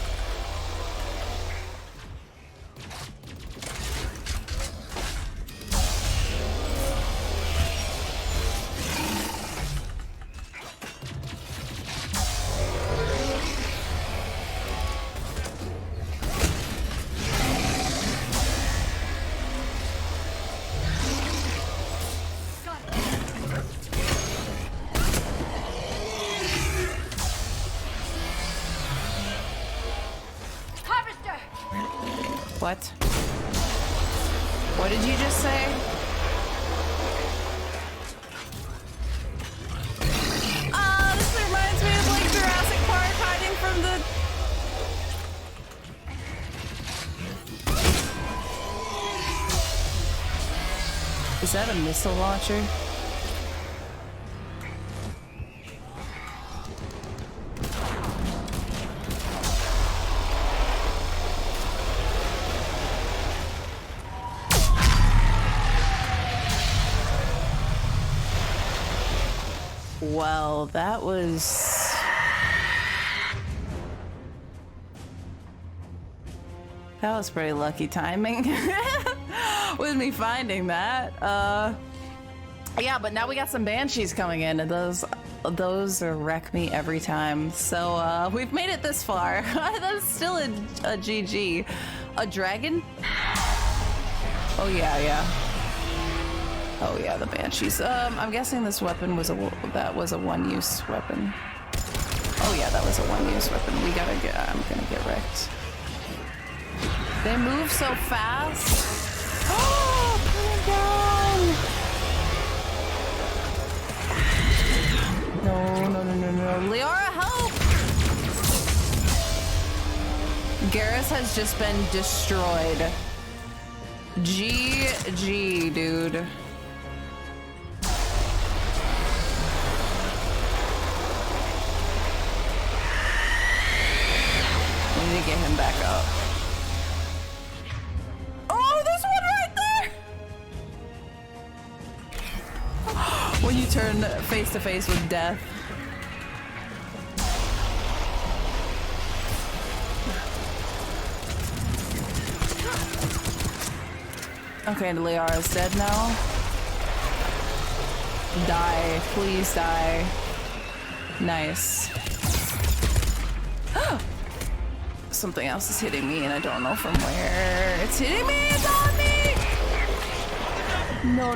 What? What did you just say? This reminds me of like Jurassic Park hiding from the... Is that a missile launcher? Well, that was... That was pretty lucky timing with me finding that. Yeah, but now we got some banshees coming in, and those wreck me every time. So we've made it this far. That's still a GG. A dragon? Oh yeah. Oh yeah, the banshees. I'm guessing this weapon was a one-use weapon. Oh yeah, that was a one-use weapon. I'm gonna get wrecked. They move so fast. Oh, put it down. No. Liara, help! Garrus has just been destroyed. GG, dude. We need to get him back up. Oh, there's one right there! When you turn face to face with death. Okay, Liara's dead now. Die. Please die. Nice. Something else is hitting me and I don't know from where. It's hitting me! It's on me! No.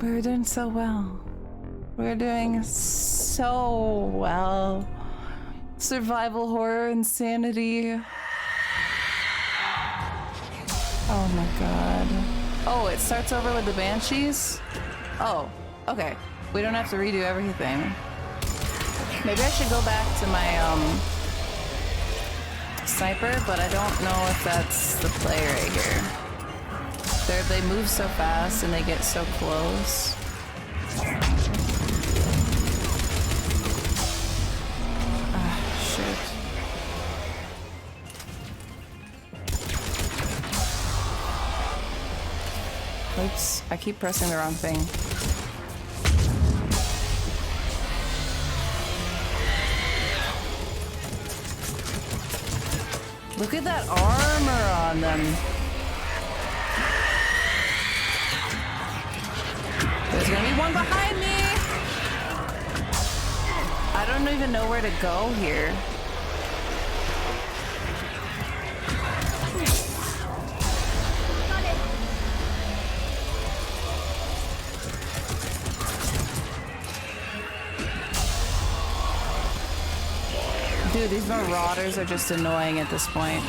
We're doing so well. We're doing so well. Survival horror insanity. Oh my god. Oh, it starts over with the banshees? Oh, okay. We don't have to redo everything. Maybe I should go back to my sniper, but I don't know if that's the play right here. They move so fast and they get so close. Shit. Oops, I keep pressing the wrong thing. Look at that armor on them. There's gonna be one behind me! I don't even know where to go here. Dude, these marauders are just annoying at this point.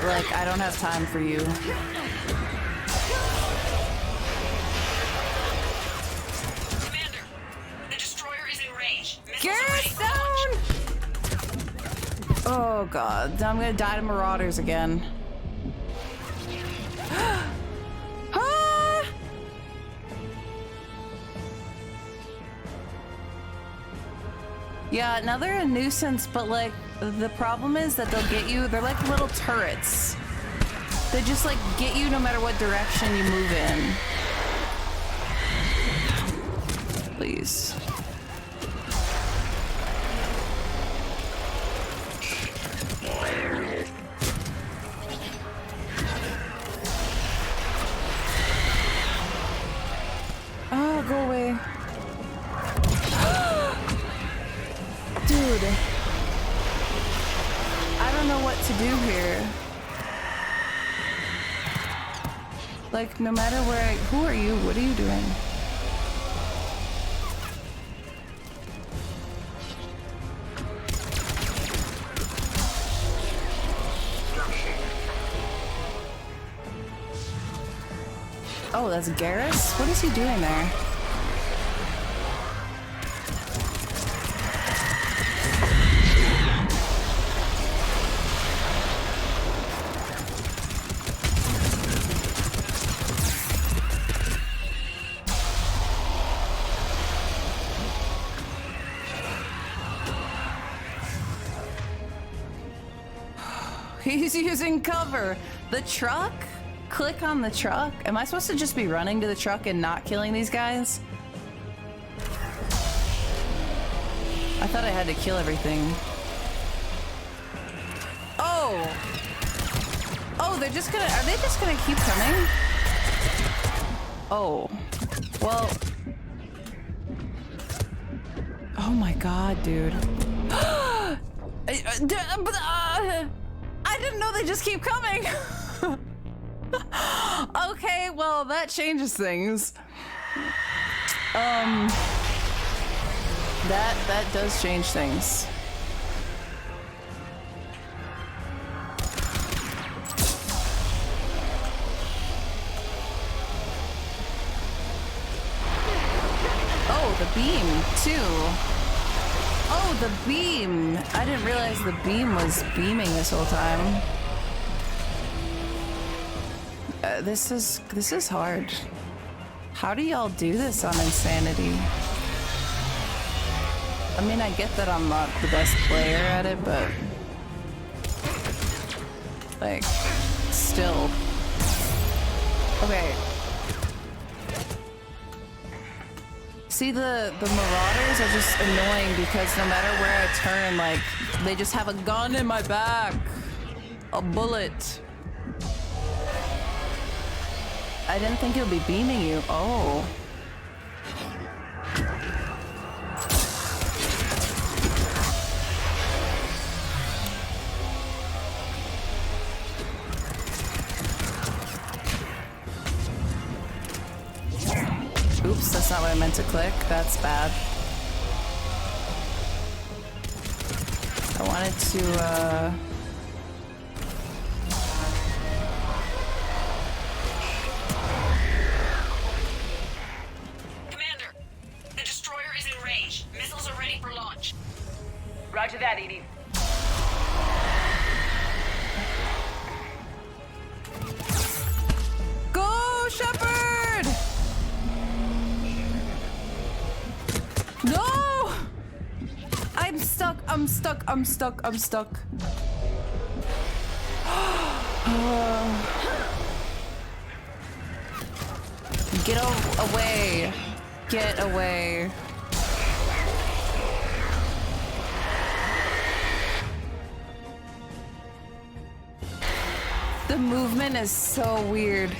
Like, I don't have time for you. Commander, the destroyer is in range. Garrus down! Oh god, now I'm gonna die to marauders again. Yeah, now they're a nuisance, but like, the problem is that they'll get you, they're like little turrets. They just like get you no matter what direction you move in. Please. Oh, go away. Dude, I don't know what to do here. Like, no matter where I... Who are you? What are you doing? Oh, that's Garrus? What is he doing there? He's using cover. The truck? Click on the truck? Am I supposed to just be running to the truck and not killing these guys? I thought I had to kill everything. Oh! Oh, they're just gonna... Are they just gonna keep coming? Oh. Well... Oh my god, dude. I didn't know they just keep coming! Okay, well, that changes things. That does change things. Oh, the beam, too. Oh, the beam! I didn't realize the beam was beaming this whole time. This is hard. How do y'all do this on Insanity? I mean, I get that I'm not the best player at it, but... Like, still. Okay. See, the Marauders are just annoying because no matter where I turn, like, they just have a gun in my back. A bullet. I didn't think it would be beaming you. Oh. Oops, that's not what I meant to click. That's bad. I wanted to, Roger that, Edie. Go, Shepard! No! I'm stuck, I'm stuck, I'm stuck, I'm stuck. Get away. Get away. The movement is so weird.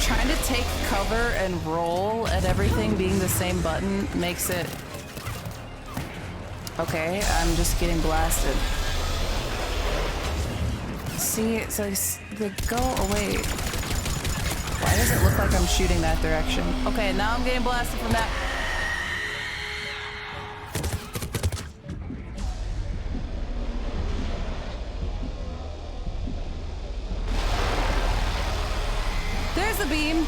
Trying to take cover and roll at everything being the same button makes it... Okay, I'm just getting blasted. See, so they go away. Why does it look like I'm shooting that direction? Okay, now I'm getting blasted from that. There's the beam.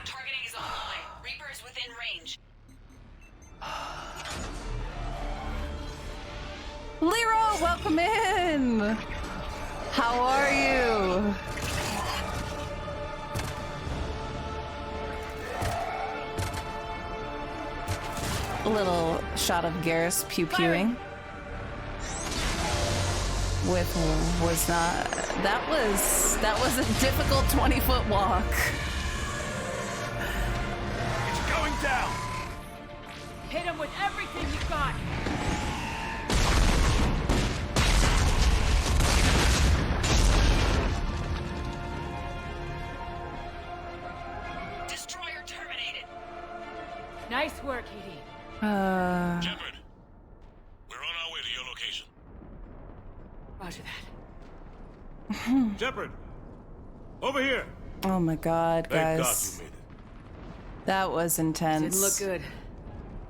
Targeting is online. Reaper is within range. Lero, welcome in. How are you? A little shot of Garrus pew-pewing. Was not... That was a difficult 20-foot walk. It's going down! Hit him with everything you got! Destroyer terminated. Nice work, Edie. Shepard, we're on our way to your location. Shepard! Over here! Oh my god, Thank guys. God you made it. That was intense. Didn't look good.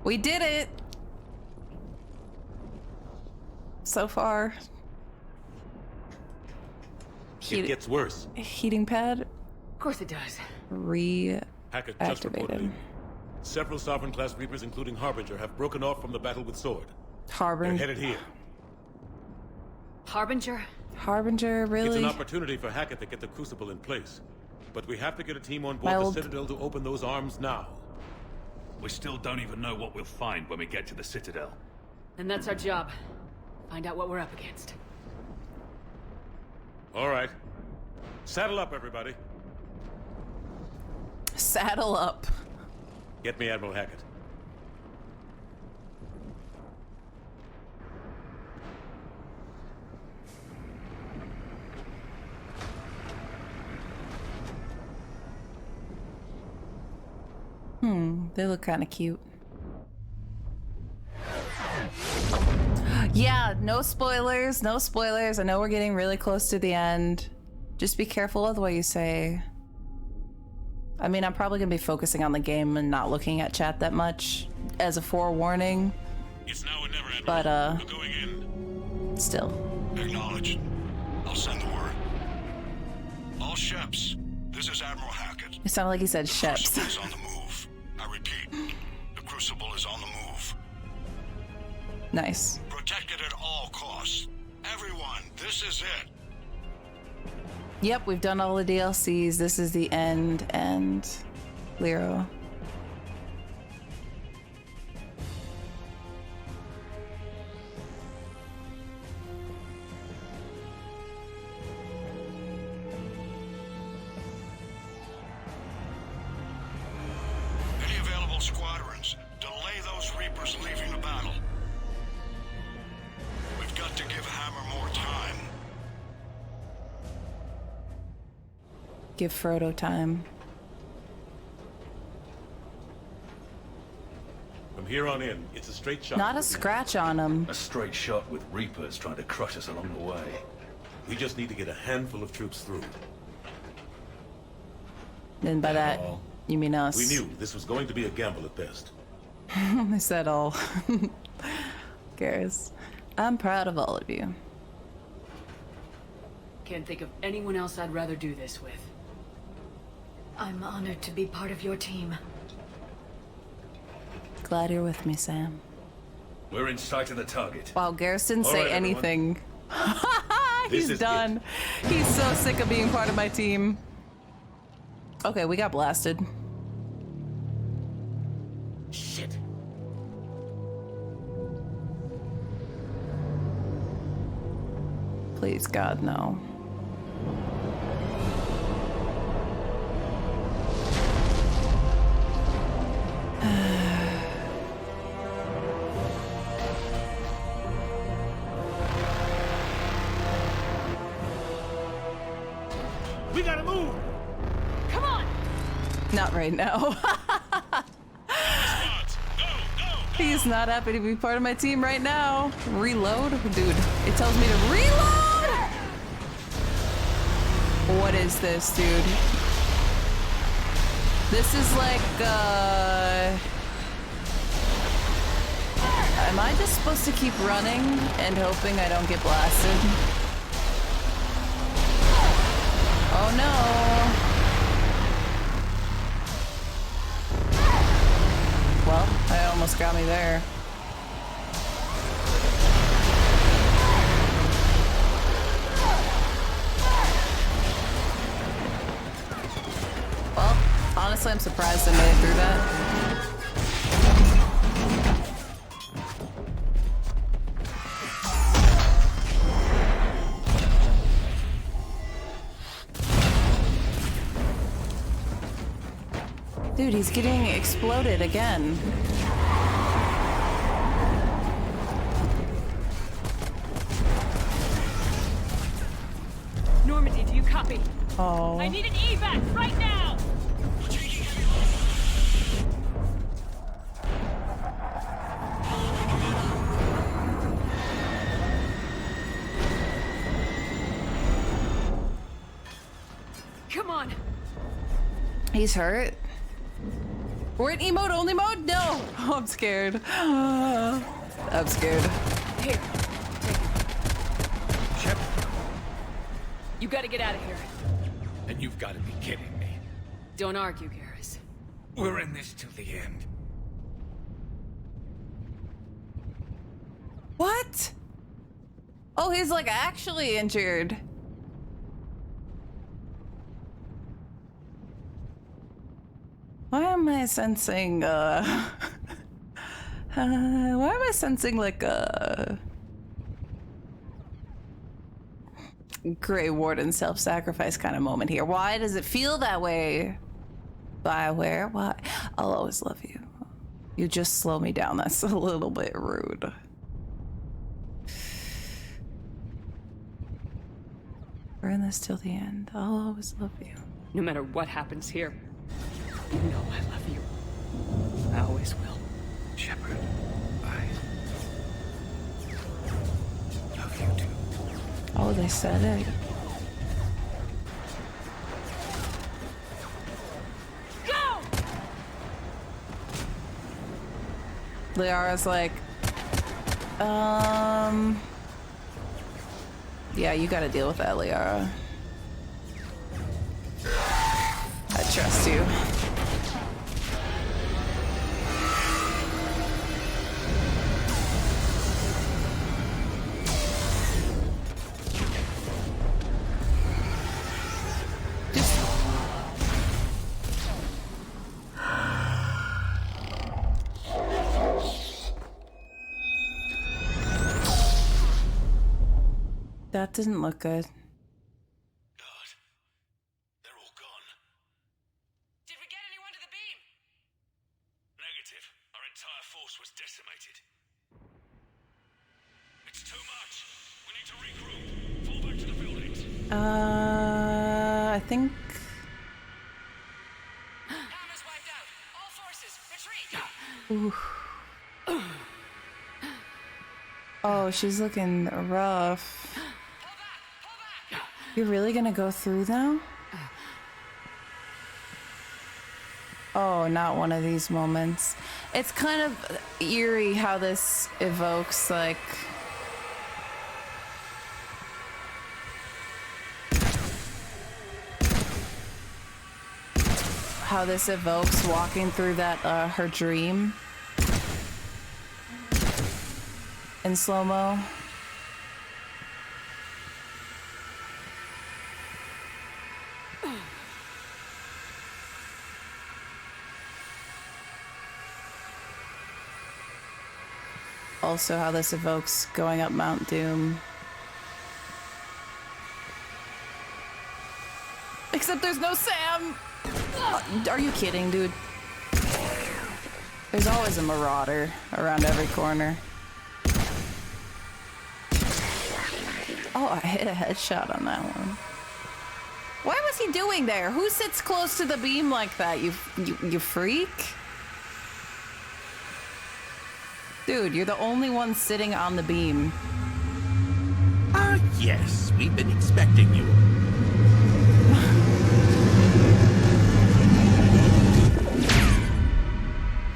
We did it! So far. It gets worse. Heating pad Of course it does. Hackett just reported in. Several Sovereign-class Reapers, including Harbinger, have broken off from the battle with Sword. Harbinger. They're headed here. Harbinger? Harbinger, really? It's an opportunity for Hackett to get the Crucible in place. But we have to get a team on board the Citadel to open those arms now. We still don't even know what we'll find when we get to the Citadel. And that's our job. Find out what we're up against. All right. Saddle up, everybody. Saddle up. Get me Admiral Hackett. They look kind of cute. Yeah, no spoilers, no spoilers. I know we're getting really close to the end. Just be careful with what you say. I mean, I'm probably gonna be focusing on the game and not looking at chat that much as a forewarning. It's now or never, Admiral. But We're going in. Still. Acknowledged. I'll send the word. All Sheps, this is Admiral Hackett. It sounded like he said Sheps. The Crucible is on the move. I repeat, the Crucible is on the move. Nice. Protect it at all costs. Everyone, this is it. Yep, we've done all the DLCs. This is the end, and Lero. Any available squadrons, delay those Reapers leaving the battle. We've got to give Hammer more time. Give Frodo time. From here on in, it's a straight shot. Not a scratch on him. A straight shot with Reapers trying to crush us along the way. We just need to get a handful of troops through. And by that, you mean us. We knew this was going to be a gamble at best. I said all. Garrus, I'm proud of all of you. Can't think of anyone else I'd rather do this with. I'm honored to be part of your team. Glad you're with me, Sam. We're in sight of the target. Wow, Garrus didn't say anything. He's done. He's so sick of being part of my team. Okay, we got blasted. Shit. Please, God, no. We gotta move! Come on! Not right now. He's not happy to be part of my team right now. Reload? Dude, it tells me to reload! What is this, dude? This is like, am I just supposed to keep running and hoping I don't get blasted? Oh no! Well, I almost got me there. Well, honestly, I'm surprised I made it through that. Dude, he's getting exploded again. Normandy, do you copy? Oh. I need an evac right now! He's hurt. We're in emote-only mode? No! Oh, I'm scared. I'm scared. Here, take it. Shep. You gotta get out of here. And you've got to be kidding me. Don't argue, Garrus. We're in this till the end. What? Oh, he's like actually injured. Why am I sensing, why am I sensing like a Grey Warden self-sacrifice kind of moment here? Why does it feel that way? Bioware, why? I'll always love you. You just slow me down. That's a little bit rude. We're in this till the end. I'll always love you. No matter what happens here, you know I love you. I always will. Shepard, I love you too. Oh, they said it. Go! Liara's like, yeah, you gotta deal with that, Liara. I trust you. That didn't look good. God, they're all gone. Did we get anyone to the beam? Negative. Our entire force was decimated. It's too much. We need to regroup. Fall back to the buildings. I think. Hammer's wiped out. All forces, retreat. Ooh. Oh, she's looking rough. You're really gonna go through now? Oh, not one of these moments. It's kind of eerie how this evokes, like... how this evokes walking through that, her dream. In slow-mo. Also how this evokes going up Mount Doom. Except there's no Sam! Are you kidding, dude? There's always a marauder around every corner. Oh, I hit a headshot on that one. What was he doing there? Who sits close to the beam like that? You freak? Dude, you're the only one sitting on the beam. Ah, yes. We've been expecting you.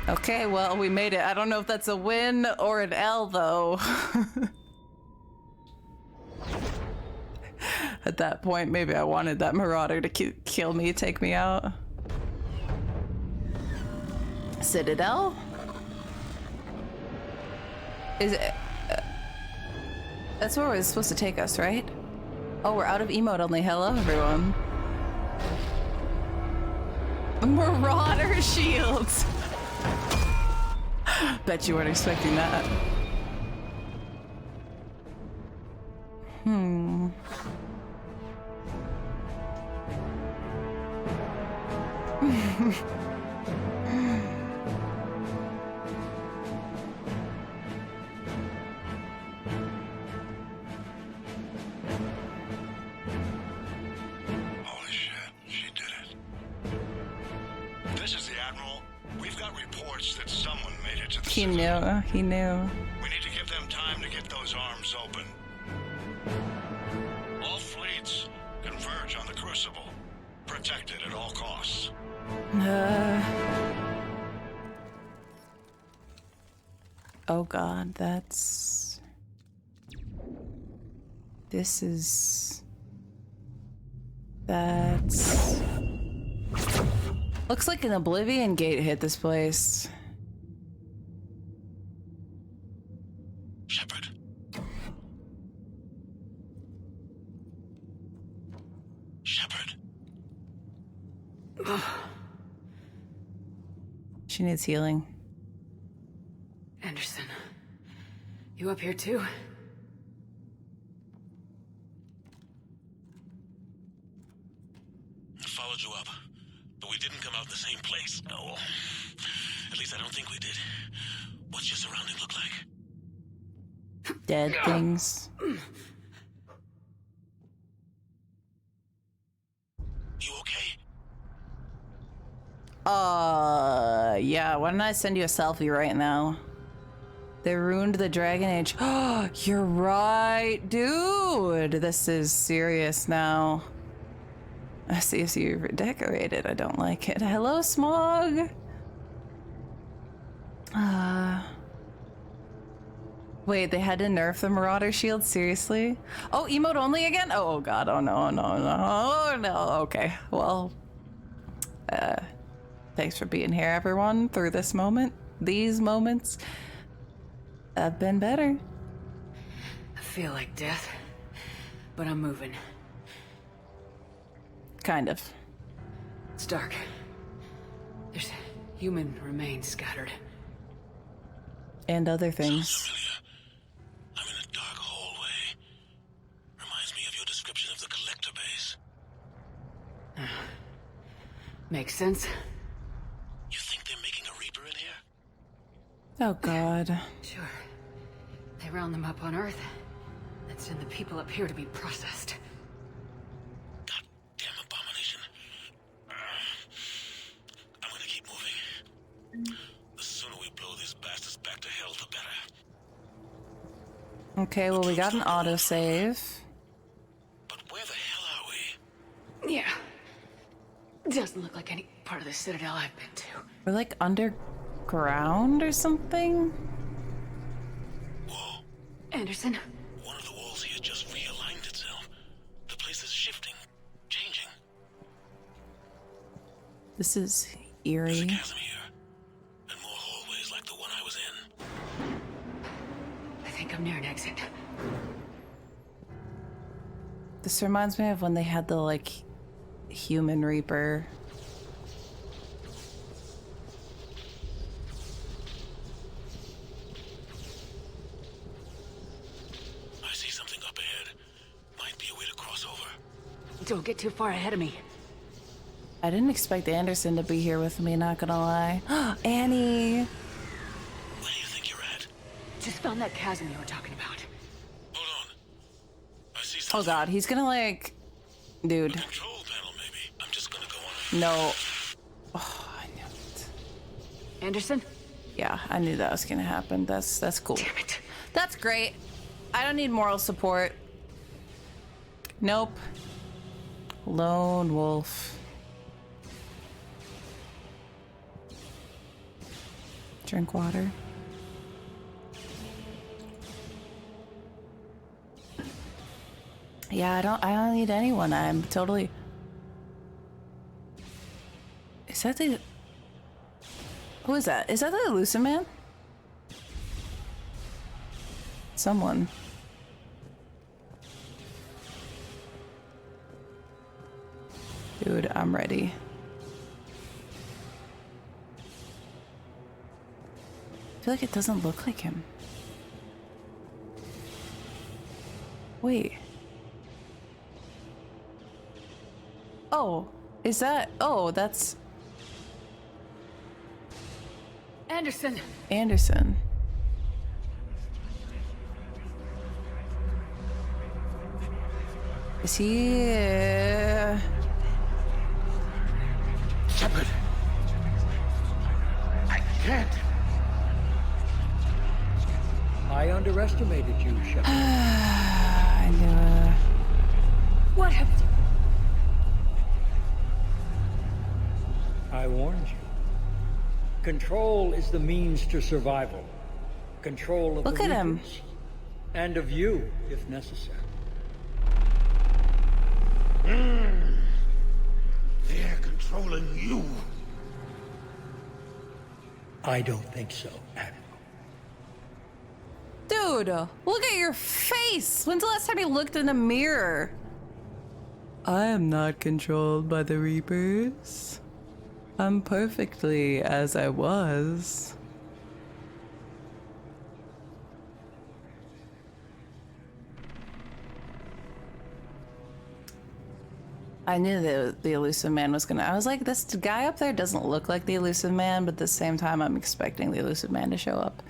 Okay, well, we made it. I don't know if that's a win or an L, though. At that point, maybe I wanted that marauder to kill me, take me out. Citadel? Is it... that's where it's supposed to take us, right? Oh, we're out of emote-only. Hello, everyone. Marauder shields! Bet you weren't expecting that. Holy shit, she did it. This is the Admiral. We've got reports that someone made it to the He knew. He knew. We need to give them time to get those arms open. All fleets converge on the Crucible. protected at all costs. Oh god, that's... This is... That's... Looks like an Oblivion gate hit this place. Shepard. Shepard. She needs healing. Anderson, you up here too? I followed you up, but we didn't come out in the same place. No. At least I don't think we did. What's your surrounding look like? Dead things. You okay? Yeah, why don't I send you a selfie right now? They ruined the Dragon Age. Oh, you're right, dude. This is serious now. I see if you're decorated. I don't like it. Hello, Smog. Wait, they had to nerf the Marauder shield? Seriously? Oh, emote only again? Oh god. Oh no, no, no. Oh no. Okay. Well, thanks for being here, everyone, through this moment. These moments have been better. I feel like death, but I'm moving. Kind of. It's dark. There's human remains scattered. And other things. I'm in a dark hallway. Reminds me of your description of the collector base. Makes sense. You think they're making a Reaper in here? Oh god. Sure. They round them up on Earth and send the people up here to be processed. Goddamn abomination. I'm gonna keep moving. The sooner we blow these bastards back to hell, the better. Okay, well, we got an autosave. But where the hell are we? Yeah. Doesn't look like any part of the Citadel I've been to. We're like underground or something? Whoa. Anderson? One of the walls here just realigned itself. The place is shifting, changing. This is eerie. There's a chasm here, and more hallways like the one I was in. I think I'm near an exit. This reminds me of when they had the, like, human Reaper. I see something up ahead. Might be a way to cross over. Don't get too far ahead of me. I didn't expect Anderson to be here with me, not gonna lie. Annie! Where do you think you're at? Just found that chasm you were talking about. Hold on. I see Oh something. god, he's gonna like... Dude. A control panel, maybe. I'm just gonna go on. No. Oh, I knew it. Anderson? Yeah, I knew that was gonna happen. That's cool. Damn it. That's great. I don't need moral support. Nope. Lone wolf. Drink water. Yeah, I don't need anyone. I'm totally... Is that the... Who is that? Is that the elusive man? Someone. Dude, I'm ready. I feel like it doesn't look like him. Wait. Oh, is that... Oh, that's... Anderson! Anderson. Is he... Shepard! I can't! I underestimated you, Shep. I knew it. What happened? I warned you. Control is the means to survival. Control of Look the at him. Reapers, and of you, if necessary. They're controlling you. I don't think so, Admiral. Dude, look at your face. When's the last time you looked in a mirror? I am not controlled by the Reapers. I'm perfectly as I was. I knew that the elusive man was gonna. I was like, this guy up there doesn't look like the elusive man, but at the same time, I'm expecting the elusive man to show up.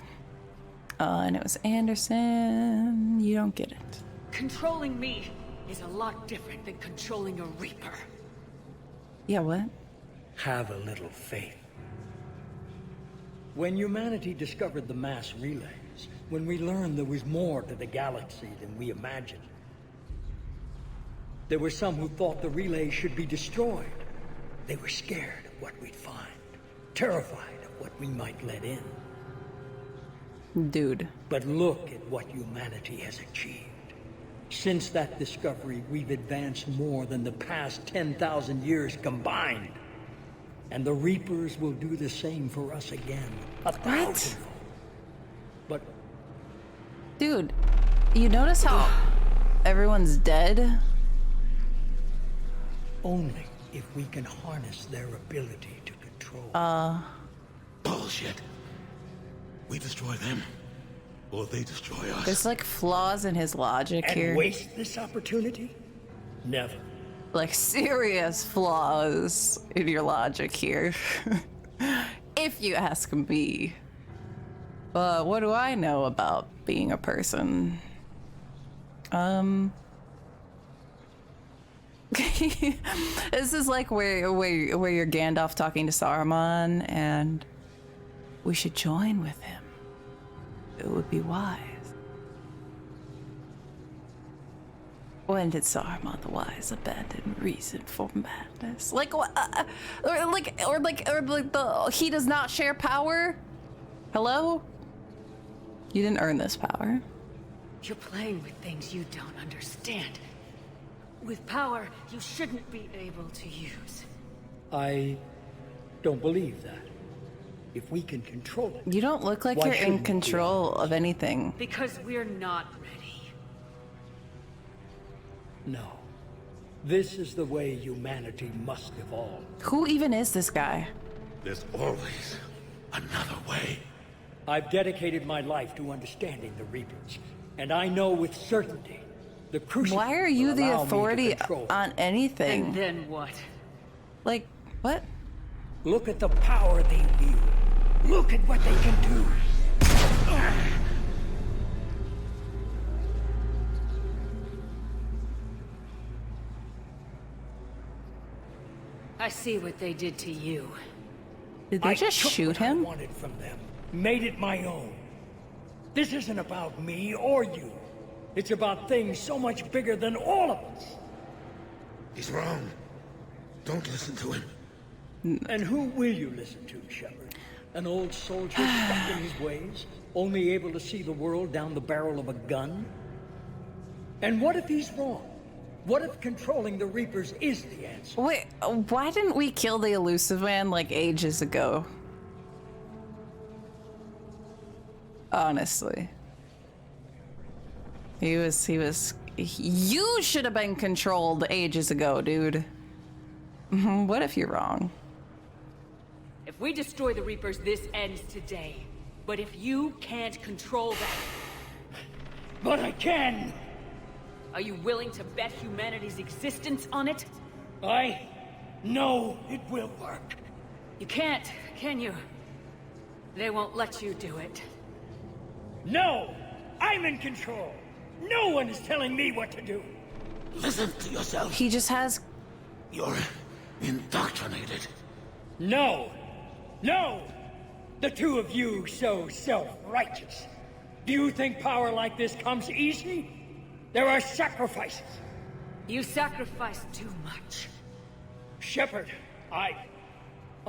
And it was Anderson. You don't get it. Controlling me is a lot different than controlling a Reaper. Yeah, what? Have a little faith. When humanity discovered the mass relays, when we learned there was more to the galaxy than we imagined, there were some who thought the relays should be destroyed. They were scared of what we'd find, terrified of what we might let in. Dude. But look at what humanity has achieved. Since that discovery, we've advanced more than the past 10,000 years combined. And the Reapers will do the same for us again. What? But... Dude, you notice how everyone's dead? Only if we can harness their ability to control. Bullshit. We destroy them, or they destroy us. There's like flaws in his logic And here. waste this opportunity? Never. Like serious flaws in your logic here. If you ask me. But what do I know about being a person? This is like where you're Gandalf talking to Saruman, and we should join with him. It would be wise. When did Saruman the Wise abandon reason for madness? Like what? Or the he does not share power. Hello? You didn't earn this power. You're playing with things you don't understand. With power, you shouldn't be able to use. I don't believe that. If we can control it... You don't look like why you're in shouldn't we? control of anything. Because we're not ready. No. This is the way humanity must evolve. Who even is this guy? There's always another way. I've dedicated my life to understanding the Reapers, and I know with certainty the Crucible. Why are you will the allow me to authority control it. on anything? And then what? Like, what? Look at the power they wield. Look at what they can do. I see what they did to you. Did they just took shoot what him? I wanted from them, made it my own. This isn't about me or you. It's about things so much bigger than all of us. He's wrong. Don't listen to him. And who will you listen to, Shepard? An old soldier stuck in his ways, only able to see the world down the barrel of a gun? And what if he's wrong? What if controlling the Reapers is the answer? Wait, why didn't we kill the elusive man like ages ago? Honestly. You should have been controlled ages ago, dude. What if you're wrong? If we destroy the Reapers, this ends today. But if you can't control them... But I can! Are you willing to bet humanity's existence on it? I know it will work. You can't, can you? They won't let you do it. No! I'm in control! No one is telling me what to do! Listen to yourself. He just has... You're indoctrinated. No! No! The two of you so self-righteous. Do you think power like this comes easy? There are sacrifices. You sacrifice too much. Shepard,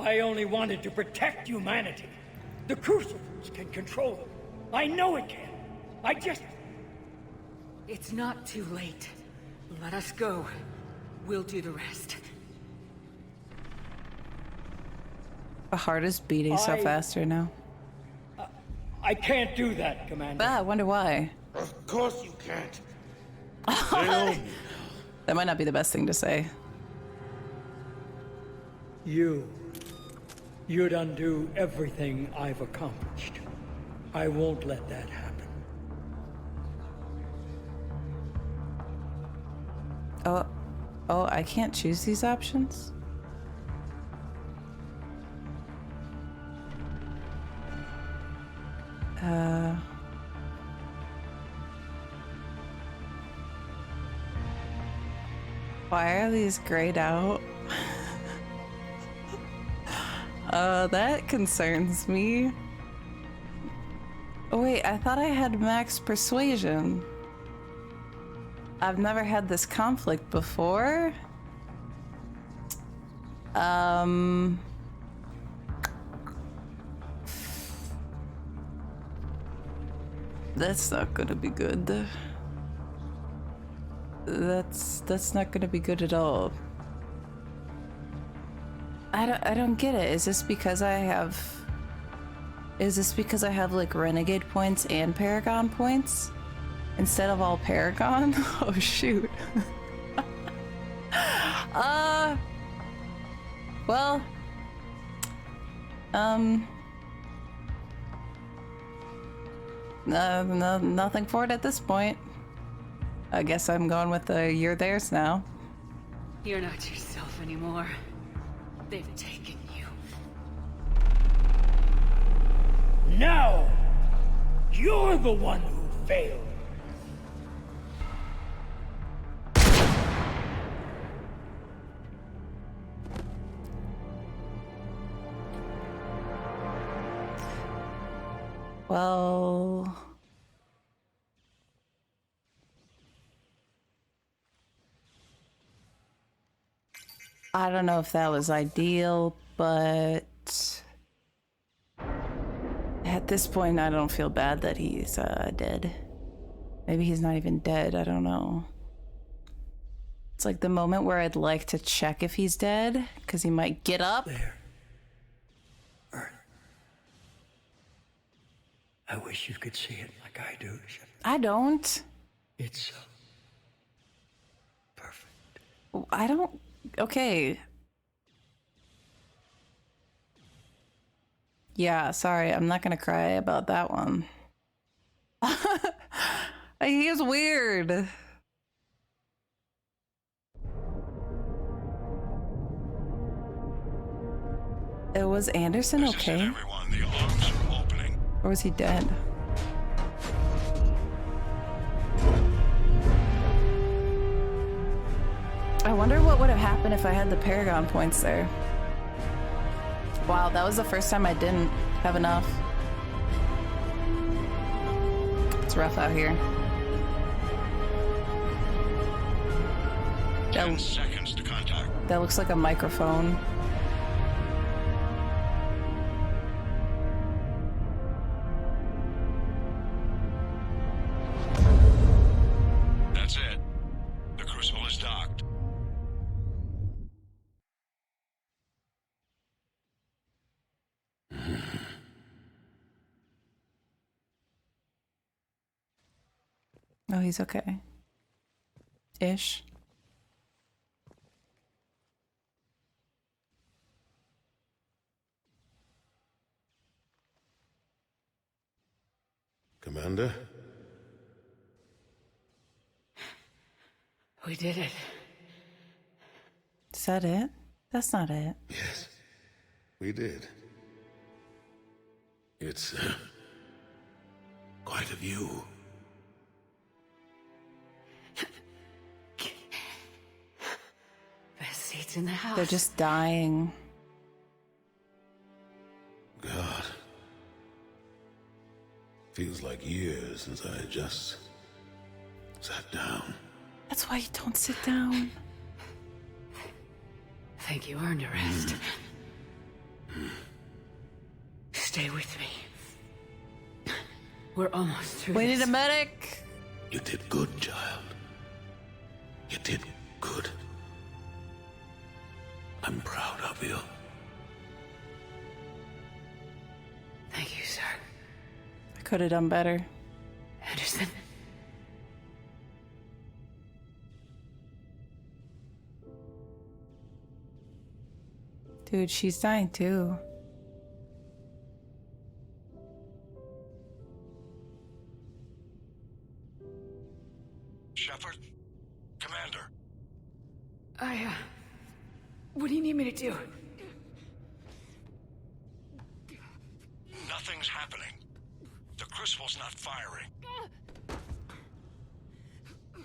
I only wanted to protect humanity. The Crucibles can control them. I know it can. I just... It's not too late. Let us go. We'll do the rest. My heart is beating so fast right now. I can't do that, Commander. I wonder why. Of course you can't. That might not be the best thing to say. You'd undo everything I've accomplished. I won't let that happen. Oh, I can't choose these options? Why are these grayed out? That concerns me. Oh wait, I thought I had max persuasion. I've never had this conflict before. That's not gonna be good. That's not gonna be good at all. I don't get it. Is this because I have like Renegade points and Paragon points instead of all Paragon? Oh shoot. Well, no, nothing for it at this point. I guess I'm going with the you're theirs now. You're not yourself anymore. They've taken you. Now, you're the one who failed. Well... I don't know if that was ideal, but... At this point, I don't feel bad that he's dead. Maybe he's not even dead, I don't know. It's like the moment where I'd like to check if he's dead, because he might get up. There. Earth. I wish you could see it like I do, Shep. I don't. It's perfect. I don't... Okay. Yeah, sorry, I'm not gonna cry about that one. He is weird. Was Anderson okay? Or was he dead? I wonder what would have happened if I had the Paragon points there. Wow, that was the first time I didn't have enough. It's rough out here. 10 seconds to contact. That looks like a microphone. That's it. The crucible is docked. Oh, he's okay. Ish. Commander? We did it. Is that it? That's not it. Yes, we did. It's quite a view. Best seats in the house. They're just dying. God. Feels like years since I just sat down. That's why you don't sit down. Think you earned a rest. Stay with me. We're almost through. We need a medic. You did good, child. You did good. I'm proud of you. Thank you, sir. I could have done better. Anderson. Dude, she's dying too. Shepard? Commander. What do you need me to do? Nothing's happening. The crucible's not firing.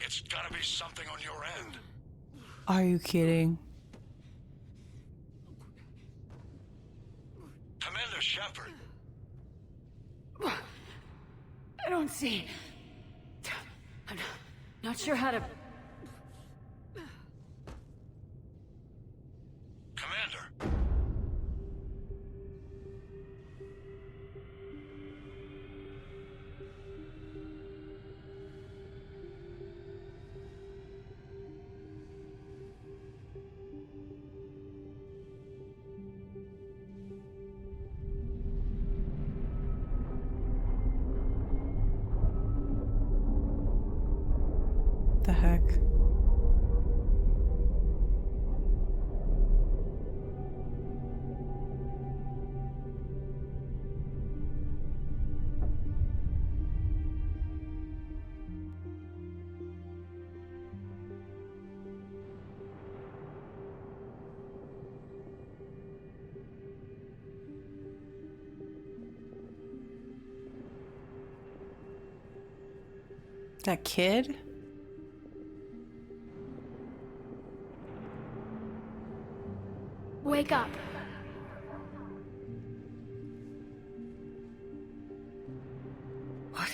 It's gotta be something on your end. Are you kidding? Commander Shepard. I don't see. I'm not sure how to... Commander. The heck? That kid? Wake up. What?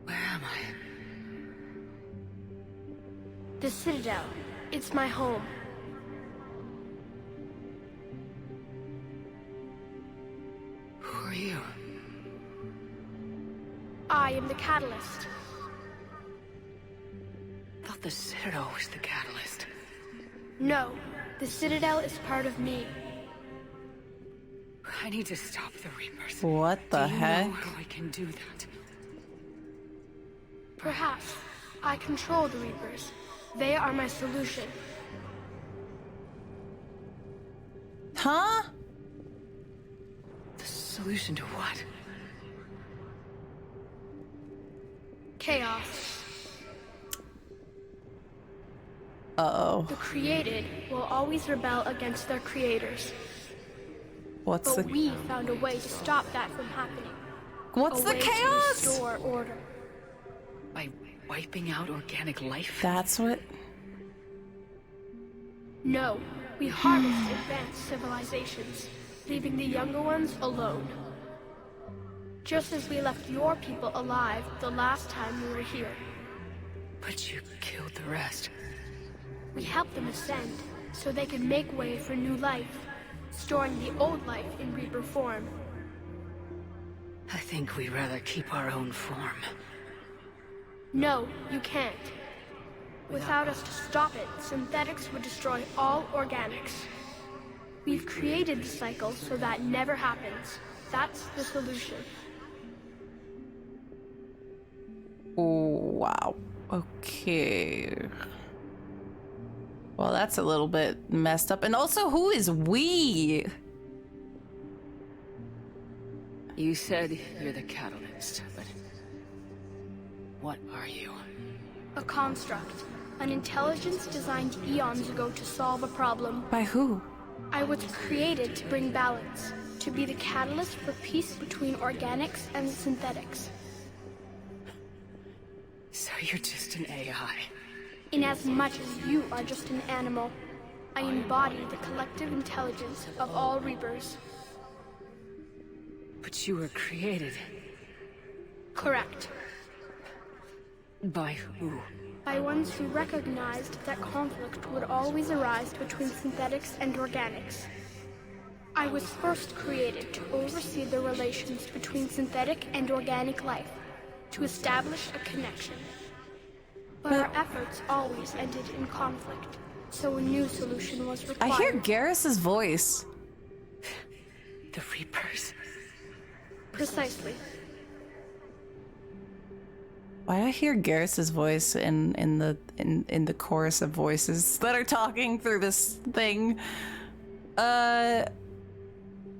Where am I? The Citadel. It's my home. Who are you? I am the Catalyst. I thought the Citadel was the catalyst. No, the Citadel is part of me. I need to stop the Reapers. What the heck? Do you know how I can do that? Perhaps. I control the Reapers. They are my solution. Huh? The solution to what? Chaos. Uh-oh. The created will always rebel against their creators. What's but the... we found a way to stop that from happening. What's the chaos? To restore order. By wiping out organic life? That's what... No, we harvest advanced civilizations, leaving the younger ones alone. Just as we left your people alive the last time we were here. But you killed the rest. We helped them ascend, so they could make way for new life, storing the old life in Reaper form. I think we'd rather keep our own form. No, you can't. Without us to stop it, synthetics would destroy all organics. We've created the cycle so that never happens. That's the solution. Oh, wow. Okay. Well, that's a little bit messed up. And also, who is we? You said you're the catalyst, but what are you? A construct. An intelligence designed eons ago to solve a problem. By who? I was created to bring balance, to be the catalyst for peace between organics and synthetics. So you're just an AI? Inasmuch as you are just an animal, I embody the collective intelligence of all Reapers. But you were created. Correct. By who? by ones who recognized that conflict would always arise between synthetics and organics. I was first created to oversee the relations between synthetic and organic life, to establish a connection. But our efforts always ended in conflict, so a new solution was required. I hear Garrus's voice. The Reapers. Precisely. Why do I hear Garrus's voice in the chorus of voices that are talking through this thing?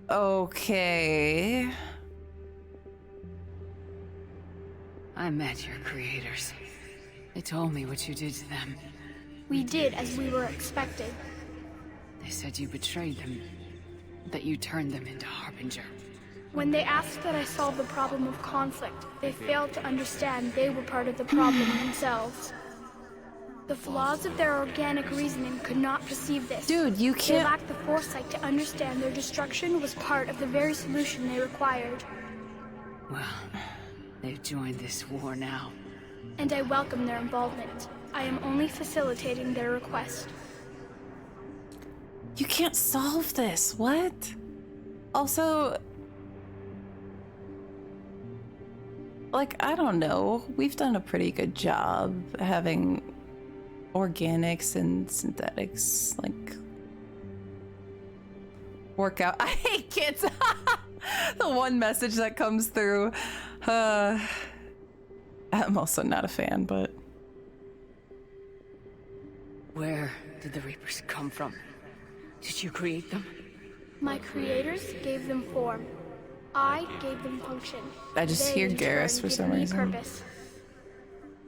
Okay. I met your creators. They told me what you did to them. We did as we were expected. They said you betrayed them, that you turned them into Harbinger. When they asked that I solve the problem of conflict, they failed to understand they were part of the problem themselves. The flaws of their organic reasoning could not perceive this. Dude, you can't... They lacked the foresight to understand their destruction was part of the very solution they required. Well, they've joined this war now. And I welcome their involvement. I am only facilitating their request. You can't solve this. What? Also... like, I don't know. We've done a pretty good job having organics and synthetics, like, work out. I hate kids. The one message that comes through. I'm also not a fan, but... Where did the Reapers come from? Did you create them? My creators gave them form. I gave them function. I just hear Garrus for some reason. Purpose.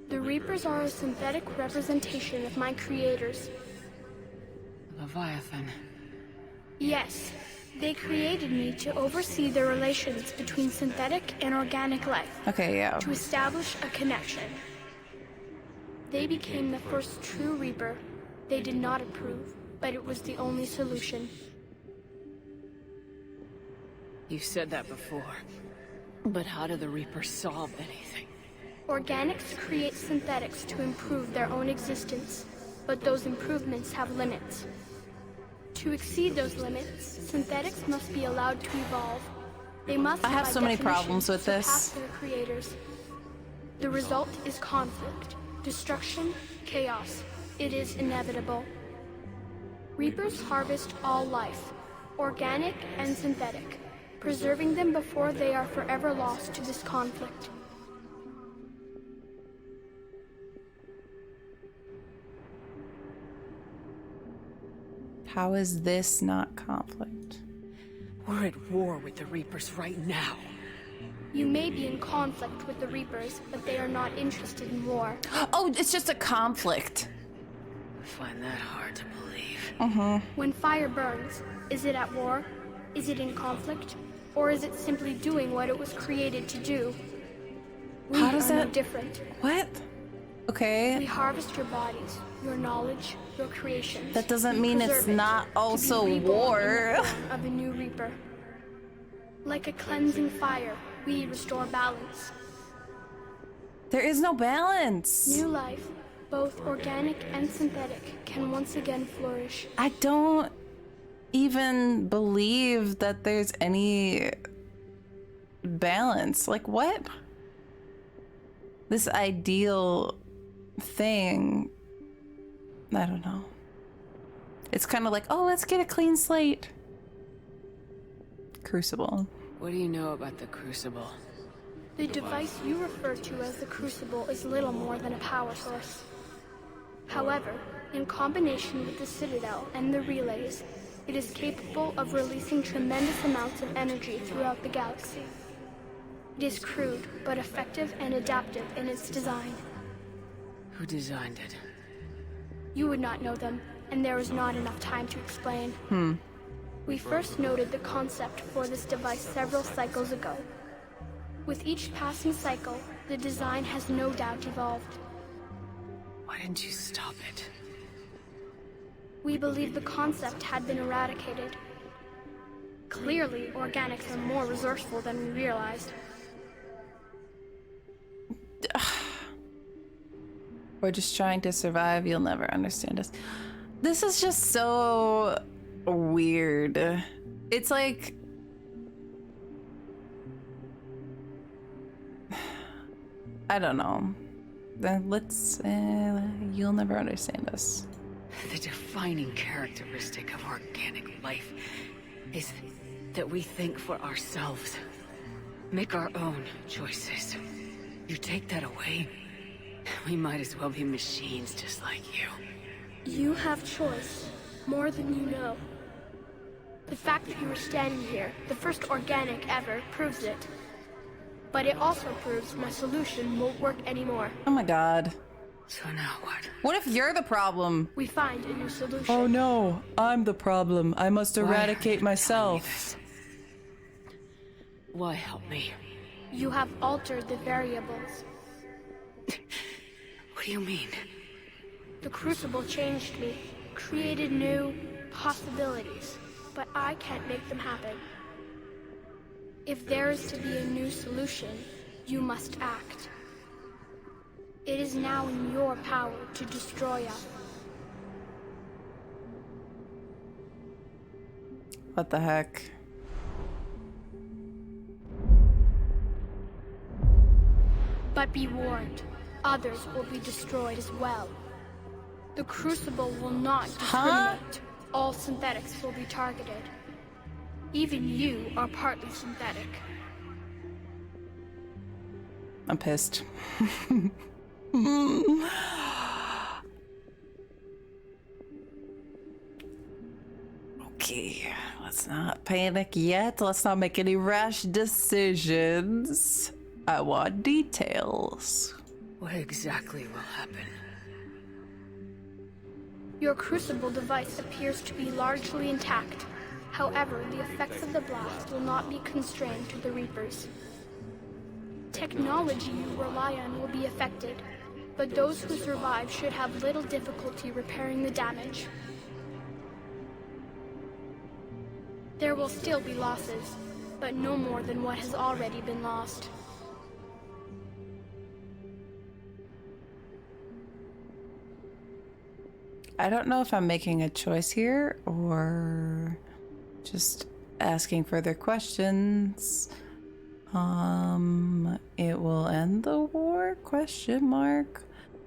The Reapers are a synthetic representation of my creators. Leviathan. Yes, they created me to oversee the relations between synthetic and organic life. Okay, yeah. To establish a connection. They became the first true Reaper. They did not approve, but it was the only solution. You said that before. But how do the Reapers solve anything? Organics create synthetics to improve their own existence, but those improvements have limits. To exceed those limits, synthetics must be allowed to evolve. They must I have so many problems with this. Their creators. The result is conflict, destruction, chaos. It is inevitable. Reapers harvest all life, organic and synthetic, preserving them before they are forever lost to this conflict. How is this not conflict? We're at war with the Reapers right now. You may be in conflict with the Reapers, but they are not interested in war. Oh, it's just a conflict. I find that hard to believe. When fire burns, is it at war? Is it in conflict? Or is it simply doing what it was created to do? We How does are that... no different. What? Okay. We harvest your bodies, your knowledge, your creations. That doesn't mean it's not also war. Of a new Reaper. Like a cleansing fire, we restore balance. There is no balance. New life, both organic and synthetic, can once again flourish. I don't even believe that there's any balance. Like, what? This ideal thing, I don't know. It's kind of like, oh, let's get a clean slate. Crucible. What do you know about the Crucible? The device you refer to as the Crucible is little more than a power source. However, in combination with the Citadel and the relays, it is capable of releasing tremendous amounts of energy throughout the galaxy. It is crude, but effective and adaptive in its design. Who designed it? You would not know them, and there is not enough time to explain. We first noted the concept for this device several cycles ago. With each passing cycle, the design has no doubt evolved. Why didn't you stop it? We believe the concept had been eradicated. Clearly, organics are more resourceful than we realized. We're just trying to survive. You'll never understand us. This is just so weird. It's like... I don't know. Let's... you'll never understand us. The defining characteristic of organic life is that we think for ourselves. Make our own choices. You take that away, we might as well be machines just like you. You have choice, more than you know. The fact that you are standing here, the first organic ever, proves it. But it also proves my solution won't work anymore. Oh my god. So now what? What if you're the problem? We find a new solution. Oh no, I'm the problem. I must eradicate myself. Why help me? You have altered the variables. What do you mean? The Crucible changed me, created new possibilities, but I can't make them happen. If there is to be a new solution, you must act. It is now in your power to destroy us. What the heck? But be warned, others will be destroyed as well. The Crucible will not discriminate. All synthetics will be targeted. Even you are partly synthetic. I'm pissed. Okay, let's not panic yet. Let's not make any rash decisions. I want details. What exactly will happen? Your Crucible device appears to be largely intact. However, the effects of the blast will not be constrained to the Reapers. Technology you rely on will be affected, but those who survive should have little difficulty repairing the damage. There will still be losses, but no more than what has already been lost. I don't know if I'm making a choice here or just asking further questions. It will end the war? Question mark.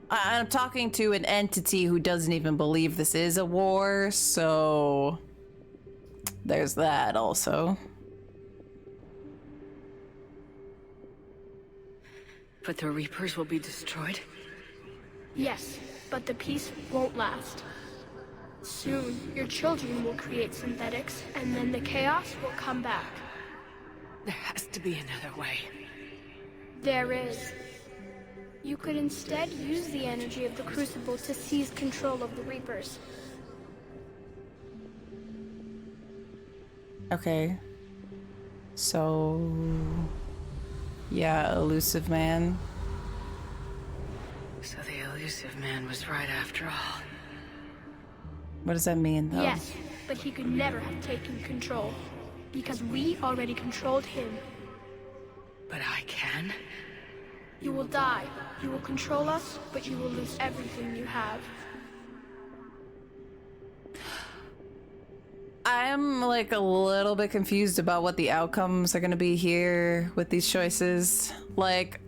I'm talking to an entity who doesn't even believe this is a war, so there's that also. But the Reapers will be destroyed? Yes, but the peace won't last. Soon, your children will create synthetics, and then the chaos will come back. There has to be another way. There is. You could instead use the energy of the Crucible to seize control of the Reapers. Okay. So... yeah, elusive man. So the elusive man was right after all. What does that mean, though? Yes, but he could never have taken control, because we already controlled him. But I can? You will die. You will control us, but you will lose everything you have. I'm like a little bit confused about what the outcomes are going to be here with these choices. Like,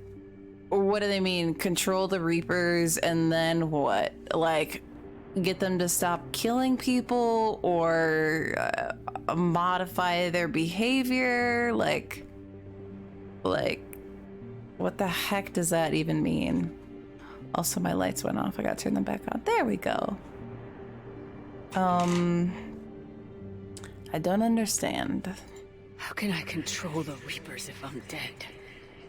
what do they mean? Control the Reapers and then what? Like, get them to stop killing people or modify their behavior? Like, what the heck does that even mean? Also, my lights went off. I gotta turn them back on. There we go. I don't understand. How can I control the Reapers if I'm dead?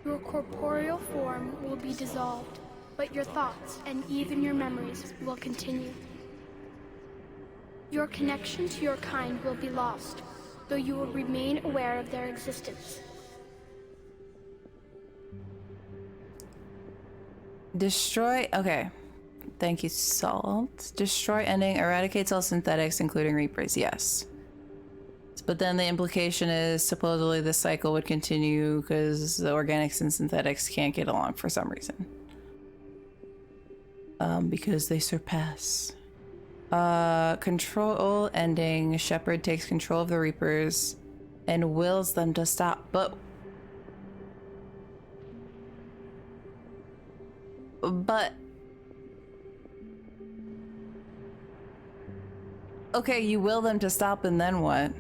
Your corporeal form will be dissolved, but your thoughts and even your memories will continue. Your connection to your kind will be lost, though you will remain aware of their existence. Destroy... okay. Thank you, Salt. Destroy ending eradicates all synthetics, including Reapers. Yes. But then the implication is supposedly this cycle would continue because the organics and synthetics can't get along for some reason. because they surpass. Control ending. Shepard takes control of the Reapers and wills them to stop. But okay, you will them to stop, and then what?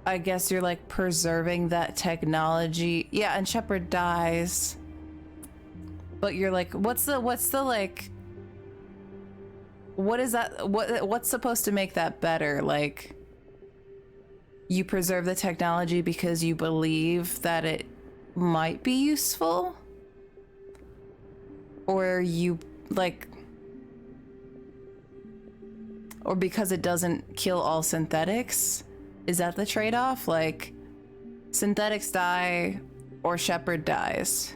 I guess you're like preserving that technology. Yeah, and Shepard dies. But you're like, what's the like, what is that, what's supposed to make that better? Like, you preserve the technology because you believe that it might be useful? Or you, like, or because it doesn't kill all synthetics? Is that the trade-off? Like, synthetics die or Shepard dies?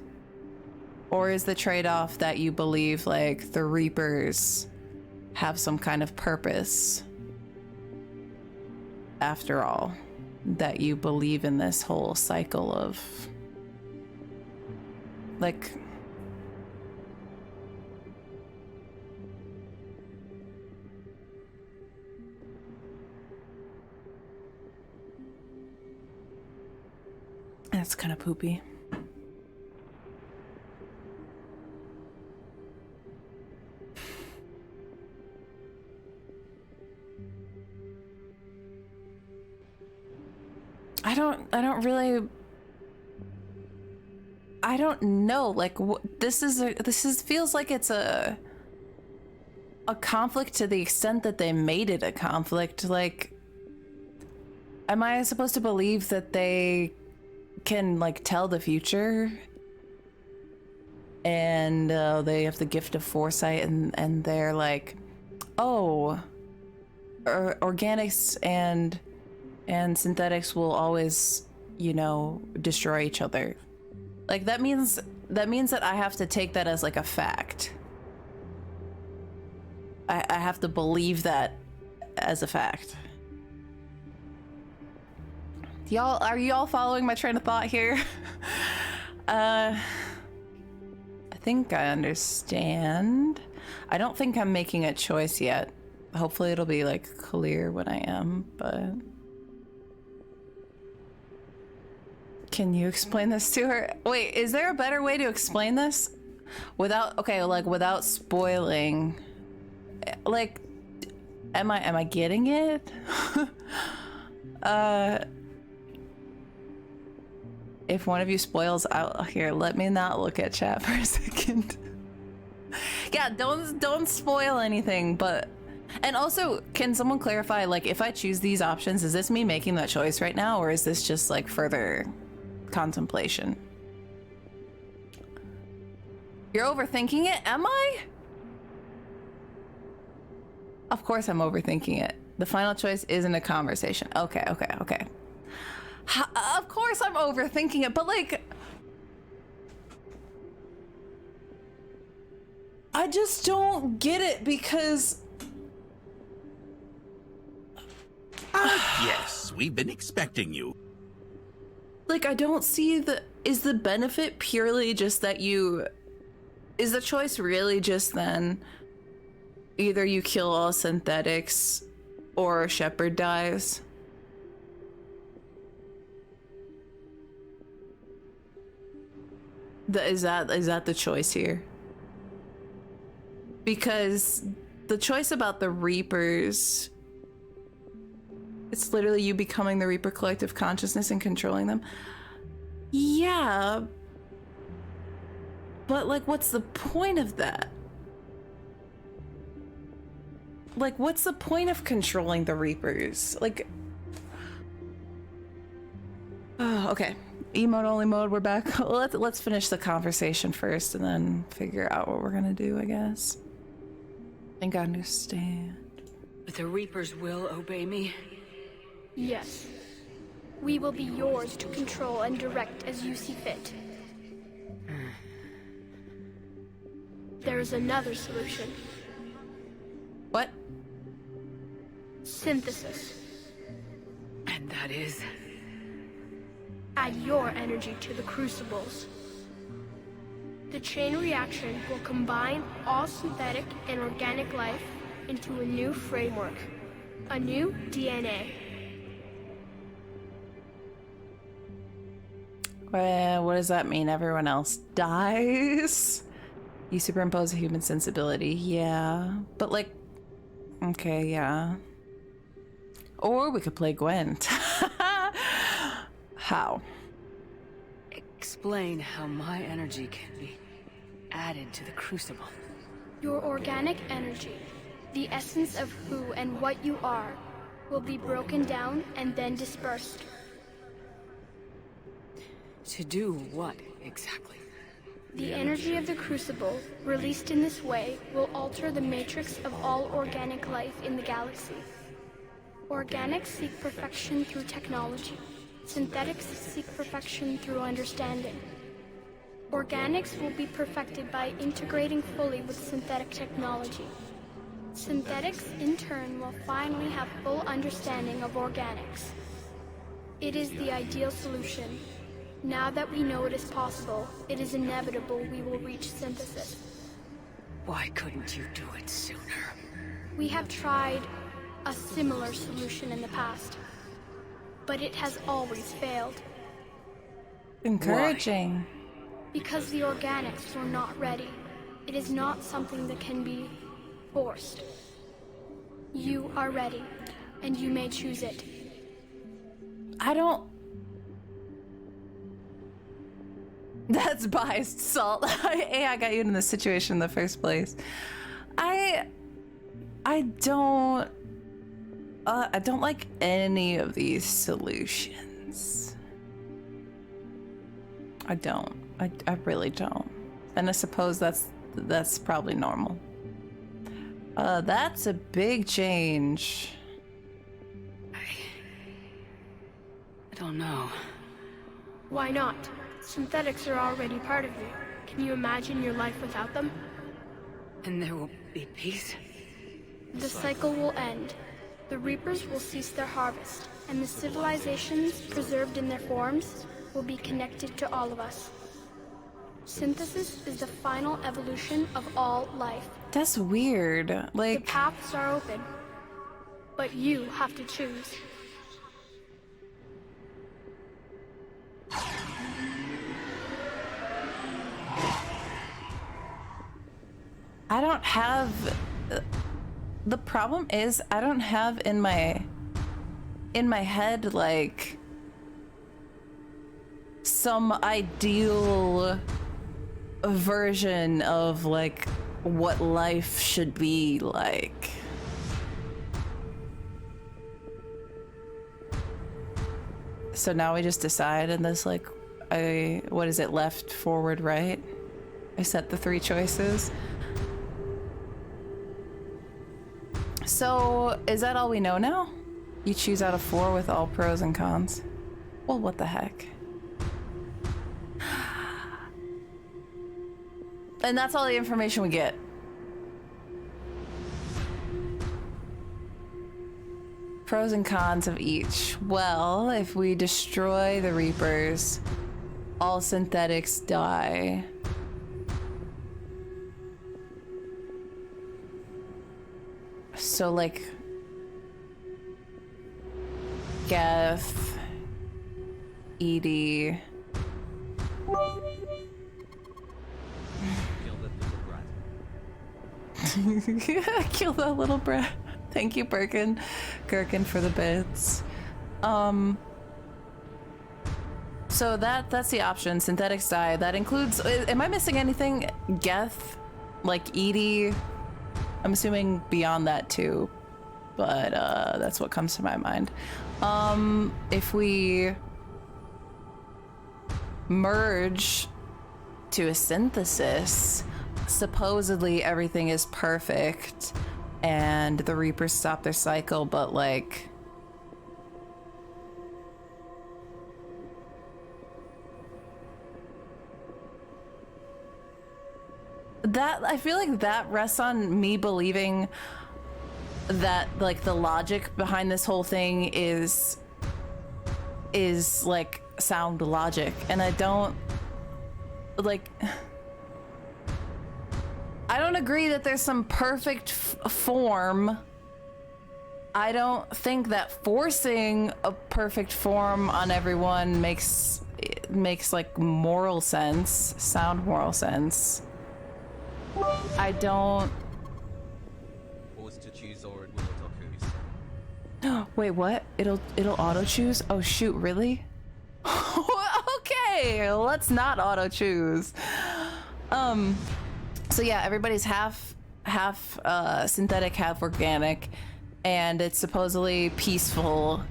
Or is the trade-off that you believe, like, the Reapers have some kind of purpose after all? That you believe in this whole cycle of, like, that's kind of poopy. I don't know. Like, this feels like it's a conflict to the extent that they made it a conflict. Like, am I supposed to believe that they can, like, tell the future? And they have the gift of foresight, and they're like, oh, organics and synthetics will always, you know, destroy each other. Like, that means that I have to take that as, like, a fact. I have to believe that as a fact. Are you all following my train of thought here? I think I understand. I don't think I'm making a choice yet. Hopefully it'll be, like, clear when I am, but... Can you explain this to her? Wait, is there a better way to explain this? Without spoiling. Like, am I getting it? If one of you spoils out here, let me not look at chat for a second. Yeah, don't spoil anything, but... And also, can someone clarify, like, if I choose these options, is this me making that choice right now, or is this just, like, further contemplation? You're overthinking it? Am I? Of course I'm overthinking it. The final choice isn't a conversation. Okay. Of course I'm overthinking it, but, like... I just don't get it because... Yes, we've been expecting you. Like, I don't see is the benefit purely just that is the choice really just then either you kill all synthetics or Shepard dies? Is that the choice here? Because the choice about the Reapers, it's literally you becoming the Reaper collective consciousness and controlling them. Yeah. But, like, what's the point of that? Like, what's the point of controlling the Reapers? Like... okay. Emote-only mode, we're back. Let's finish the conversation first and then figure out what we're gonna do, I guess. I think I understand. But the Reapers will obey me? Yes. We will be yours to control and direct as you see fit. There is another solution. What? Synthesis. And that is? Add your energy to the crucibles. The chain reaction will combine all synthetic and organic life into a new framework, a new DNA. What does that mean? Everyone else dies? You superimpose a human sensibility. Yeah. But like, okay, yeah. Or we could play Gwent. How? Explain how my energy can be added to the crucible. Your organic energy, the essence of who and what you are, will be broken down and then dispersed. To do what, exactly? The energy of the crucible, released in this way, will alter the matrix of all organic life in the galaxy. Organics seek perfection through technology. Synthetics seek perfection through understanding. Organics will be perfected by integrating fully with synthetic technology. Synthetics, in turn, will finally have full understanding of organics. It is the ideal solution. Now that we know it is possible, it is inevitable we will reach synthesis. Why couldn't you do it sooner? We have tried a similar solution in the past, but it has always failed. Encouraging. Why? Because the organics were not ready. It is not something that can be forced. You are ready, and you may choose it. I don't... That's biased, Salt. I got you in this situation in the first place. I don't like any of these solutions. I don't. I really don't. And I suppose that's probably normal. That's a big change. I don't know. Why not? Synthetics are already part of you. Can you imagine your life without them? And there will be peace? The cycle will end. The Reapers will cease their harvest, and the civilizations preserved in their forms will be connected to all of us. Synthesis is the final evolution of all life. That's weird. Like, the paths are open, but you have to choose. I don't have... The problem is I don't have in my head like some ideal version of like what life should be like. So now we just decide in this like what is it, left, forward, right? I set the 3 choices. So, is that all we know now? You choose out of 4 with all pros and cons. Well, what the heck? And that's all the information we get. Pros and cons of each. Well, if we destroy the Reapers, all synthetics die. So like Geth, Edie. Kill that little brat. Thank you, Gherkin, for the bits. So that's the option. Synthetics die. That includes. Am I missing anything? Geth, like Edie. I'm assuming beyond that too, but that's what comes to my mind. If we merge to a synthesis, supposedly everything is perfect and the Reapers stop their cycle, but like that, I feel like that rests on me believing that like the logic behind this whole thing is like sound logic, and I don't like I don't agree that there's some perfect form. I don't think that forcing a perfect form on everyone makes like moral sense, sound moral sense. I don't. Pause to choose or it will auto choose. Wait, what? It'll auto choose? Oh shoot, really? Okay, let's not auto choose. So yeah, everybody's half synthetic, half organic, and it's supposedly peaceful.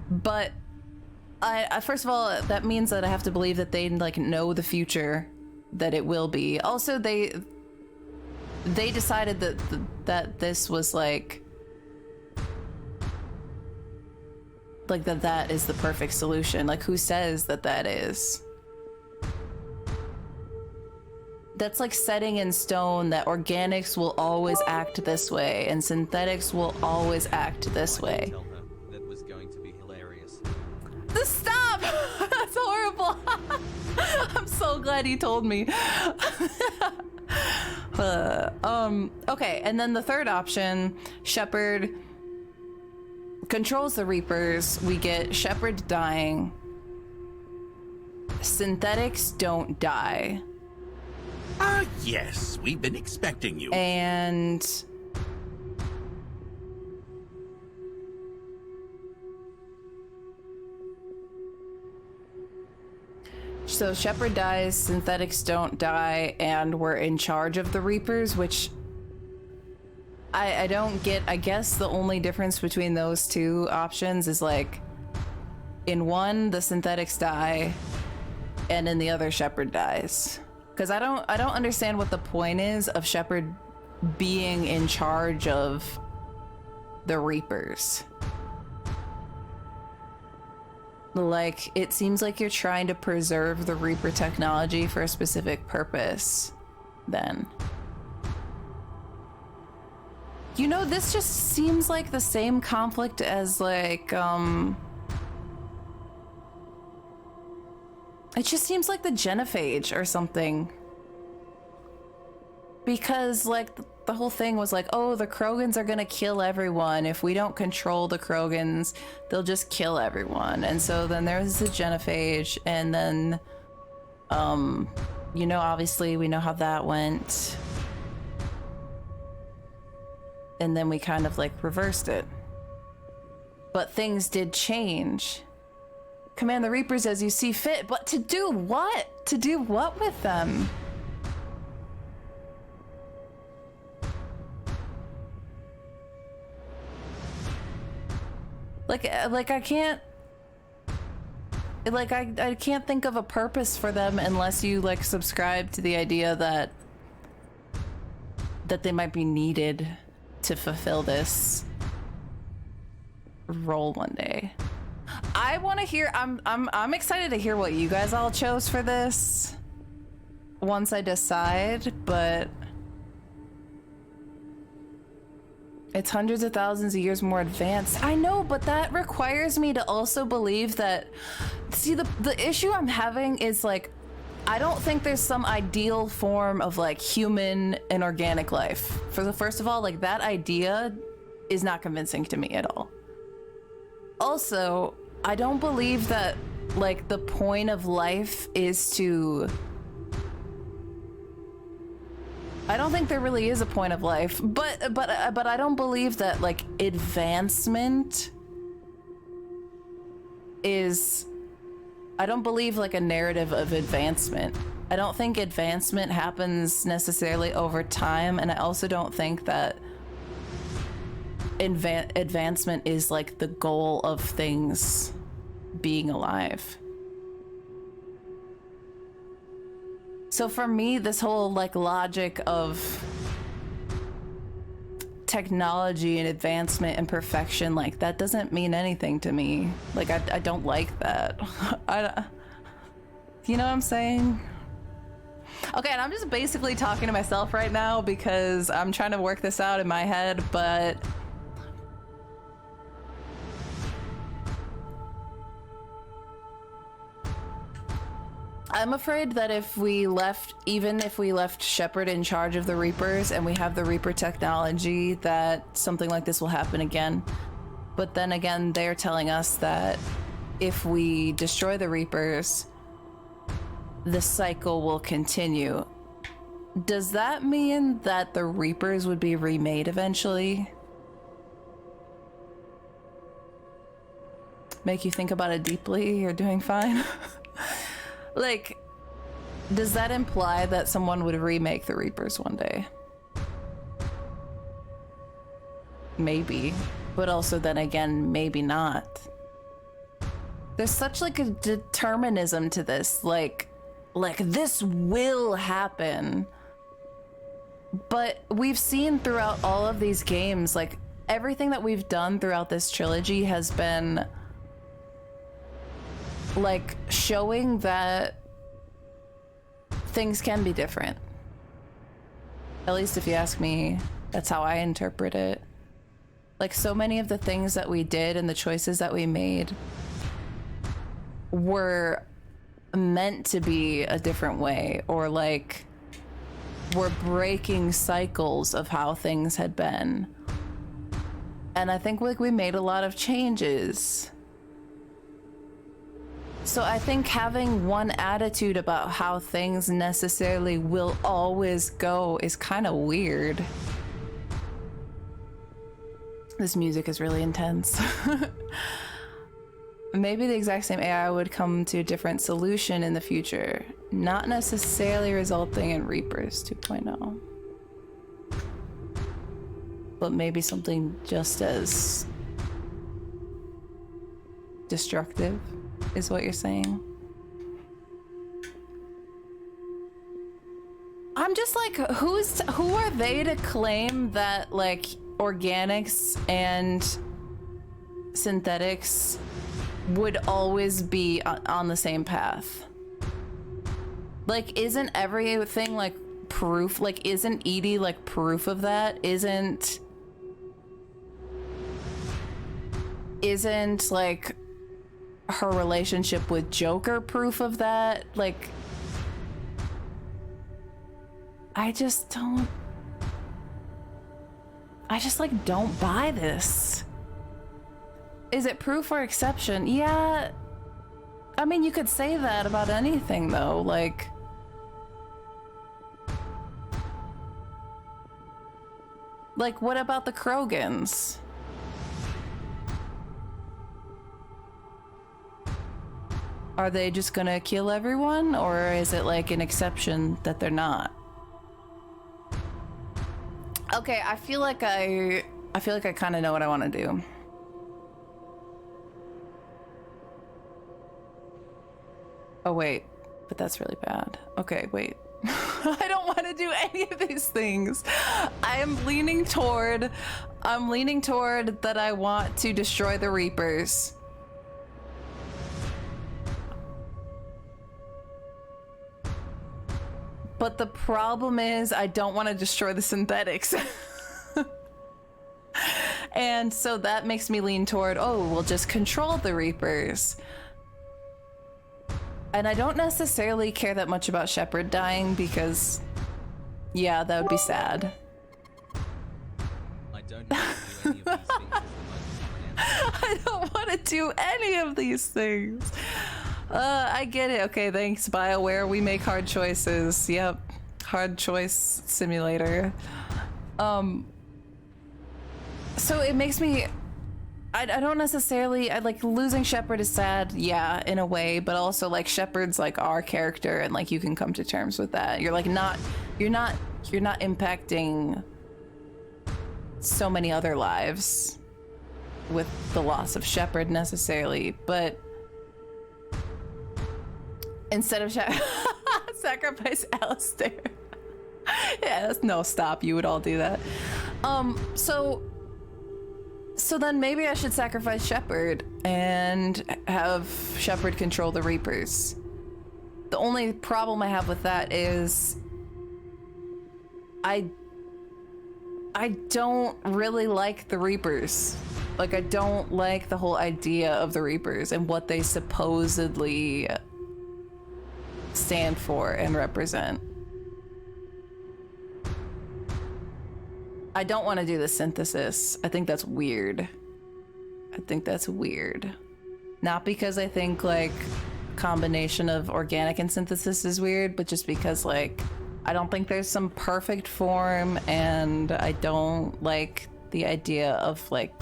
But I first of all, that means that I have to believe that they like know the future, that it will be. Also, they decided that this was like that is the perfect solution. Like, who says that is? That's like setting in stone that organics will always act this way and synthetics will always act this way. That was going to be hilarious. Stop! That's horrible. I'm so glad he told me. Okay, and then the third option, Shepard controls the Reapers. We get Shepard dying. Synthetics don't die. Yes, we've been expecting you. And so Shepard dies, synthetics don't die, and we're in charge of the Reapers, which I don't get. I guess the only difference between those two options is like in one the synthetics die and in the other Shepard dies. Because I don't understand what the point is of Shepard being in charge of the Reapers. Like, it seems like you're trying to preserve the Reaper technology for a specific purpose, then. You know, this just seems like the same conflict as, like, it just seems like the genophage or something. Because, like, the whole thing was like, oh, the Krogans are gonna kill everyone. If we don't control the Krogans, they'll just kill everyone. And so then there's the genophage, and then, you know, obviously we know how that went. And then we kind of, like, reversed it. But things did change. Command the Reapers as you see fit, but to do what? To do what with them? Like I can't, like I can't think of a purpose for them unless you like subscribe to the idea that they might be needed to fulfill this role one day. I want to hear. I'm excited to hear what you guys all chose for this once I decide, but it's hundreds of thousands of years more advanced. I know, but that requires me to also believe that. See, the issue I'm having is like, I don't think there's some ideal form of like human and organic life. First of all, like that idea is not convincing to me at all. Also, I don't believe that like the point of life is to. I don't think there really is a point of life, but I don't believe that like advancement is. I don't believe like a narrative of advancement. I don't think advancement happens necessarily over time, and I also don't think that advancement is like the goal of things being alive. So for me, this whole like logic of technology and advancement and perfection, like that doesn't mean anything to me. Like I don't like that. You know what I'm saying? Okay, and I'm just basically talking to myself right now because I'm trying to work this out in my head, but I'm afraid that even if we left Shepard in charge of the Reapers and we have the Reaper technology, that something like this will happen again. But then again, they're telling us that if we destroy the Reapers, the cycle will continue. Does that mean that the Reapers would be remade eventually? Make you think about it deeply? You're doing fine. Like, does that imply that someone would remake the Reapers one day? Maybe. But also then again, maybe not. There's such like a determinism to this, like this will happen. But we've seen throughout all of these games, like everything that we've done throughout this trilogy has been like showing that things can be different. At least if you ask me, that's how I interpret it. Like so many of the things that we did and the choices that we made were meant to be a different way, or like we're breaking cycles of how things had been. And I think like we made a lot of changes. So I think having one attitude about how things necessarily will always go is kind of weird. This music is really intense. Maybe the exact same AI would come to a different solution in the future, not necessarily resulting in Reapers 2.0. But maybe something just as destructive is what you're saying. I'm just like, who are they to claim that like organics and synthetics would always be on the same path? Like, isn't everything like proof? Like, isn't Edie like proof of that? Isn't like her relationship with Joker proof of that? Like, I just like don't buy this. Is it proof or exception? Yeah, I mean, you could say that about anything though. Like, what about the Krogans? Are they just gonna kill everyone, or is it like an exception that they're not? Okay, I feel like I kind of know what I want to do. Oh wait, but that's really bad. Okay, wait. I don't want to do any of these things. I'm leaning toward that I want to destroy the Reapers. But the problem is I don't want to destroy the synthetics. And so that makes me lean toward, oh, we'll just control the Reapers. And I don't necessarily care that much about Shepard dying because, yeah, that would be sad. I don't want to do any of these things. I get it. Okay, thanks, BioWare. We make hard choices. Yep. Hard choice simulator. So it makes me... I don't necessarily... like, losing Shepard is sad, yeah, in a way, but also, like, Shepard's, like, our character, and, like, you can come to terms with that. You're, like, you're not impacting so many other lives with the loss of Shepard, necessarily, but... Instead of sacrifice Alistair. Yeah, no, stop. You would all do that. So then maybe I should sacrifice Shepard and have Shepard control the Reapers. The only problem I have with that is I don't really like the Reapers. Like, I don't like the whole idea of the Reapers and what they supposedly stand for and represent. I don't want to do the synthesis. I think that's weird. I think that's weird. Not because I think like combination of organic and synthesis is weird, but just because like I don't think there's some perfect form, and I don't like the idea of like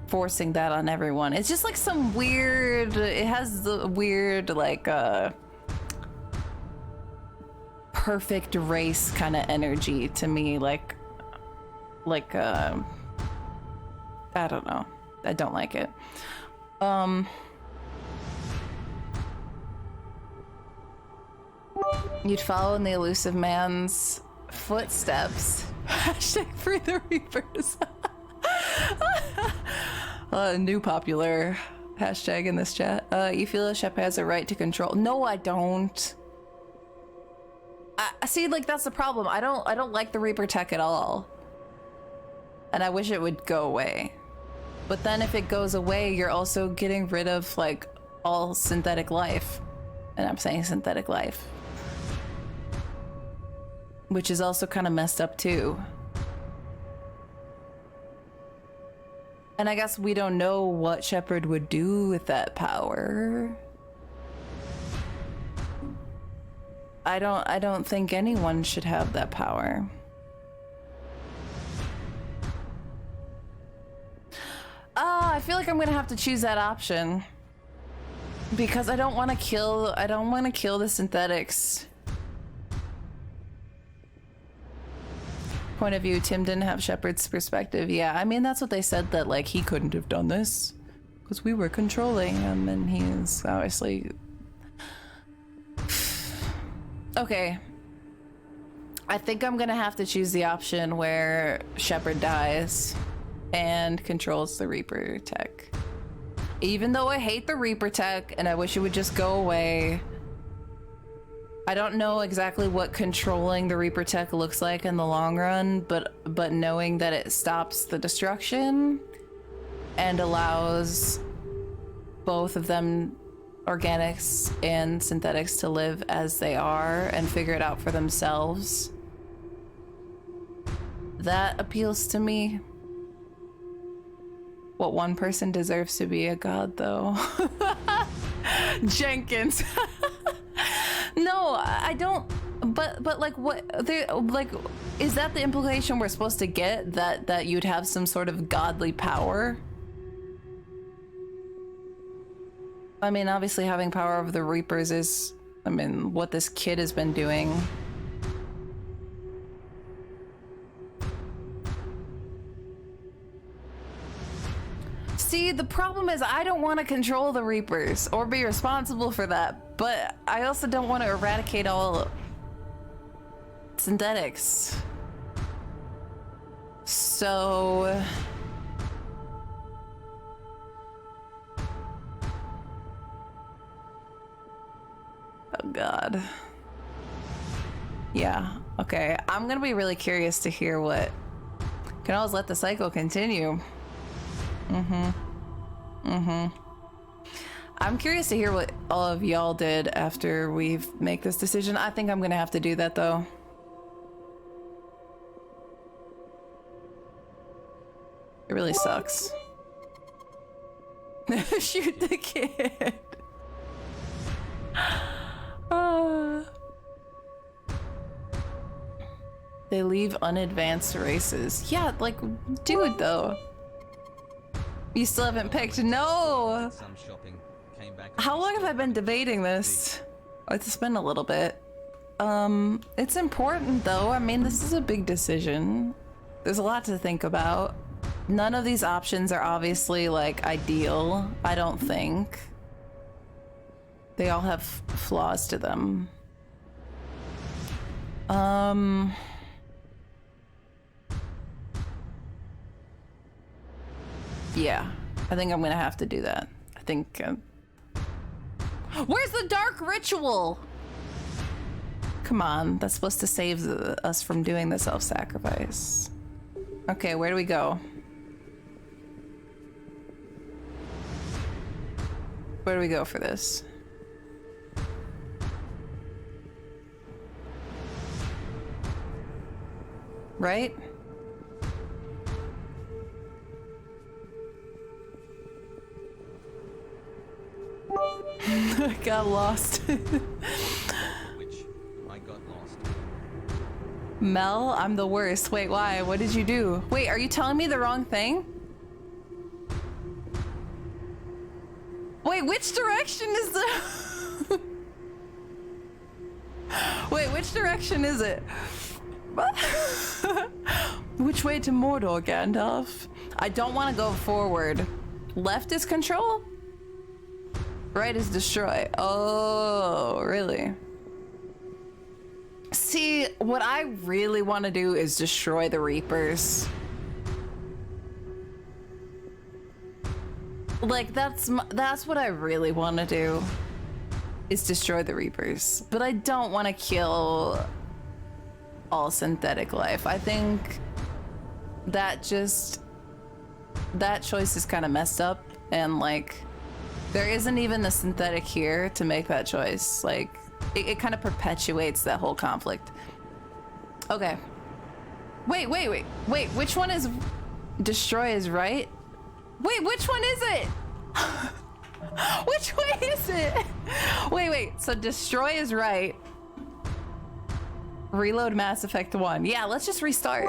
forcing that on everyone. It's just like some weird, it has the weird like perfect race kind of energy to me, like I don't know. I don't like it. You'd follow in the elusive man's footsteps. Hashtag free the Reapers. New popular hashtag in this chat. You feel Shep has a right to control? No, I don't. I see, like that's the problem. I don't like the Reaper tech at all, and I wish it would go away. But then if it goes away, you're also getting rid of like all synthetic life, and I'm saying synthetic life, which is also kind of messed up too. And I guess we don't know what Shepard would do with that power. I don't think anyone should have that power. I feel like I'm gonna have to choose that option because I don't want to kill the synthetics. Point of view, Tim didn't have Shepard's perspective. Yeah, I mean that's what they said, that like he couldn't have done this because we were controlling him, and he's obviously okay. I think I'm gonna have to choose the option where Shepard dies and controls the Reaper tech. Even though I hate the Reaper tech and I wish it would just go away, I don't know exactly what controlling the Reaper tech looks like in the long run, but knowing that it stops the destruction and allows both of them, organics and synthetics, to live as they are and figure it out for themselves, that appeals to me. What one person deserves to be a god, though. Jenkins. No, I don't. But like, what? Like, is that the implication we're supposed to get? That you'd have some sort of godly power? I mean, obviously, having power over the Reapers is, I mean, what this kid has been doing. See, the problem is I don't want to control the Reapers or be responsible for that, but I also don't want to eradicate all synthetics. So... oh god. Yeah, okay. I'm gonna be really curious to hear what... can always let the cycle continue. I'm curious to hear what all of y'all did after we make this decision. I think I'm gonna have to do that though. It really sucks. Shoot the kid. They leave unadvanced races. Yeah, like, dude, though. You still haven't picked? No! How long have I been debating this? It's been a little bit. It's important though. I mean, this is a big decision. There's a lot to think about. None of these options are obviously like ideal, I don't think. They all have flaws to them. Yeah, I think I'm gonna have to do that. I think... where's the dark ritual? Come on, that's supposed to save us from doing the self-sacrifice. Okay, where do we go? Where do we go for this? right? I got lost. Which I got lost. Mel, I'm the worst. Wait, why? What did you do? Wait, are you telling me the wrong thing? Wait, which direction is the... Wait, which direction is it? Which way to Mordor, Gandalf? I don't want to go forward. Left is control? Right is destroy. Oh, really? See, what I really want to do is destroy the Reapers. Like, that's what I really want to do, is destroy the Reapers. But I don't want to kill all synthetic life. I think that choice is kind of messed up, and like, there isn't even a synthetic here to make that choice. Like, it kind of perpetuates that whole conflict. Okay. Wait, which one is destroy is right? Wait, which one is it? Which way is it? Wait, so destroy is right. Reload Mass Effect 1. Yeah, let's just restart.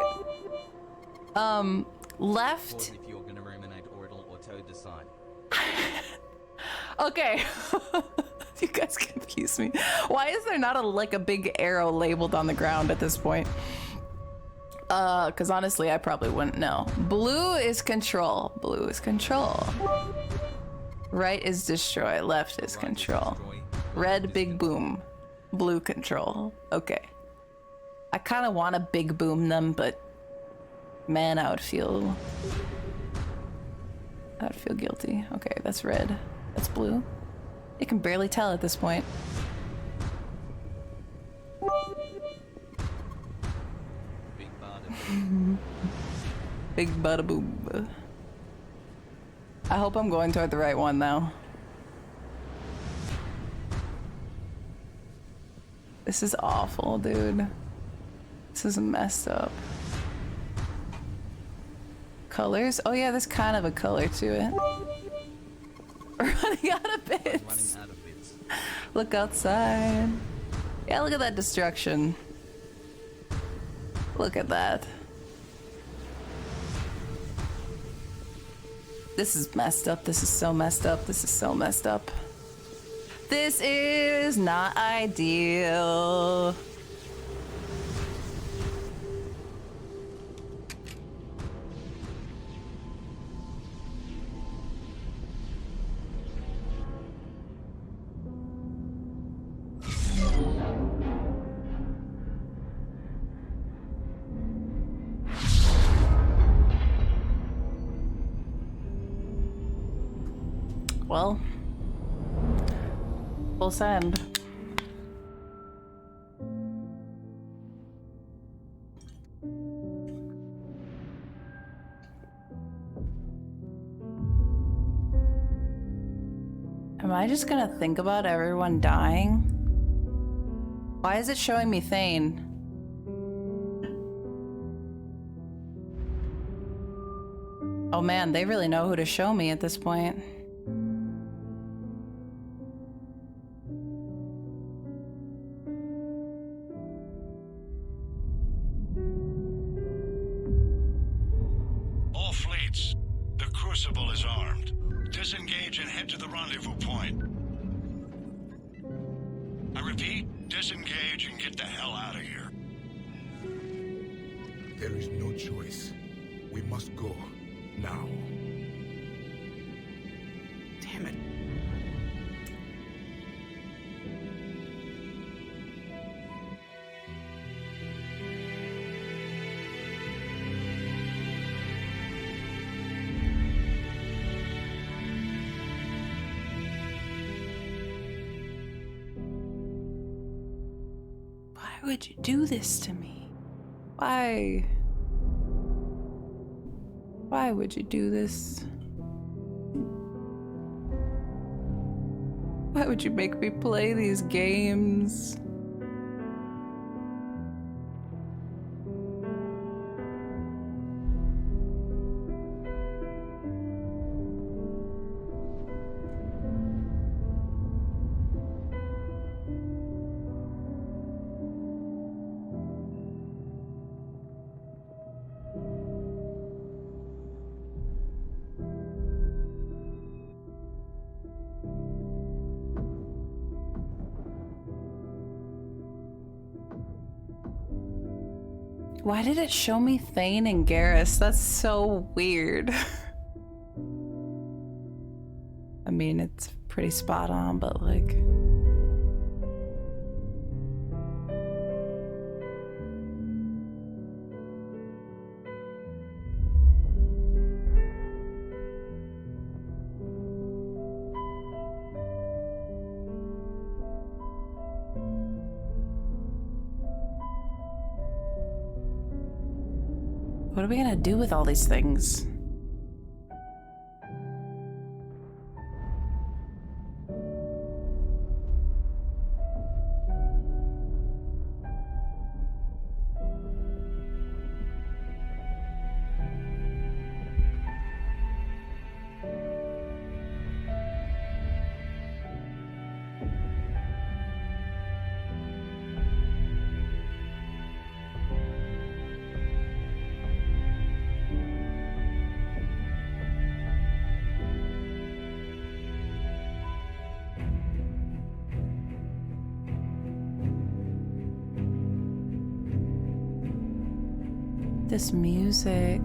Left. If you're gonna ruminate or it'll auto decide. Okay. You guys confuse me. Why is there not a big arrow labeled on the ground at this point? Because honestly, I probably wouldn't know. Blue is control. Blue is control. Right is destroy. Left is control. Red, big boom. Blue control. Okay. I kind of want to big boom them, but man, I would feel guilty. Okay, that's red. That's blue. You can barely tell at this point. Big bada boom. I hope I'm going toward the right one now. This is awful, dude. This is messed up. Colors? Oh yeah, there's kind of a color to it. Running out of bits. Look outside. Yeah, look at that destruction. Look at that. This is messed up. This is so messed up. This is so messed up. This is not ideal. Well, full send. Am I just gonna think about everyone dying? Why is it showing me Thane? Oh man, they really know who to show me at this point. All fleets, the Crucible is armed. Disengage and head to the rendezvous point. I repeat, disengage and get the hell out of here. There is no choice. We must go. Now. Damn it. Why would you do this to me? Why? Why would you do this? Why would you make me play these games? Why did it show me Thane and Garrus? That's so weird. I mean, it's pretty spot on, but like... What are we gonna do with all these things? This music.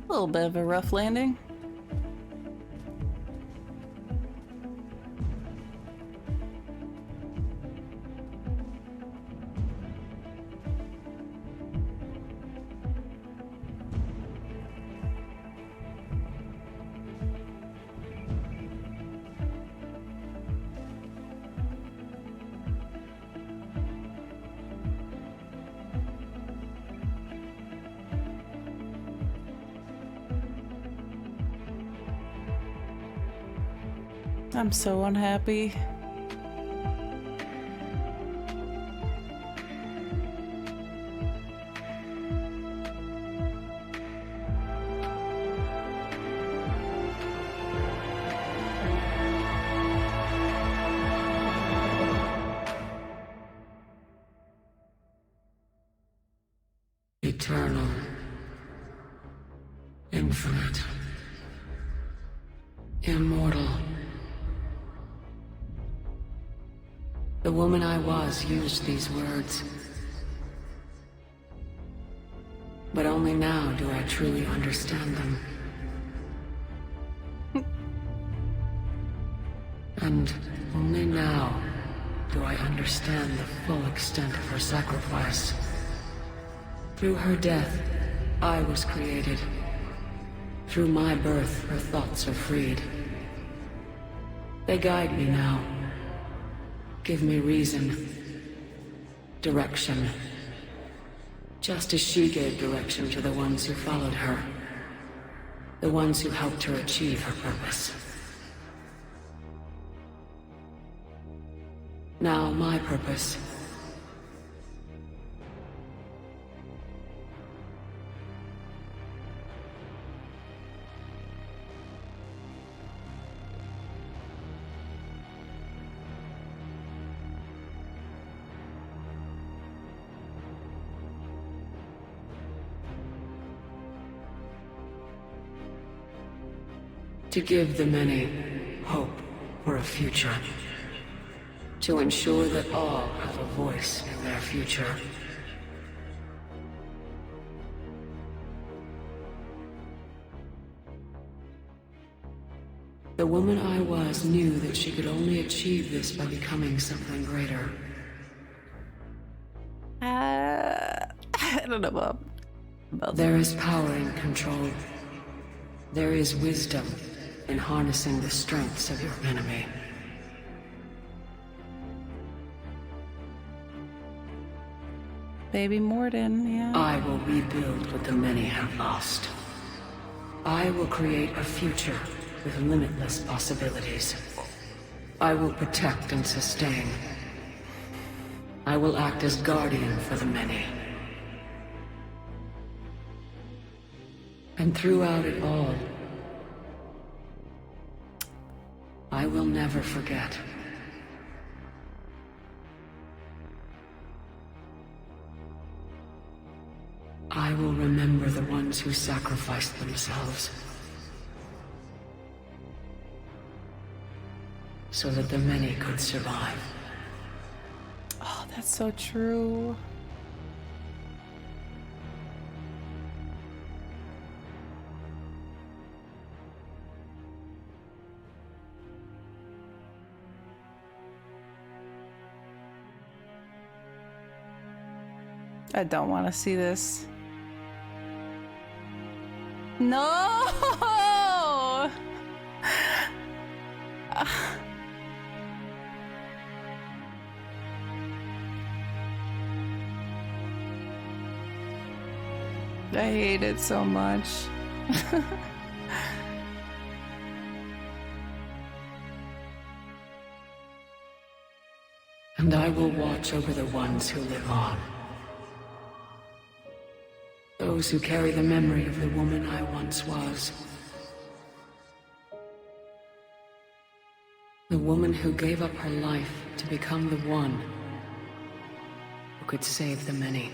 A little bit of a rough landing. I'm so unhappy. Eternal. Infinite. Immortal. The woman I was used these words. But only now do I truly understand them. And only now do I understand the full extent of her sacrifice. Through her death, I was created. Through my birth, her thoughts are freed. They guide me now. Give me reason. Direction. Just as she gave direction to the ones who followed her. The ones who helped her achieve her purpose. Now my purpose To give the many hope for a future. To ensure that all have a voice in their future. The woman I was knew that she could only achieve this by becoming something greater. I don't know about There is power in control. There is wisdom in harnessing the strengths of your enemy. Baby Morden, yeah. I will rebuild what the many have lost. I will create a future with limitless possibilities. I will protect and sustain. I will act as guardian for the many. And throughout it all, I will never forget. I will remember the ones who sacrificed themselves so that the many could survive. Oh, that's so true. I don't want to see this. No! I hate it so much. And I will watch over the ones who live on. Those who carry the memory of the woman I once was. The woman who gave up her life to become the one who could save the many.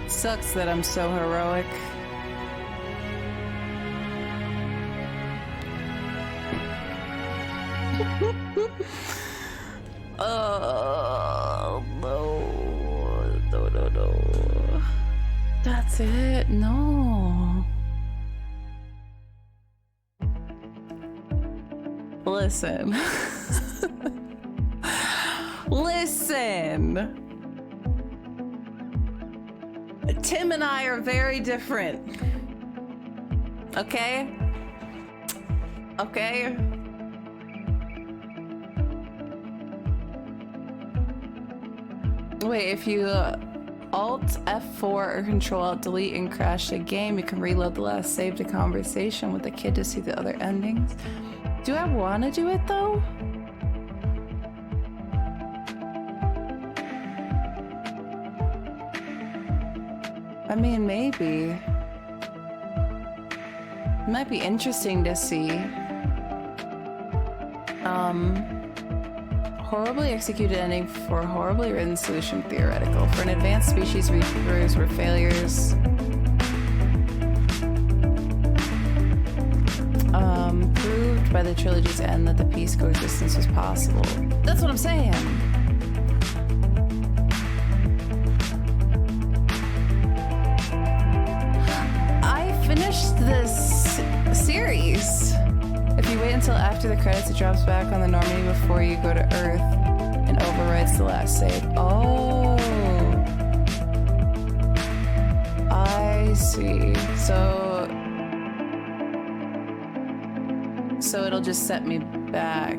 Sucks that I'm so heroic. Oh, no. That's it? No. Listen. Listen. Tim and I are very different. Okay? Okay? Wait, if you Alt F4 or Control Alt Delete and crash the game, you can reload the last saved conversation with the kid to see the other endings. Do I want to do it though? I mean, maybe. It might be interesting to see. Horribly executed ending for horribly written solution theoretical. For an advanced species, reapers were failures. Proved by the trilogy's end that the peace coexistence was possible. That's what I'm saying. I finished this series. If you wait until after the credits, it drops back on the Normandy before you go to Earth and overwrites the last save. Oh. I see. So it'll just set me back.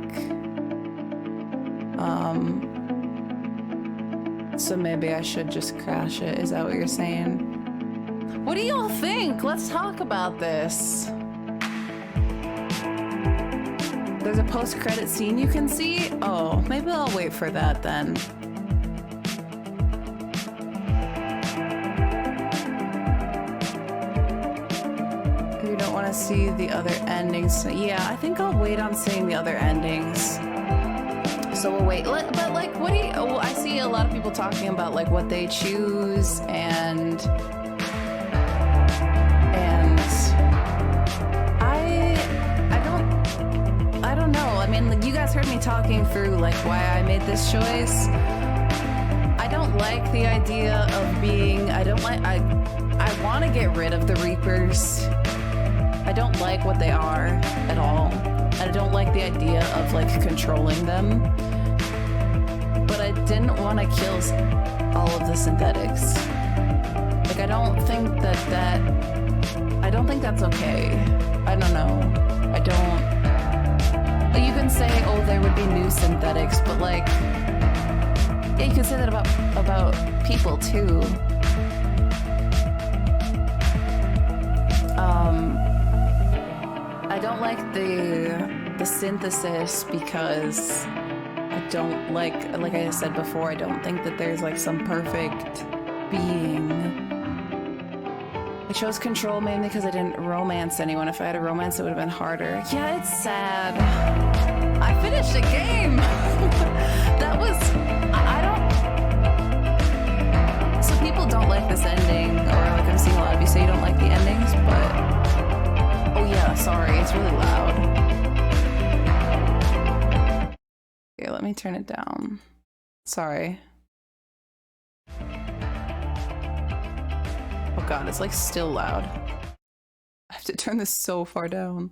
So maybe I should just crash it. Is that what you're saying? What do y'all think? Let's talk about this. There's a post-credit scene you can see? Oh, maybe I'll wait for that then. You don't want to see the other endings. Yeah, I think I'll wait on seeing the other endings. So we'll wait. But like, what do you? Oh, I see a lot of people talking about like what they choose and I don't know. I mean, like, you guys heard me talking through like why I made this choice. I don't like the idea of being. I want to get rid of the Reapers. I don't like what they are at all. I don't like the idea of like controlling them. But I didn't want to kill all of the synthetics. Like I don't think that's okay. I don't know. I don't. You can say, oh, there would be new synthetics, but like, yeah, you can say that about people too. I don't like the synthesis because I don't like I said before, I don't think that there's like some perfect being. I chose control mainly because I didn't romance anyone. If I had a romance, it would have been harder. Yeah, it's sad. I finished a game. That was, I don't, so people don't like this ending, or like I'm seeing a lot of you say you don't like the endings, but, oh yeah, sorry, it's really loud. Here, let me turn it down. Sorry. Oh god, it's like still loud. I have to turn this so far down.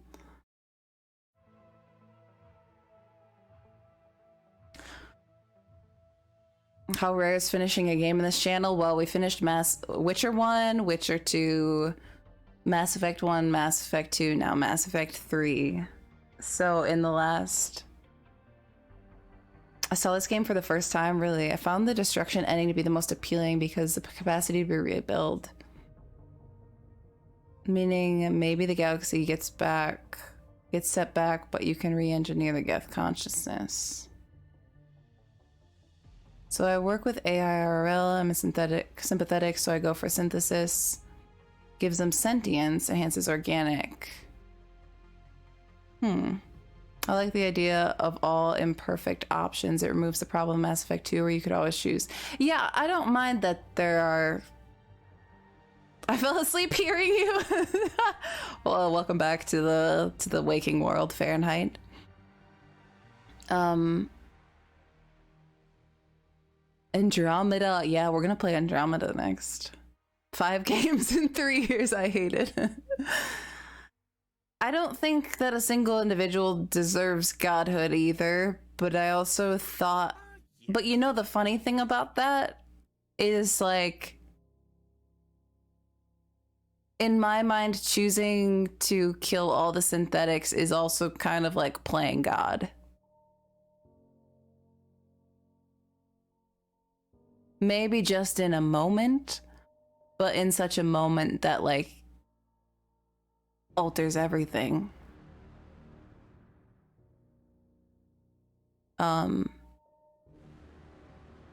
How rare is finishing a game in this channel? Well, we finished Witcher 1, Witcher 2, Mass Effect 1, Mass Effect 2, now Mass Effect 3. So in the last... I saw this game for the first time, really. I found the destruction ending to be the most appealing because the capacity to rebuild. Meaning maybe the galaxy gets set back, but you can re-engineer the Geth consciousness. So I work with AIRL, I'm a sympathetic, so I go for synthesis. Gives them sentience, enhances organic. I like the idea of all imperfect options. It removes the problem of Mass Effect 2 where you could always choose. Yeah, I don't mind that there are... I fell asleep hearing you. Well, welcome back to the waking world, Fahrenheit. Andromeda. Yeah, we're gonna play Andromeda next. 5 games in 3 years. I hate it. I don't think that a single individual deserves godhood either, but I also thought... But you know the funny thing about that is like... In my mind, choosing to kill all the synthetics is also kind of like playing God. Maybe just in a moment, but in such a moment that like alters everything.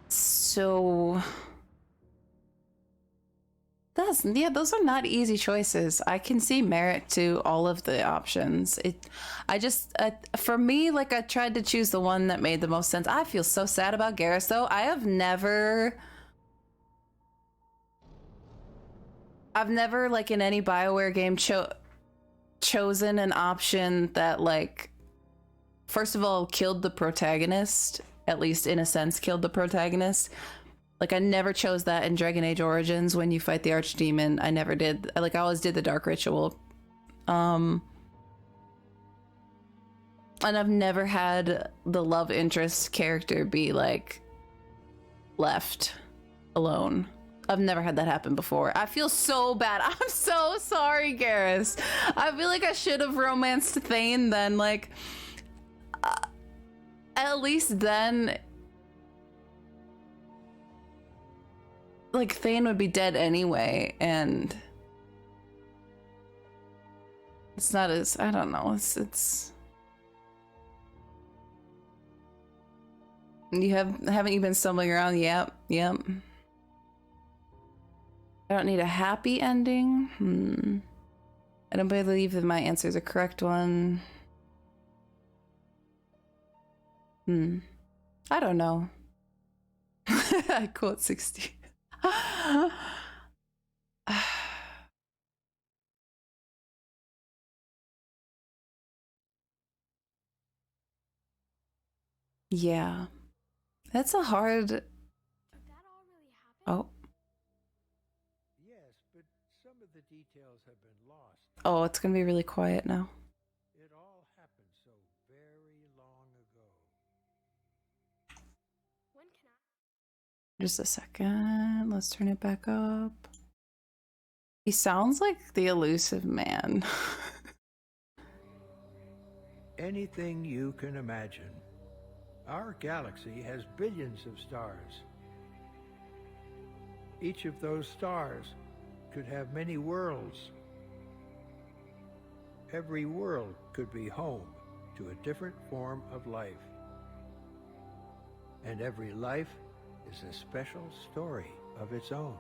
So those are not easy choices. I can see merit to all of the options. For me, like I tried to choose the one that made the most sense. I feel so sad about Garrus though. I've never like in any BioWare game chosen an option that like first of all killed the protagonist, at least in a sense killed the protagonist. Like I never chose that in Dragon Age Origins when you fight the Archdemon. I never did. I always did the Dark Ritual. And I've never had the love interest character be like left alone. I've never had that happen before. I feel so bad. I'm so sorry, Garrus. I feel like I should have romanced Thane then. Like, at least then... Like, Thane would be dead anyway, and... It's not as... I don't know. It's... Haven't you been stumbling around? Yep. I don't need a happy ending. I don't believe that my answer is a correct one. I don't know. I quote 60. Yeah. That's a hard... Oh. Yes, but some of the details have been lost. Oh, it's gonna be really quiet now. It all happened so very long ago. When can Just a second. Let's turn it back up. He sounds like the elusive man. Anything you can imagine. Our galaxy has billions of stars. Each of those stars could have many worlds. Every world could be home to a different form of life. And every life is a special story of its own.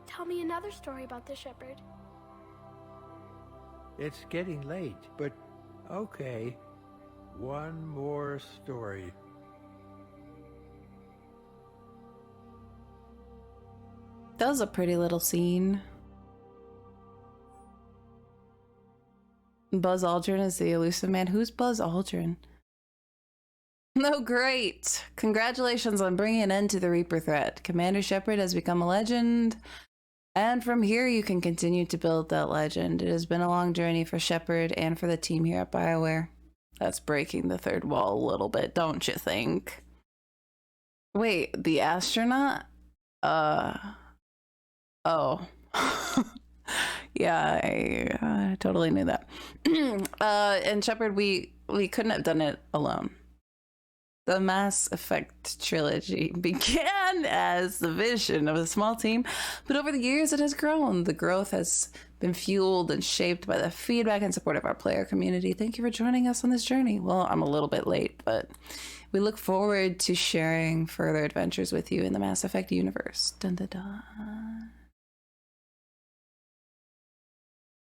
Tell me another story about the shepherd. It's getting late, but okay. One more story. That was a pretty little scene. Buzz Aldrin is the elusive man. Who's Buzz Aldrin? No, great. Congratulations on bringing an end to the Reaper threat. Commander Shepard has become a legend. And from here, you can continue to build that legend. It has been a long journey for Shepard and for the team here at BioWare. That's breaking the third wall a little bit, don't you think? Wait, the astronaut? Oh. Yeah, I totally knew that. And Shepard, we couldn't have done it alone. The Mass Effect trilogy began as the vision of a small team, but over the years it has grown. The growth has been fueled and shaped by the feedback and support of our player community. Thank you for joining us on this journey. Well, I'm a little bit late, but we look forward to sharing further adventures with you in the Mass Effect universe. Dun, dun, dun.